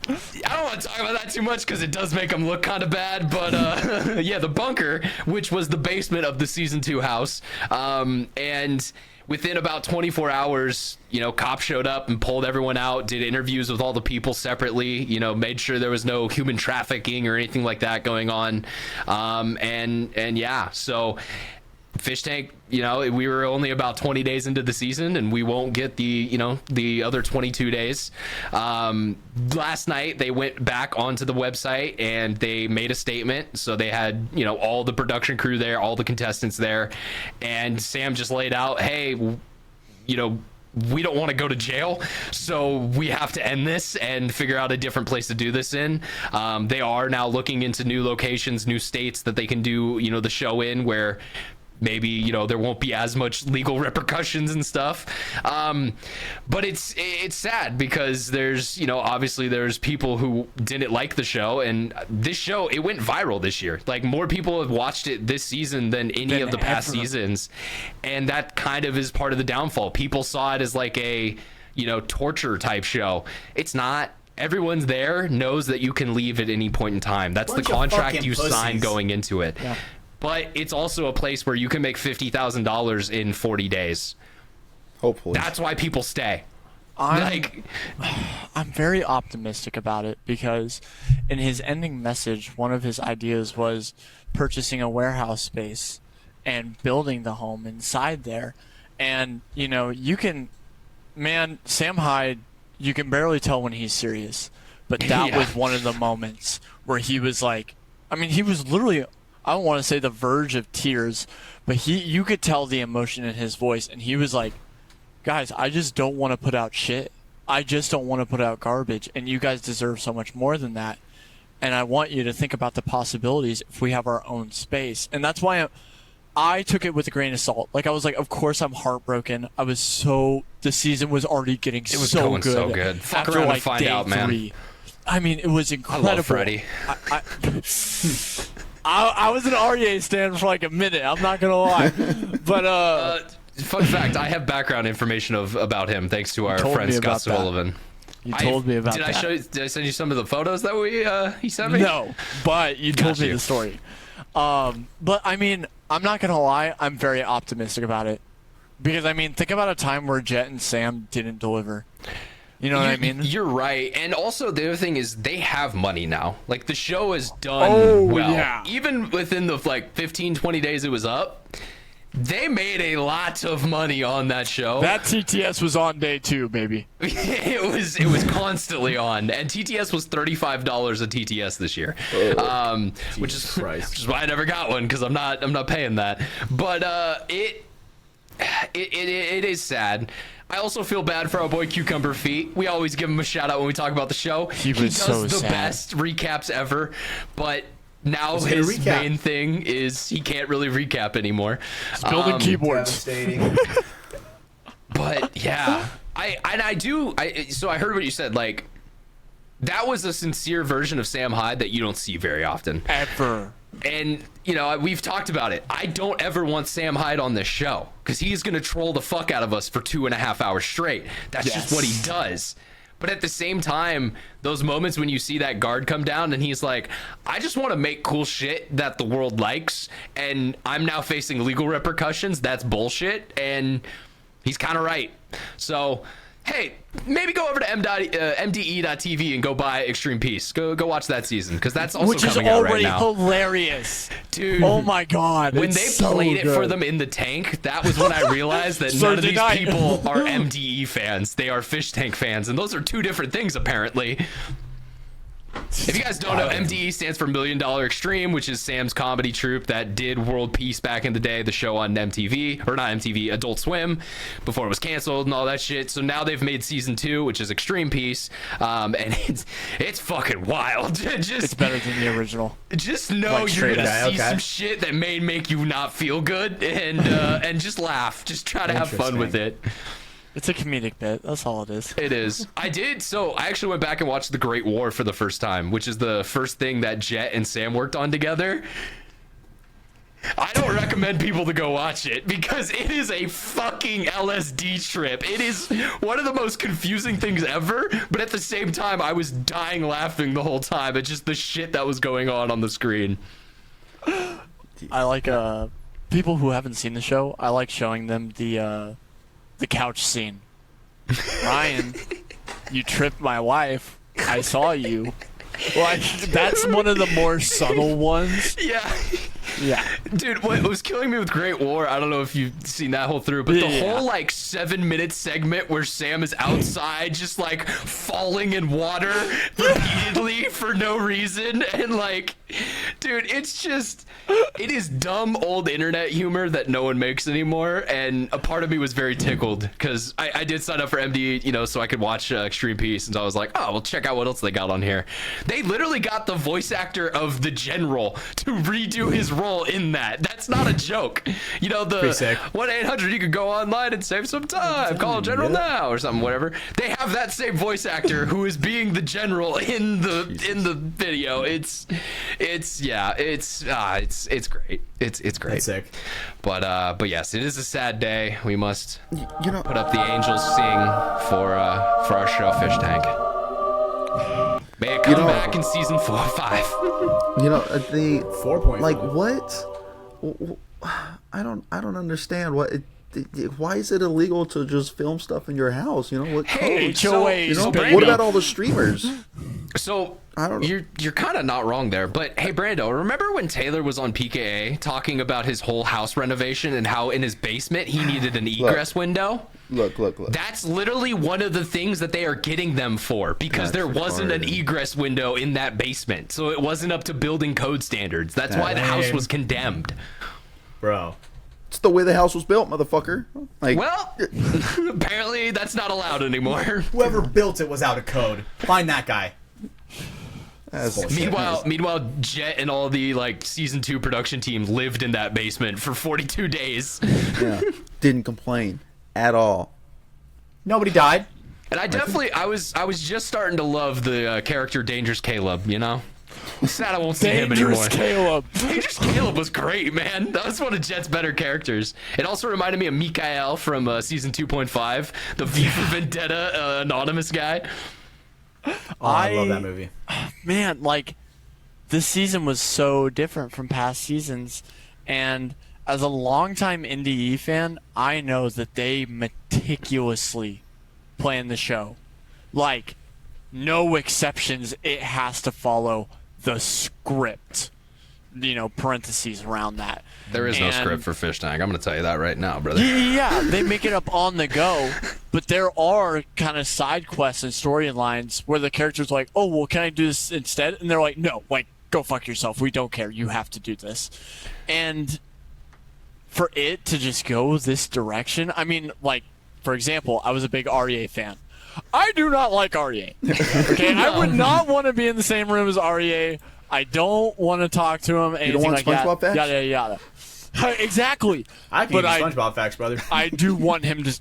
Speaker 1: I don't want to talk about that too much because it does make them look kind of bad, but yeah, the bunker, which was the basement of the season 2 house, and within about 24 hours, you know, cops showed up and pulled everyone out, did interviews with all the people separately, you know, made sure there was no human trafficking or anything like that going on, and yeah, so Fishtank, you know, we were only about 20 days into the season and we won't get the other 22 days. Last night they went back onto the website and they made a statement. So they had, you know, all the production crew there, all the contestants there, and Sam just laid out, hey, you know, we don't want to go to jail, so we have to end this and figure out a different place to do this in. They are now looking into new locations, new states that they can do, you know, the show in, where maybe, you know, there won't be as much legal repercussions and stuff. But it's sad because there's, you know, obviously there's people who didn't like the show, and this show, it went viral this year. Like, more people have watched it this season than any of the past seasons. And that kind of is part of the downfall. People saw it as like a, you know, torture type show. It's not. Everyone's there, knows that you can leave at any point in time. That's the contract you sign going into it. Yeah. But it's also a place where you can make $50,000 in 40 days.
Speaker 2: Hopefully.
Speaker 1: That's why people stay.
Speaker 4: I'm very optimistic about it because in his ending message, one of his ideas was purchasing a warehouse space and building the home inside there. And, you know, you can man, Sam Hyde, you can barely tell when he's serious. But that was one of the moments where he was like, I mean, he was literally, I don't want to say the verge of tears, but you could tell the emotion in his voice. And he was like, guys, I just don't want to put out shit. I just don't want to put out garbage. And you guys deserve so much more than that. And I want you to think about the possibilities if we have our own space. And that's why I took it with a grain of salt. Like, I was like, of course I'm heartbroken. I was the season was already getting
Speaker 1: it was going so good. Fuck around and find out, man.
Speaker 4: I mean, it was incredible.
Speaker 1: I love Freddie.
Speaker 4: I was an REA stand for like a minute. I'm not gonna lie, but
Speaker 1: fun fact: I have background information about him thanks to our friend Scott Sullivan.
Speaker 4: You told me about that.
Speaker 1: Did I send you some of the photos that he sent me?
Speaker 4: No, but you told me the story. But I mean, I'm not gonna lie. I'm very optimistic about it because I mean, think about a time where Jet and Sam didn't deliver. You know what I mean? You're
Speaker 1: right. And also the other thing is they have money now. Like the show is done well. Yeah. Even within the like 15, 20 days it was up, they made a lot of money on that show.
Speaker 4: That TTS was on day 2, baby.
Speaker 1: it was constantly on. And TTS was $35 a TTS this year. Which is why I never got one because I'm not paying that. But it is sad. I also feel bad for our boy Cucumber Feet. We always give him a shout out when we talk about the show. He does the best recaps ever, but now his main thing is he can't really recap anymore.
Speaker 4: He's building keyboards.
Speaker 1: But yeah, so I heard what you said. Like that was a sincere version of Sam Hyde that you don't see very often.
Speaker 4: Ever.
Speaker 1: And, you know, we've talked about it. I don't ever want Sam Hyde on this show because he's going to troll the fuck out of us for 2.5 hours straight. That's just what he does. But at the same time, those moments when you see that guard come down and he's like, I just want to make cool shit that the world likes, and I'm now facing legal repercussions. That's bullshit. And he's kind of right. So, hey, maybe go over to mde.tv and go buy Extreme Peace. Go watch that season because that's also coming out right now.
Speaker 4: Which is already hilarious,
Speaker 1: dude.
Speaker 4: Oh my god!
Speaker 1: When they played it for them in the tank, that was when I realized that none of these people are MDE fans. They are Fishtank fans, and those are two different things apparently. If you guys don't know, MDE stands for $1 Million Extreme, which is Sam's comedy troupe that did World Peace back in the day, the show on MTV, or not MTV, Adult Swim, before it was canceled and all that shit. So now they've made season 2, which is Extreme Peace, and it's fucking wild.
Speaker 4: It's better than the original.
Speaker 1: Just know like you're gonna see some shit that may make you not feel good, and just laugh. Just try to have fun with it.
Speaker 4: It's a comedic bit. That's all it is.
Speaker 1: It is. I actually went back and watched The Great War for the first time, which is the first thing that Jet and Sam worked on together. I don't recommend people to go watch it because it is a fucking LSD trip. It is one of the most confusing things ever, but at the same time, I was dying laughing the whole time at just the shit that was going on the screen.
Speaker 4: I like people who haven't seen the show, I like showing them the couch scene. Ryan, you tripped my wife. I saw you. Like, that's one of the more subtle ones. Yeah.
Speaker 1: Dude, what was killing me with Great War, I don't know if you've seen that whole through, but the whole like 7-minute segment where Sam is outside just like falling in water repeatedly for no reason, and like, dude, it is dumb old internet humor that no one makes anymore, and a part of me was very tickled because I did sign up for MD, you know, so I could watch Extreme Peace, and so I was like, oh, well, check out what else they got on here. They literally got the voice actor of the General to redo his role in that. That's not a joke. You know, the 1-800 you could go online and save some time. Call General now or something, whatever. They have that same voice actor who is being the General in the video. It's great. It's great.
Speaker 3: That's sick.
Speaker 1: But yes, it is a sad day. We must put up the Angels Sing for our show Fish Tank. May it come back in season 4 or 5.
Speaker 2: You know, the
Speaker 3: 4.5.
Speaker 2: Like what? I don't understand why is it illegal to just film stuff in your house? You know what?
Speaker 1: Hey,
Speaker 2: what about all the streamers?
Speaker 1: So
Speaker 2: I don't know.
Speaker 1: You're kind of not wrong there, but hey, Brando, remember when Taylor was on PKA talking about his whole house renovation and how in his basement he needed an egress window?
Speaker 2: Look.
Speaker 1: That's literally one of the things that they are getting them for, because there wasn't an egress window in that basement, so it wasn't up to building code standards. That's why the house was condemned.
Speaker 3: Bro.
Speaker 2: It's the way the house was built, motherfucker. Like,
Speaker 1: well, apparently that's not allowed anymore.
Speaker 3: Whoever built it was out of code. Find that guy.
Speaker 1: Meanwhile, Jet and all the season 2 production team lived in that basement for 42 days.
Speaker 2: Yeah, didn't complain at all.
Speaker 3: Nobody died.
Speaker 1: And I was just starting to love the character Dangerous Caleb. Sad I won't see him anymore. Dangerous Caleb was great, man. That was one of Jet's better characters. It also reminded me of Mikael from season 2.5, the V for Vendetta anonymous guy.
Speaker 3: I love that movie.
Speaker 4: Man, this season was so different from past seasons, and as a longtime NDE fan, I know that they meticulously plan the show. No exceptions. It has to follow the script. Parentheses around that.
Speaker 1: There is no script for Fishtank. I'm going to tell you that right now, brother.
Speaker 4: Yeah, they make it up on the go, but there are kind of side quests and storylines where the character's like, oh, well, can I do this instead? And they're like, no, go fuck yourself. We don't care. You have to do this. And for it to just go this direction, I mean, for example, I was a big REA fan. I do not like REA. Okay, no. I would not want to be in the same room as REA. I don't want to talk to him.
Speaker 2: You don't want SpongeBob facts?
Speaker 4: Yada yada. Exactly.
Speaker 3: I can give you SpongeBob facts, brother.
Speaker 4: I do want him to.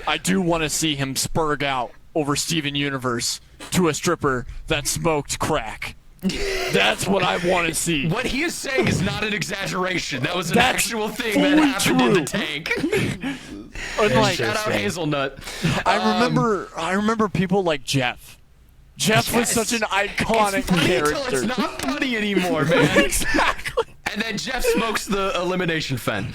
Speaker 4: I do want to see him spurg out over Steven Universe to a stripper that smoked crack. That's what I want to see.
Speaker 1: What he is saying is not an exaggeration. That was an actual thing that happened in the tank. Shout out Hazelnut.
Speaker 4: I remember people like Jeff. Jeff was such an iconic character.
Speaker 1: Until it's not funny anymore, man.
Speaker 4: Exactly.
Speaker 1: And then Jeff smokes the elimination fen.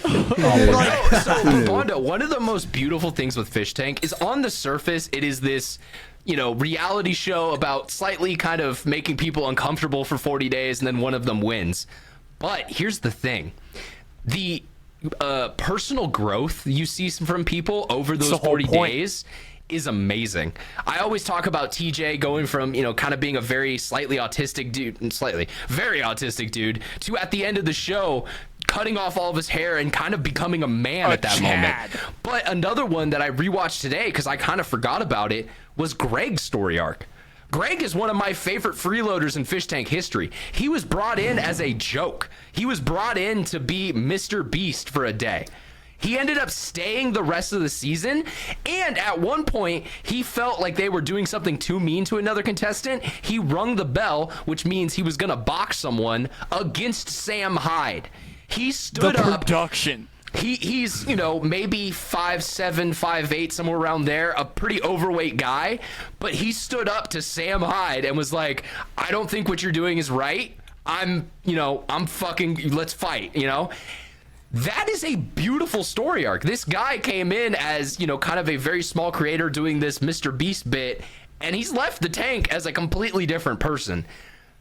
Speaker 2: Oh,
Speaker 1: so Bondo, one of the most beautiful things with Fish Tank is, on the surface, it is this reality show about slightly kind of making people uncomfortable for 40 days, and then one of them wins. But here's the thing. The personal growth you see from people over those 40 days is amazing. I always talk about TJ going from, kind of being a very very autistic dude, to at the end of the show cutting off all of his hair and kind of becoming a man at that moment. But another one that I rewatched today, because I kind of forgot about it, was Greg's story arc. Greg is one of my favorite freeloaders in Fish Tank history. He was brought in as a joke. He was brought in to be Mr. Beast for a day. He ended up staying the rest of the season, and at one point, he felt like they were doing something too mean to another contestant. He rung the bell, which means he was going to box someone against Sam Hyde. He stood up.
Speaker 4: The production.
Speaker 1: He's, maybe 5'7", 5'8", somewhere around there, a pretty overweight guy, but he stood up to Sam Hyde and was like, I don't think what you're doing is right. I'm fucking, let's fight, That is a beautiful story arc. This guy came in as, kind of a very small creator doing this Mr. Beast bit, and he's left the tank as a completely different person.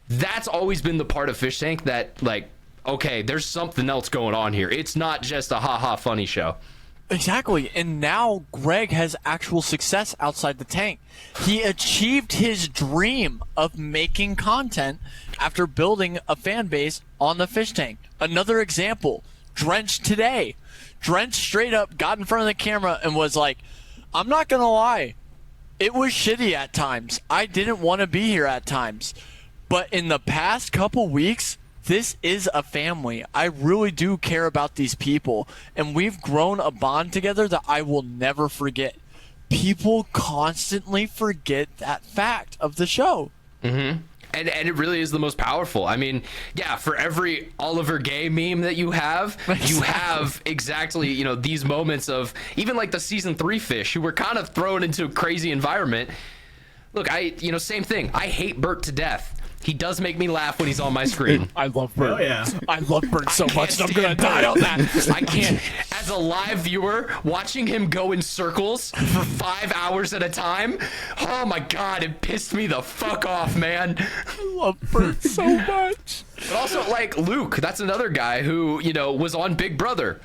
Speaker 1: That's always been the part of Fish Tank that, okay, there's something else going on here. It's not just a ha-ha funny show.
Speaker 4: Exactly. And now Greg has actual success outside the tank. He achieved his dream of making content after building a fan base on the Fish Tank. Another example, Drench today. Drench straight up got in front of the camera and was like, I'm not going to lie. It was shitty at times. I didn't want to be here at times. But in the past couple weeks, this is a family. I really do care about these people. And we've grown a bond together that I will never forget. People constantly forget that fact of the show.
Speaker 1: Mm-hmm. And it really is the most powerful. I mean, yeah, for every Oliver Gay meme that you have, you have exactly, these moments of even the season 3 fish who were kind of thrown into a crazy environment. Look, same thing. I hate Bert to death. He does make me laugh when he's on my screen.
Speaker 4: I love Bert.
Speaker 3: Oh, yeah.
Speaker 4: I love Bert so much, and I'm going to die on that.
Speaker 1: I can't. As a live viewer, watching him go in circles for 5 hours at a time, oh my God, it pissed me the fuck off, man.
Speaker 4: I love Bert so much.
Speaker 1: But also, Luke, that's another guy who, was on Big Brother.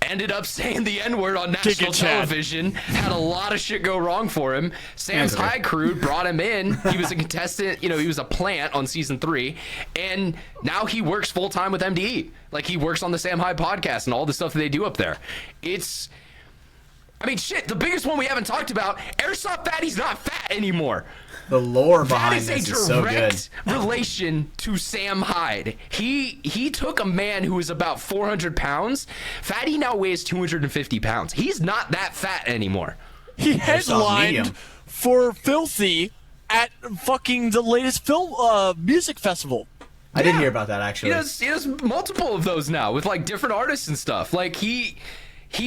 Speaker 1: ended up saying the N-word on national television, had a lot of shit go wrong for him. Sam's High Crew brought him in. He was a contestant, he was a plant on season 3, and now he works full-time with MDE. Like, he works on the Sam High podcast and all the stuff that they do up there. Shit, the biggest one we haven't talked about, Airsoft Fatty's not fat anymore.
Speaker 3: The lore behind this is so good.
Speaker 1: That is a direct relation to Sam Hyde. He took a man who was about 400 pounds. Fatty now weighs 250 pounds. He's not that fat anymore.
Speaker 4: He headlined for Filthy at fucking the latest film music festival.
Speaker 3: I didn't hear about that, actually.
Speaker 1: He does multiple of those now with like different artists and stuff. Like he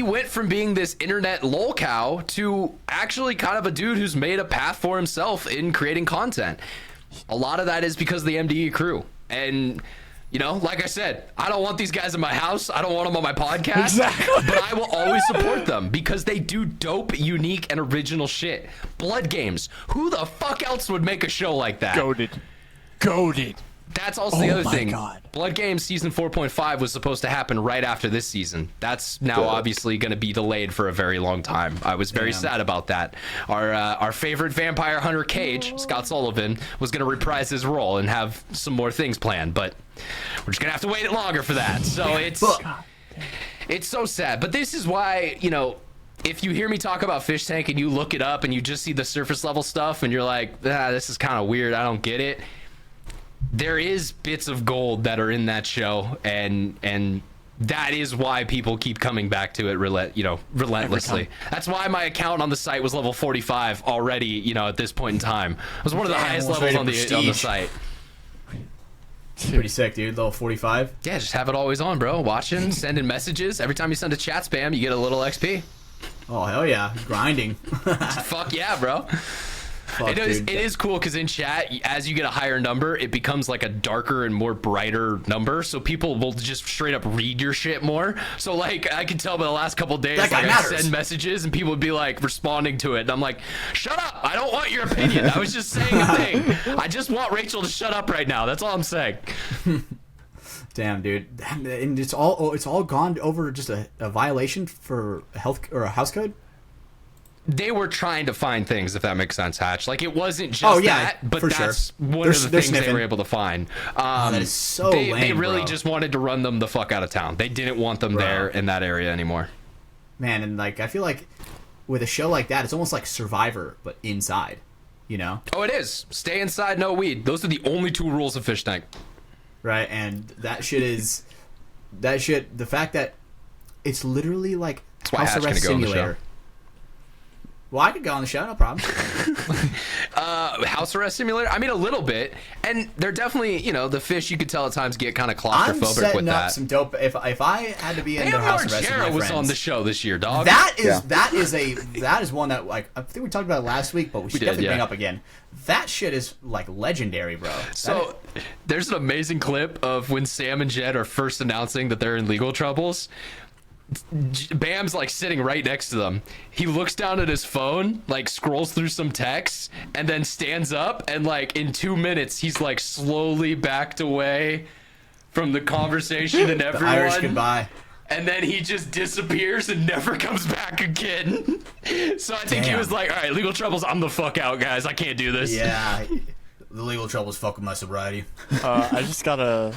Speaker 1: went from being this internet lolcow to actually kind of a dude who's made a path for himself in creating content. A lot of that is because of the MDE crew. And, like I said, I don't want these guys in my house. I don't want them on my podcast. Exactly. But I will always support them because they do dope, unique, and original shit. Blood Games. Who the fuck else would make a show like that?
Speaker 4: Goated.
Speaker 1: That's also the other thing.
Speaker 4: God.
Speaker 1: Blood Games season 4.5 was supposed to happen right after this season. That's now obviously going to be delayed for a very long time. I was very sad about that. Our favorite vampire hunter Cage, Scott Sullivan, was going to reprise his role and have some more things planned, but we're just going to have to wait longer for that. So it's so sad. But this is why, if you hear me talk about Fish Tank and you look it up and you just see the surface level stuff and you're like, this is kind of weird, I don't get it. There is bits of gold that are in that show, and that is why people keep coming back to it relentlessly. That's why my account on the site was level 45 already, at this point in time. It was one of the highest levels on the site.
Speaker 3: Pretty sick, dude. Level 45.
Speaker 1: Yeah, just have it always on, bro. Watching, sending messages. Every time you send a chat spam, you get a little XP.
Speaker 3: Oh, hell yeah. Grinding.
Speaker 1: Fuck yeah, bro. It is cool because in chat, as you get a higher number, it becomes like a darker and more brighter number, so people will just straight up read your shit more. So like, I can tell by the last couple of days, I send messages and people would be like responding to it, and I'm like, shut up, I don't want your opinion, I was just saying a thing. I just want Rachel to shut up right now, that's all I'm saying.
Speaker 3: Damn, dude. And it's all gone over just a violation for a health or a house code?
Speaker 1: They were trying to find things, if that makes sense, Hatch. Like, it wasn't just that, but that's one of the things they were able to find.
Speaker 3: That is so lame,
Speaker 1: they really just wanted to run them the fuck out of town. They didn't want them there in that area anymore.
Speaker 3: Man, and like, I feel like with a show like that, it's almost like Survivor, but inside,
Speaker 1: Oh, it is. Stay inside, no weed. Those are the only 2 rules of Fish Tank.
Speaker 3: Right, and the fact that it's literally like House Arrest Simulator. Well, I could go on the show, no problem.
Speaker 1: House Arrest Simulator? I mean, a little bit. And they're definitely, the fish, you could tell at times get kind of claustrophobic with that.
Speaker 3: I'm setting up some dope. If I had to be in their House Arrest with my friends.
Speaker 1: was on the show this year, dog.
Speaker 3: That is one that, like, I think we talked about it last week, but we should definitely bring up again. That shit is, like, legendary, bro.
Speaker 1: So, there's an amazing clip of when Sam and Jed are first announcing that they're in legal troubles. Bam's like sitting right next to them. He looks down at his phone, like scrolls through some texts, and then stands up, and like in 2 minutes he's like slowly backed away from the conversation and everyone.
Speaker 3: The Irish goodbye.
Speaker 1: And then he just disappears and never comes back again. So I think he was like, all right, legal troubles, I'm the fuck out, guys. I can't do this.
Speaker 3: Yeah. The legal troubles fuck with my sobriety.
Speaker 4: I just got a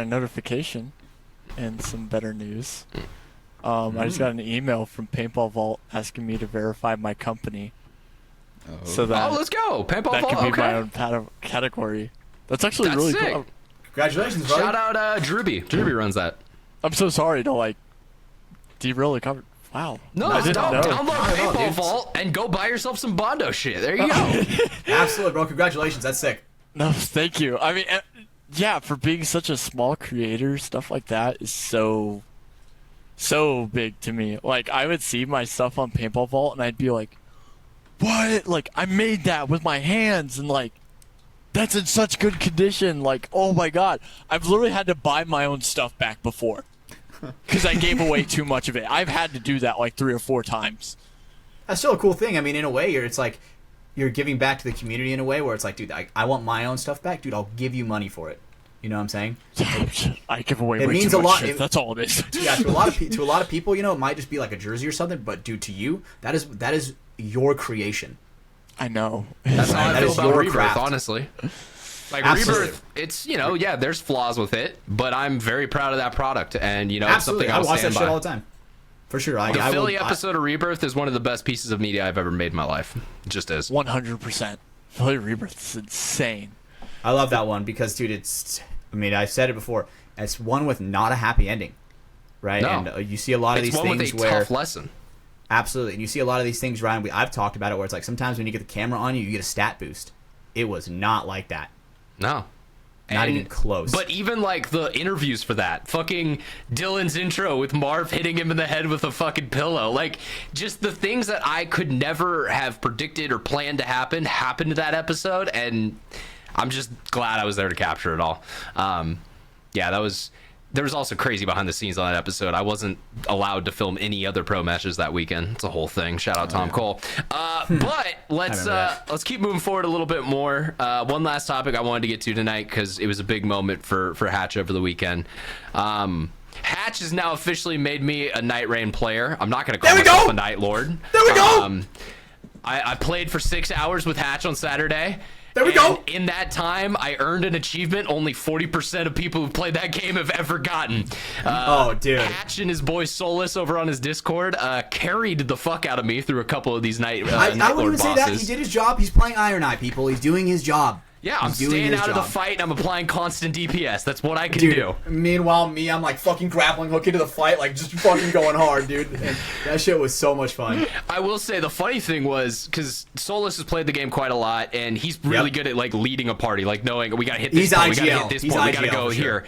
Speaker 4: notification. And some better news. I just got an email from Paintball Vault asking me to verify my company. So that
Speaker 1: let's go. Paintball
Speaker 4: Vault. That
Speaker 1: can
Speaker 4: be my own category. That's actually really
Speaker 1: sick.
Speaker 4: cool.
Speaker 3: Congratulations, brother.
Speaker 1: Shout out Drewby. Drewby runs that.
Speaker 4: I'm so sorry to like derail the cover. Wow.
Speaker 1: No, I didn't know. Download Paintball Vault and go buy yourself some Bondo shit. There you go.
Speaker 3: Absolutely, bro. Congratulations. That's sick.
Speaker 4: No, thank you. I mean, yeah, for being such a small creator, stuff like that is so big to me. Like, I would see my stuff on Paintball Vault, and I'd be like, what? Like, I made that with my hands, and, like, that's in such good condition. Like, oh, my God. I've literally had to buy my own stuff back before because I gave away too much of it. I've had to do that, like, 3 or 4 times.
Speaker 3: That's still a cool thing. I mean, in a way, it's like you're giving back to the community in a way where it's like, dude, I want my own stuff back. Dude, I'll give you money for it. You know what I'm saying?
Speaker 4: I give away
Speaker 3: it
Speaker 4: way
Speaker 3: means
Speaker 4: too
Speaker 3: a
Speaker 4: much
Speaker 3: lot.
Speaker 4: shit. That's all it is.
Speaker 3: Yeah, to a lot of people, you know, it might just be like a jersey or something, but dude, to you, that is your creation.
Speaker 4: I know.
Speaker 1: That's how I
Speaker 3: That
Speaker 1: feel
Speaker 3: is
Speaker 1: about
Speaker 3: your
Speaker 1: Rebirth,
Speaker 3: craft.
Speaker 1: honestly. Like
Speaker 3: Absolutely.
Speaker 1: Rebirth, it's, you know, yeah, there's flaws with it, but I'm very proud of that product, and you know,
Speaker 3: Absolutely,
Speaker 1: it's
Speaker 3: I
Speaker 1: something
Speaker 3: watch
Speaker 1: stand
Speaker 3: that
Speaker 1: by.
Speaker 3: shit all the time. For sure.
Speaker 1: The Philly episode of Rebirth is one of the best pieces of media I've ever made in my life. It just is.
Speaker 4: 100%. Philly Rebirth is insane.
Speaker 3: I love that one because, dude, I mean, I've said it before. It's one with not a happy ending, right?
Speaker 1: No.
Speaker 3: And you see a lot of
Speaker 1: It's
Speaker 3: these
Speaker 1: one
Speaker 3: things
Speaker 1: with a
Speaker 3: where
Speaker 1: tough lesson.
Speaker 3: absolutely, and you see a lot of these things, Ryan. I've talked about it where it's like sometimes when you get the camera on you, you get a stat boost. It was not like that.
Speaker 1: No.
Speaker 3: Not even close.
Speaker 1: But even like the interviews for that, fucking Dylan's intro with Marv hitting him in the head with a fucking pillow, like just the things that I could never have predicted or planned to happen happened to that episode, and I'm just glad I was there to capture it all. Yeah, there was also crazy behind the scenes on that episode. I wasn't allowed to film any other pro matches that weekend. It's a whole thing. Shout out Tom Cole. But let's keep moving forward a little bit more. One last topic I wanted to get to tonight because it was a big moment for Hatch over the weekend. Hatch has now officially made me a Night Rain player. I'm not going to call myself a Night Lord.
Speaker 3: There we go.
Speaker 1: I played for 6 hours with Hatch on Saturday.
Speaker 3: There we go.
Speaker 1: In that time, I earned an achievement only 40% of people who played that game have ever gotten.
Speaker 3: Oh, dude.
Speaker 1: Hatch and his boy Solus over on his Discord carried the fuck out of me through a couple of these Night
Speaker 3: I
Speaker 1: Lord
Speaker 3: wouldn't even say that. He did his job. He's playing Iron Eye, people. He's doing his job.
Speaker 1: Yeah, I'm staying out of the fight and I'm applying constant DPS. That's what I can do.
Speaker 3: Meanwhile, I'm like fucking grappling hook into the fight, like just fucking going hard, dude. And that shit was so much fun.
Speaker 1: I will say the funny thing was, because Solus has played the game quite a lot, and he's really good at like leading a party, like knowing we gotta hit this point, we gotta hit this point, we gotta go here.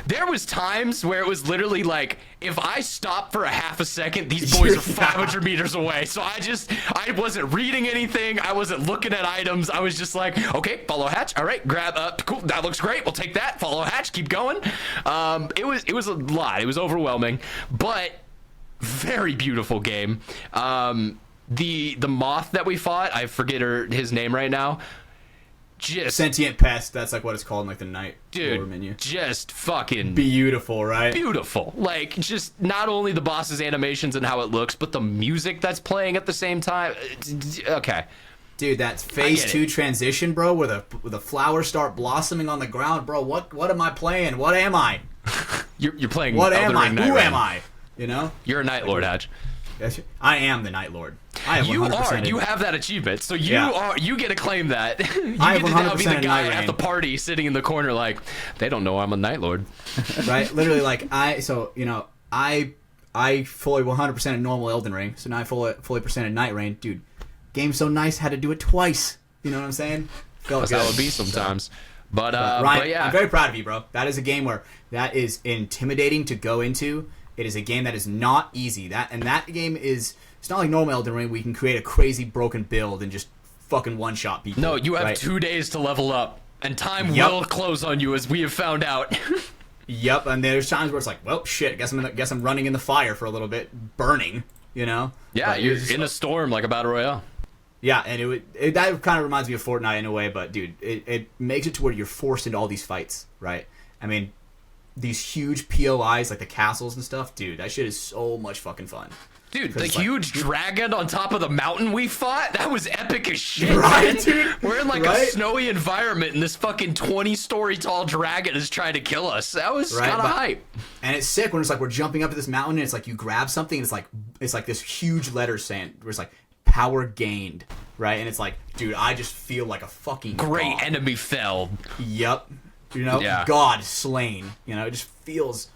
Speaker 1: There was times where it was literally like, if I stop for a half a second, these boys are 500 meters away. So I wasn't reading anything. I wasn't looking at items. I was just like, okay, follow Hatch. All right, grab up. Cool. That looks great. We'll take that. Follow Hatch. Keep going. It was a lot. It was overwhelming, but very beautiful game. The moth that we fought, I forget his name right now. Just
Speaker 3: sentient pest. That's like what it's called in like the night lore menu.
Speaker 1: Just fucking
Speaker 3: beautiful, right?
Speaker 1: Beautiful. Like just not only the boss's animations and how it looks, but the music that's playing at the same time. Okay,
Speaker 3: dude, that's phase 2 transition, bro, where the flowers start blossoming on the ground, bro. What am I playing? What am I?
Speaker 1: You're playing.
Speaker 3: What am I?
Speaker 1: Who
Speaker 3: am I? You know?
Speaker 1: You're a Night Lord, Hatch.
Speaker 3: I am the Night Lord. I have 100%
Speaker 1: you are. You have that achievement, so you are. You get to claim that. You
Speaker 3: I
Speaker 1: get
Speaker 3: have 100%
Speaker 1: to now be the guy
Speaker 3: Night
Speaker 1: at the party sitting in the corner, like they don't know I'm a Night Lord.
Speaker 3: Right? Literally, like I fully 100% in normal Elden Ring, so now I fully percent in Night Rain, dude. Game's so nice, had to do it twice. You know what I'm saying?
Speaker 1: That's how it be sometimes. But
Speaker 3: Ryan,
Speaker 1: yeah,
Speaker 3: I'm very proud of you, bro. That is a game where that is intimidating to go into. It is a game that is not easy. That game is. It's not like normal Elden Ring where you can create a crazy broken build and just fucking one-shot people.
Speaker 1: No, you have
Speaker 3: right?
Speaker 1: 2 days to level up, and time will close on you, as we have found out.
Speaker 3: Yep, and there's times where it's like, well, shit, guess I'm running in the fire for a little bit, burning, you know?
Speaker 1: Yeah, you're in a storm like a battle royale.
Speaker 3: Yeah, and that kind of reminds me of Fortnite in a way, but dude, it makes it to where you're forced into all these fights, right? I mean, these huge POIs, like the castles and stuff, dude, that shit is so much fucking fun.
Speaker 1: Dude, the huge dragon on top of the mountain we fought, that was epic as shit,
Speaker 3: right,
Speaker 1: man.
Speaker 3: Dude?
Speaker 1: We're in like a snowy environment, and this fucking 20-story tall dragon is trying to kill us. That was kind of hype.
Speaker 3: And it's sick when it's like we're jumping up to this mountain, and it's like you grab something, and it's like this huge letter saying, where it's like, power gained, right? And it's like, dude, I just feel like a fucking
Speaker 1: great
Speaker 3: god.
Speaker 1: Enemy felled.
Speaker 3: Yep. You know, God slain. You know, it just feels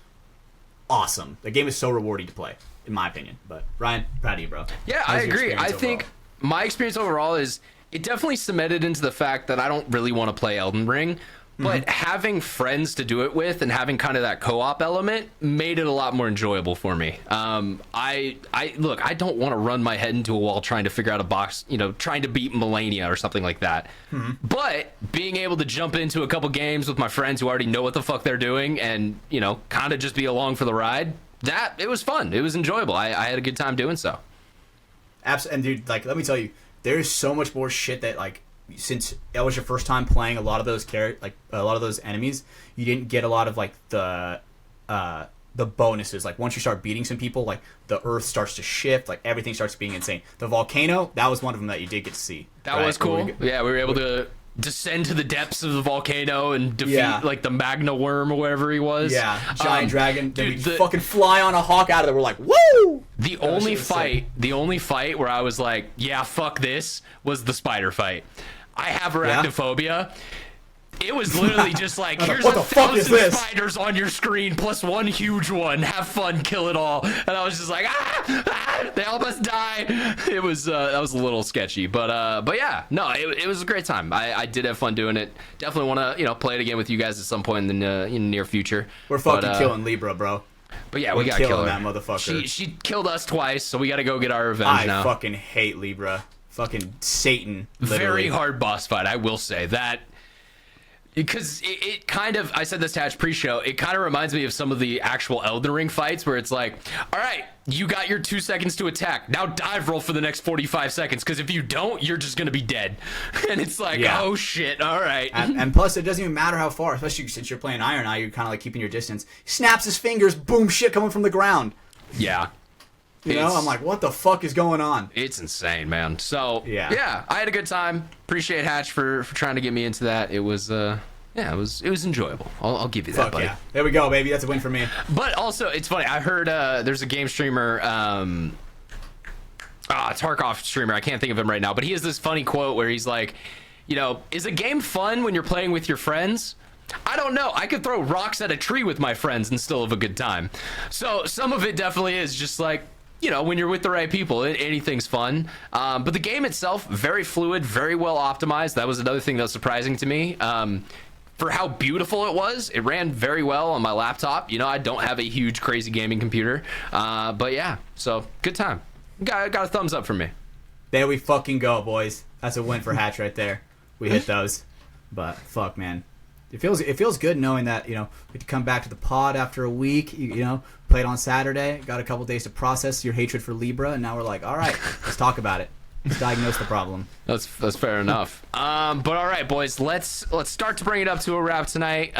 Speaker 3: awesome. The game is so rewarding to play, in my opinion. But Ryan, proud of you, bro.
Speaker 1: Yeah, I agree. I think my experience overall is it definitely cemented into the fact that I don't really want to play Elden Ring, but having friends to do it with and having kind of that co-op element made it a lot more enjoyable for me. I don't want to run my head into a wall trying to figure out a box, you know, trying to beat Melania or something like that. But being able to jump into a couple games with my friends who already know what the fuck they're doing and, you know, kind of just be along for the ride, it was fun. It was enjoyable. I had a good time doing so.
Speaker 3: Absolutely. And dude, like, let me tell you, there's so much more shit that, like, since that was your first time playing a lot of those a lot of those enemies, you didn't get a lot of like the bonuses. Like once you start beating some people, like the earth starts to shift, like everything starts being insane. The volcano, that was one of them that you did get to see.
Speaker 1: That was cool. We were able to descend to the depths of the volcano and defeat like the magna worm or whatever he was.
Speaker 3: Yeah, giant dragon. Then we fucking fly on a hawk out of there. We're like, woo!
Speaker 1: The only fight where I was like, yeah, fuck this, was the spider fight. I have arachnophobia. It was literally just like, here's 1,000 spiders on your screen plus one huge one. Have fun, kill it all. And I was just like, they all must die. It was that was a little sketchy, but yeah, no, it was a great time. I did have fun doing it. Definitely want to play it again with you guys at some point in the near future.
Speaker 3: We're fucking killing Libra, bro.
Speaker 1: But yeah, we gotta kill her.
Speaker 3: That motherfucker.
Speaker 1: She killed us twice, so we gotta go get our revenge now.
Speaker 3: I fucking hate Libra. Fucking Satan. Literally.
Speaker 1: Very hard boss fight, I will say that. Because it kind of, I said this to Hatch pre-show, it kind of reminds me of some of the actual Elden Ring fights where it's like, all right, you got your 2 seconds to attack. Now dive roll for the next 45 seconds, because if you don't, you're just going to be dead. And it's like, oh shit, all right.
Speaker 3: And plus, it doesn't even matter how far, especially since you're playing Iron Eye, you're kind of like keeping your distance. He snaps his fingers, boom, shit coming from the ground.
Speaker 1: Yeah.
Speaker 3: You know, I'm like, what the fuck is going on?
Speaker 1: It's insane, man. So, yeah, I had a good time. Appreciate Hatch for trying to get me into that. It was, it was enjoyable. I'll give you that, buddy.
Speaker 3: Yeah. There we go, baby. That's a win for me.
Speaker 1: But also, it's funny. I heard there's a game streamer, Tarkov streamer. I can't think of him right now, but he has this funny quote where he's like, is a game fun when you're playing with your friends? I don't know. I could throw rocks at a tree with my friends and still have a good time. So some of it definitely is just like, when you're with the right people, anything's fun. But the game itself, very fluid, very well optimized. That was another thing that was surprising to me. For how beautiful it was, it ran very well on my laptop. I don't have a huge, crazy gaming computer. But yeah, so good time. Got a thumbs up from me.
Speaker 3: There we fucking go, boys. That's a win for Hatch right there. We hit those. But fuck, man. It feels good knowing that, we could come back to the pod after a week, played on Saturday, got a couple days to process your hatred for Libra, and now we're like, all right, let's talk about it. Let's diagnose the problem.
Speaker 1: That's fair enough. But all right, boys, let's start to bring it up to a wrap tonight.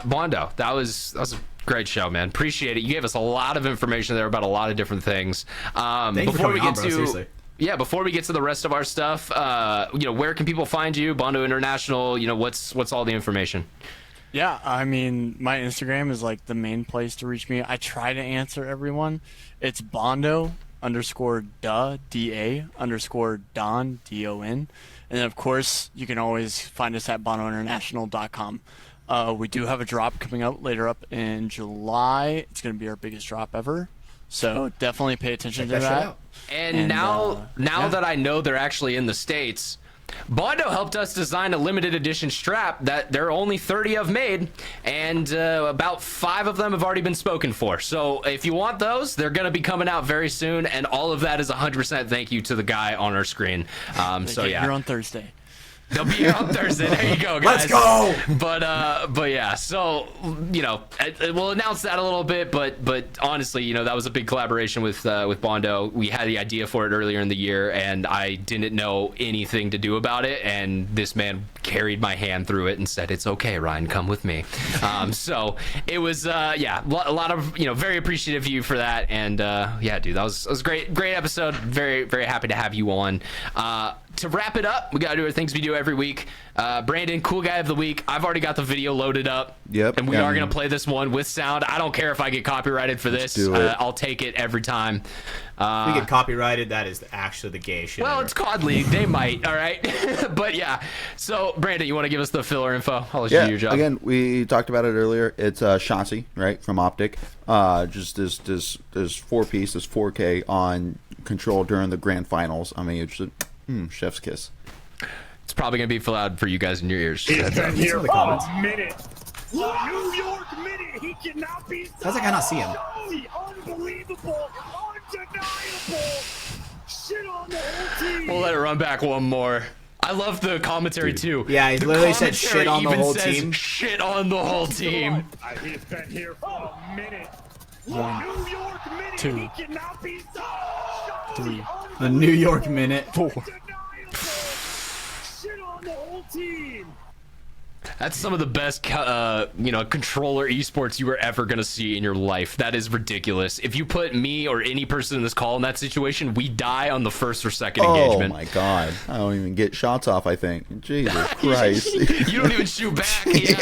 Speaker 1: Bondo, that was a great show, man. Appreciate it. You gave us a lot of information there about a lot of different things. Before we get to before we get to the rest of our stuff, where can people find you? Bondo International, what's all the information?
Speaker 4: Yeah, I mean, my Instagram is like the main place to reach me. I try to answer everyone. It's Bondo_da, DA_Don, DON. And then, of course, you can always find us at BondoInternational.com. We do have a drop coming out later up in July. It's going to be our biggest drop ever. So definitely pay attention to that.
Speaker 1: And now that I know they're actually in the States, Bondo helped us design a limited edition strap that there are only 30 of made, and about 5 of them have already been spoken for. So if you want those, they're going to be coming out very soon, and all of that is 100% thank you to the guy on our screen. So yeah,
Speaker 4: here on Thursday.
Speaker 1: They'll be here on Thursday. There you go, guys.
Speaker 3: Let's go.
Speaker 1: But yeah. So we'll announce that a little bit. But honestly, that was a big collaboration with Bondo. We had the idea for it earlier in the year, and I didn't know anything to do about it. And this man carried my hand through it and said, "It's okay, Ryan, come with me." So it was a lot of very appreciative of you for that. And yeah, dude, that was a great episode. Very very happy to have you on. To wrap it up, we gotta do our things we do every week. Brandon, cool guy of the week. I've already got the video loaded up.
Speaker 2: Yep.
Speaker 1: And we are gonna play this one with sound. I don't care if I get copyrighted for this. I'll take it every time.
Speaker 3: If we get copyrighted, that is actually the gay shit.
Speaker 1: Well, it's COD League. They might. All right. But yeah. So Brandon, you want to give us the filler info? I'll let you do your job.
Speaker 2: Again, we talked about it earlier. It's chassis, right, from Optic. Just this 4-piece, this 4K on control during the grand finals. I mean, it's just chef's kiss.
Speaker 1: It's probably gonna be loud for you guys in your ears.
Speaker 5: He's been here for a minute. New York minute. He cannot be.
Speaker 3: How's that guy not see him?
Speaker 5: Unbelievable, undeniable. Shit on the whole team.
Speaker 1: We'll let it run back one more. I love the commentary too.
Speaker 3: Yeah, he literally said shit on the whole team.
Speaker 1: Shit on the whole team.
Speaker 5: He's been here for a minute.
Speaker 4: 1,
Speaker 5: New York minute.
Speaker 4: 2,
Speaker 5: He cannot be.
Speaker 4: 3.
Speaker 3: The New York minute.
Speaker 4: 4.
Speaker 5: Shit on the team.
Speaker 1: That's some of the best, controller esports you were ever going to see in your life. That is ridiculous. If you put me or any person in this call in that situation, we die on the first or second engagement.
Speaker 2: Oh, my God. I don't even get shots off, I think. Jesus Christ.
Speaker 1: You don't even shoot back. Yeah.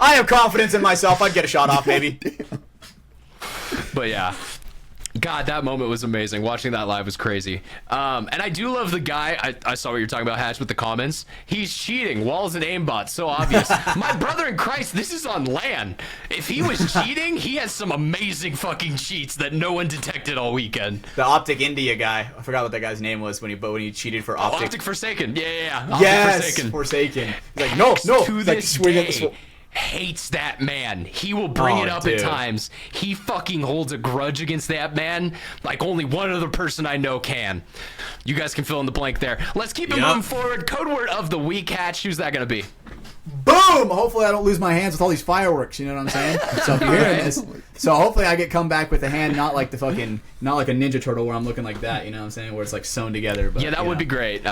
Speaker 3: I have confidence in myself. I'd get a shot off, maybe.
Speaker 1: But yeah. God, that moment was amazing. Watching that live was crazy. And I do love the guy. I saw what you're talking about, Hatch, with the comments. He's cheating. Wall's an aimbot. So obvious. My brother in Christ, this is on LAN. If he was cheating, he has some amazing fucking cheats that no one detected all weekend.
Speaker 3: The Optic India guy. I forgot what that guy's name was when he cheated for Optic.
Speaker 1: Optic Forsaken. Yeah. Optic
Speaker 3: yes, Forsaken. He's like, no.
Speaker 1: To this day, hates that man. He will bring it up at times. He fucking holds a grudge against that man like only one other person I know can. You guys can fill in the blank there. Let's keep it moving forward. Code word of the week, Hatch. Who's that going to be?
Speaker 3: Boom! Hopefully I don't lose my hands with all these fireworks, you know what I'm saying? So if you're hearing this, so hopefully I get come back with a hand not like a Ninja Turtle where I'm looking like that, you know what I'm saying? Where it's like sewn together. But,
Speaker 1: yeah, that would be great.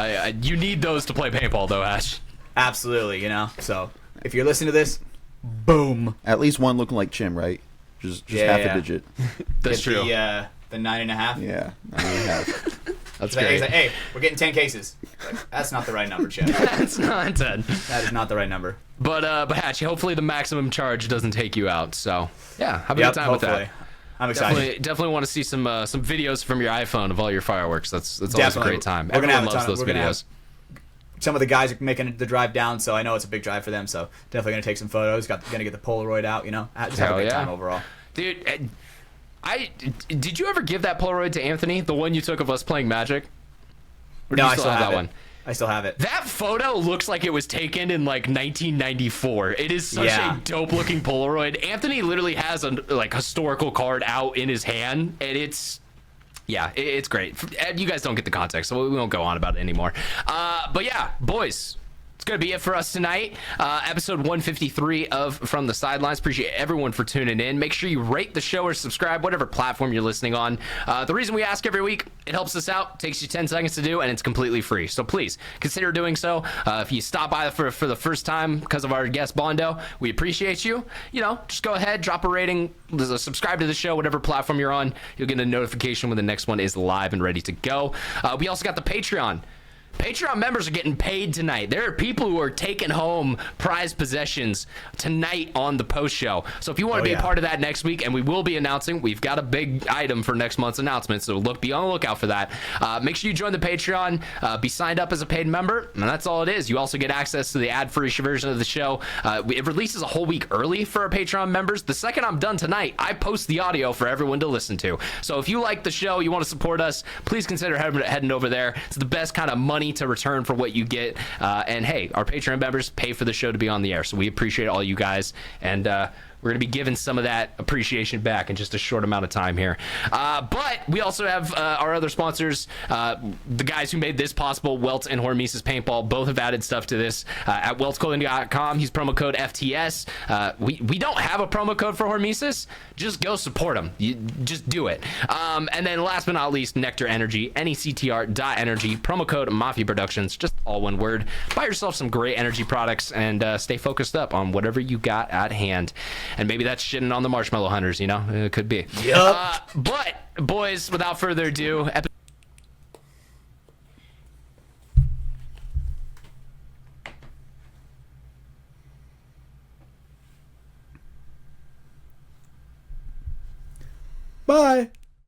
Speaker 1: You need those to play paintball though, Hatch.
Speaker 3: Absolutely, So if you're listening to this, boom.
Speaker 2: At least one looking like Chim, right? Just half a digit.
Speaker 1: That's true.
Speaker 3: The 9.5?
Speaker 2: Yeah, 9.5.
Speaker 3: That's great. He's like, hey, we're getting 10 cases. Like, that's not the right number, Chim.
Speaker 1: That's not 10.
Speaker 3: That is not the right number.
Speaker 1: But Hatch, hopefully the maximum charge doesn't take you out. So yeah, have a good time with that.
Speaker 3: I'm excited.
Speaker 1: Definitely want to see some videos from your iPhone of all your fireworks. That's always a great time. Everyone loves those videos.
Speaker 3: Some of the guys are making the drive down, so I know it's a big drive for them. So definitely gonna take some photos. Gonna get the Polaroid out. Just have a good time overall.
Speaker 1: Dude, did you ever give that Polaroid to Anthony, the one you took of us playing Magic? Or
Speaker 3: no, I still have that one. I still have it.
Speaker 1: That photo looks like it was taken in like 1994. It is such a dope looking Polaroid. Anthony literally has a historical card out in his hand, and it's great. You guys don't get the context, so we won't go on about it anymore. But yeah, boys, it's going to be it for us tonight. Episode 153 of From the Sidelines. Appreciate everyone for tuning in. Make sure you rate the show or subscribe, whatever platform you're listening on. The reason we ask every week, it helps us out. Takes you 10 seconds to do, and it's completely free. So please consider doing so. If you stop by for the first time because of our guest Bondo, we appreciate you. Just go ahead, drop a rating, subscribe to the show, whatever platform you're on. You'll get a notification when the next one is live and ready to go. We also got the Patreon. Patreon members are getting paid tonight. There are people who are taking home prized possessions tonight on the post show. So if you want to be a part of that next week, and we will be announcing, we've got a big item for next month's announcement, so be on the lookout for that. Make sure you join the Patreon, be signed up as a paid member, and that's all it is. You also get access to the ad-free version of the show. It releases a whole week early for our Patreon members. The second I'm done tonight, I post the audio for everyone to listen to. So if you like the show, you want to support us, please consider heading over there. It's the best kind of money to return for what you get, and hey, our Patreon members pay for the show to be on the air, so we appreciate all you guys, and we're going to be giving some of that appreciation back in just a short amount of time here. But we also have our other sponsors, the guys who made this possible, Welt and Hormesis Paintball. Both have added stuff to this. At weltsclothing.com, use promo code FTS. We don't have a promo code for Hormesis. Just go support them. You just do it. And then last but not least, NECTR Energy, NECTR.energy, promo code MafiaProductions, just all one word. Buy yourself some great energy products and stay focused up on whatever you got at hand. And maybe that's shitting on the marshmallow hunters, it could be.
Speaker 3: Yep.
Speaker 1: But boys, without further ado,
Speaker 3: bye.